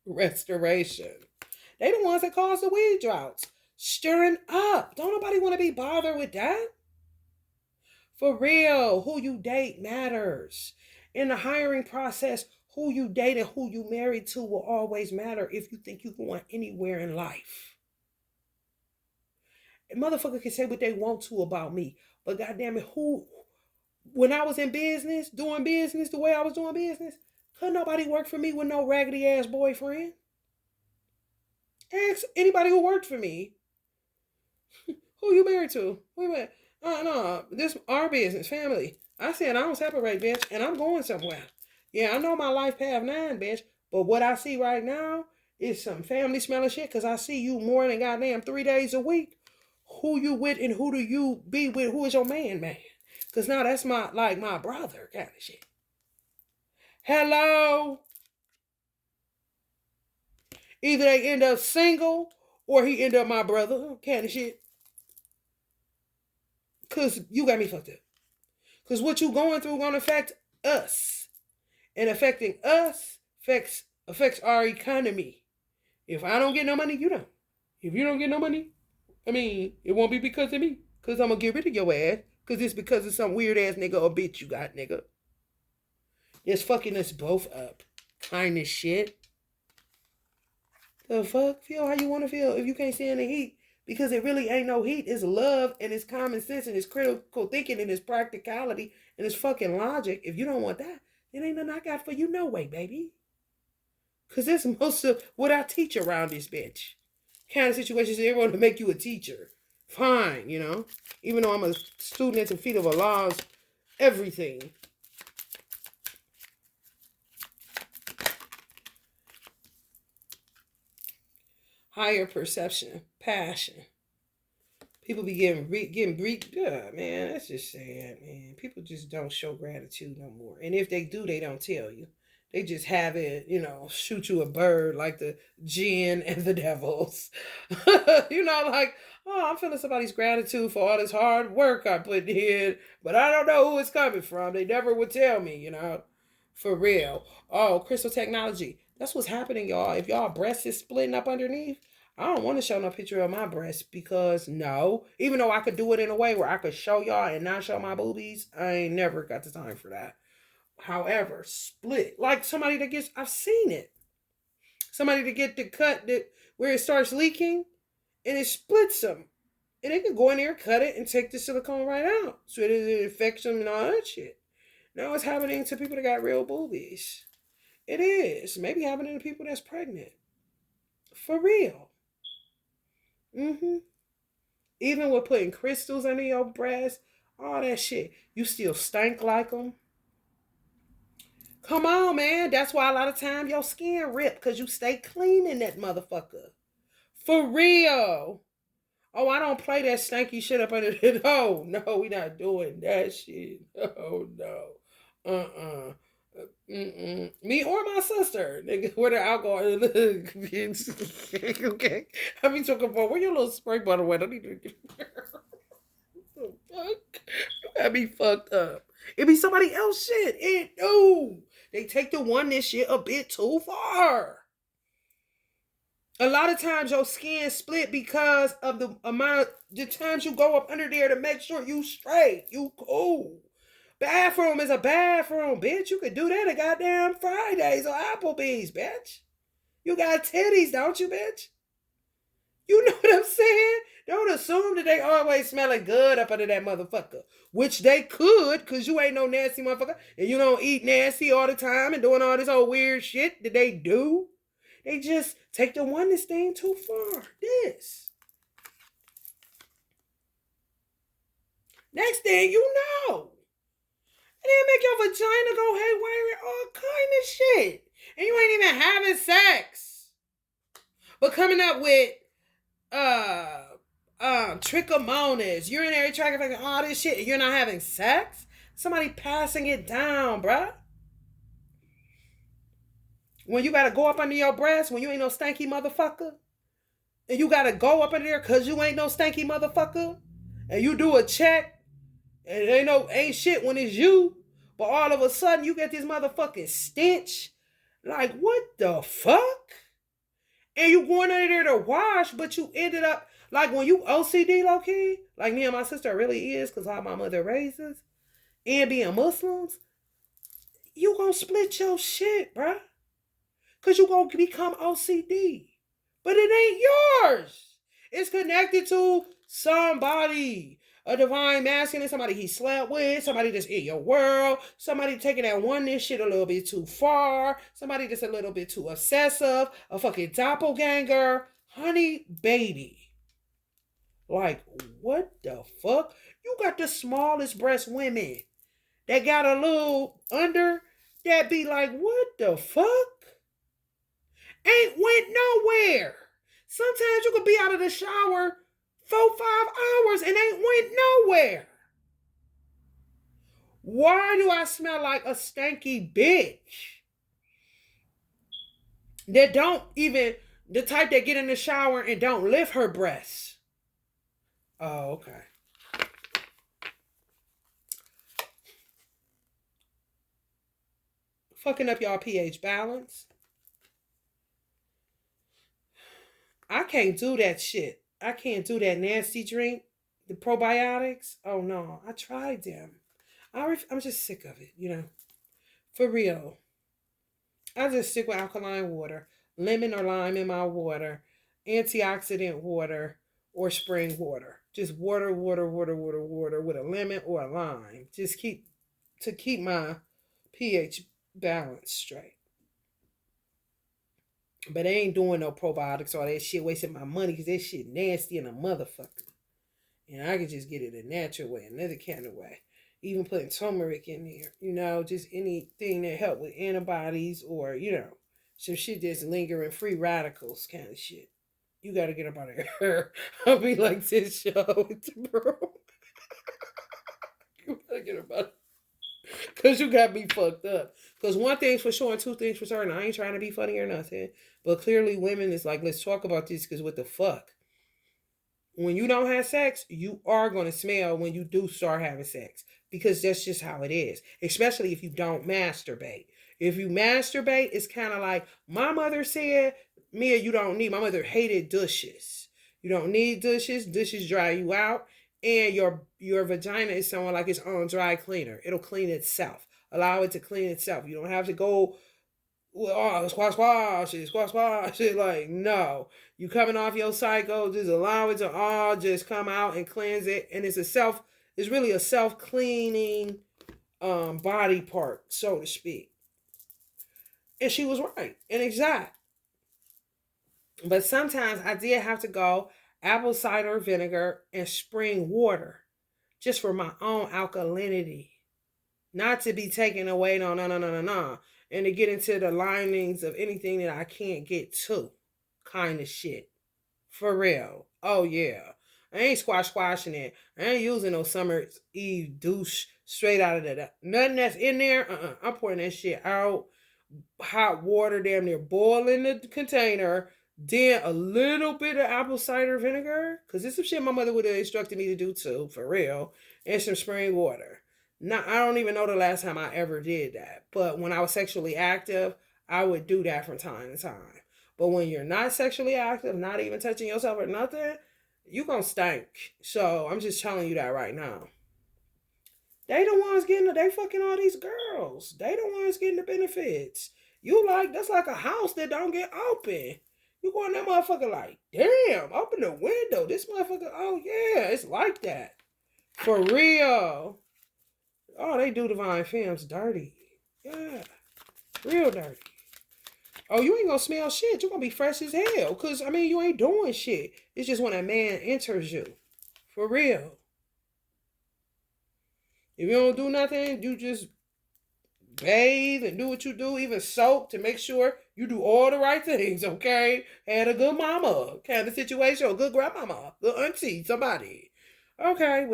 Restoration. They the ones that cause the weed droughts. Stirring up. Don't nobody want to be bothered with that. For real, who you date matters. In the hiring process, who you date and who you married to will always matter if you think you're going anywhere in life. A motherfucker can say what they want to about me, but goddamn it, when I was in business, doing business the way I was doing business, couldn't nobody work for me with no raggedy ass boyfriend. Ask anybody who worked for me. Who you married to? Wait a minute. No, this our business, family. I said I don't separate, bitch, and I'm going somewhere. Yeah, I know my life path 9, bitch, but what I see right now is some family smelling shit, because I see you more than goddamn 3 days a week. Who you with and who do you be with? Who is your man? Because now that's my brother kind of shit. Hello? Either they end up single or he end up my brother kind of shit. Because you got me fucked up. Because what you going through gonna affect us. And affecting us affects our economy. If I don't get no money, you don't. If you don't get no money, it won't be because of me. Because I'm going to get rid of your ass. Because it's because of some weird ass nigga or bitch you got, nigga. It's fucking us both up. Kind of shit. The fuck? Feel how you want to feel if you can't stand the heat. Because it really ain't no heat. It's love and it's common sense and it's critical thinking and it's practicality and it's fucking logic. If you don't want that, it ain't nothing I got for you no way, baby. Because that's most of what I teach around this bitch. Kind of situations everyone to make you a teacher. Fine, Even though I'm a student at the feet of Allah's everything. Higher perception, passion. People be getting yeah, man, that's just sad, man. People just don't show gratitude no more. And if they do, they don't tell you. They just have it, shoot you a bird like the jinn and the devils. Like, oh, I'm feeling somebody's gratitude for all this hard work I put in, but I don't know who it's coming from. They never would tell me, for real. Oh, crystal technology. That's what's happening, y'all. If y'all breast is splitting up underneath, I don't want to show no picture of my breast because no, even though I could do it in a way where I could show y'all and not show my boobies, I ain't never got the time for that. However, split, like somebody that gets, I've seen it. Somebody to get the cut that where it starts leaking and it splits them. And they can go in there, cut it, and take the silicone right out. So it affects them and all that shit. Now it's happening to people that got real boobies. It is. Maybe happening to people that's pregnant. For real. Even with putting crystals under your breast, all that shit, you still stank like them. Come on, man. That's why a lot of times your skin rip because you stay cleaning that motherfucker. For real. Oh, I don't play that stanky shit up under it. Oh, no, we not doing that shit. Oh, no. Me or my sister, nigga, where the alcohol. Okay. I be talking about where your little spray bottle went. I need to get the fuck. I be fucked up. It be somebody else shit. They take the oneness shit a bit too far. A lot of times your skin split because of the amount of the times you go up under there to make sure you straight, you cool. Bathroom is a bathroom, bitch. You could do that at goddamn Fridays or Applebee's, bitch. You got titties, don't you, bitch? You know what I'm saying? Don't assume that they always smelling good up under that motherfucker. Which they could, because you ain't no nasty motherfucker. And you don't eat nasty all the time and doing all this old weird shit that they do. They just take the oneness thing too far. This. Next thing you know. And then make your vagina go haywire and all kind of shit. And you ain't even having sex. But coming up with trichomonas, urinary tract infection, all this shit, and you're not having sex? Somebody passing it down, bruh. When you gotta go up under your breast when you ain't no stanky motherfucker, and you gotta go up under there cause you ain't no stanky motherfucker, and you do a check, and it ain't shit when it's you, but all of a sudden you get this motherfucking stench. Like, what the fuck? And you going under there to wash, but you ended up like when you OCD low key, like me and my sister really is, cause how my mother raises, and being Muslims, you gonna split your shit, bruh. Cause you gonna become OCD. But it ain't yours. It's connected to somebody. A divine masculine, somebody he slept with, somebody that's in your world, somebody taking that oneness shit a little bit too far, somebody that's a little bit too obsessive, a fucking doppelganger. Honey, baby. Like, what the fuck? You got the smallest breast women that got a little under that be like, what the fuck? Ain't went nowhere. Sometimes you could be out of the shower 4-5 hours and ain't went nowhere. Why do I smell like a stanky bitch? That don't even, the type that get in the shower and don't lift her breasts. Oh, okay. Fucking up y'all pH balance. I can't do that shit. I can't do that nasty drink. The probiotics. Oh no, I tried them. I'm just sick of it, you know. For real. I just stick with alkaline water, lemon or lime in my water, antioxidant water, or spring water. Just water with a lemon or a lime. Just keep my pH balance straight. But I ain't doing no probiotics or that shit, wasting my money because that shit nasty and a motherfucker. And I could just get it a natural way, another kind of way. Even putting turmeric in there, you know, just anything that help with antibodies or, you know, some shit that's lingering, free radicals kind of shit. You got to get up out of here. I'll be like this show with the bro. You got to get up out of here. Because you got me fucked up. Because one thing's for sure and two things for certain. I ain't trying to be funny or nothing. But clearly women is like, let's talk about this because what the fuck? When you don't have sex, you are going to smell when you do start having sex. Because that's just how it is. Especially if you don't masturbate. If you masturbate, it's kind of like my mother said, Mia, you don't need. My mother hated douches. You don't need douches. Douches dry you out. And your vagina is somewhat like its own dry cleaner. It'll clean itself. Allow it to clean itself. You don't have to go, oh, squash it. Like, no. You coming off your cycle, just allow it to all just come out and cleanse it. And it's really a self-cleaning body part, so to speak. And she was right and exact. But sometimes I did have to go apple cider vinegar and spring water just for my own alkalinity. Not to be taken away, no. And to get into the linings of anything that I can't get to. Kind of shit. For real. Oh, yeah. I ain't squashing it. I ain't using no summer's eve douche straight out of that. Nothing that's in there, I'm pouring that shit out. Hot water, damn near boiling the container. Then a little bit of apple cider vinegar. Because it's some shit my mother would have instructed me to do too. For real. And some spring water. Now, I don't even know the last time I ever did that. But when I was sexually active, I would do that from time to time. But when you're not sexually active, not even touching yourself or nothing, you gonna stink. So I'm just telling you that right now. They the ones they fucking all these girls. They the ones getting the benefits. That's like a house that don't get open. You go in that motherfucker like, damn, open the window. This motherfucker, oh yeah, it's like that. For real. Oh, they do Divine Femmes dirty. Yeah. Real dirty. Oh, you ain't gonna smell shit. You're gonna be fresh as hell. Cause you ain't doing shit. It's just when a man enters you. For real. If you don't do nothing, you just bathe and do what you do, even soak to make sure you do all the right things, okay? Had a good mama kind of situation, or good grandmama, good auntie, somebody. Okay.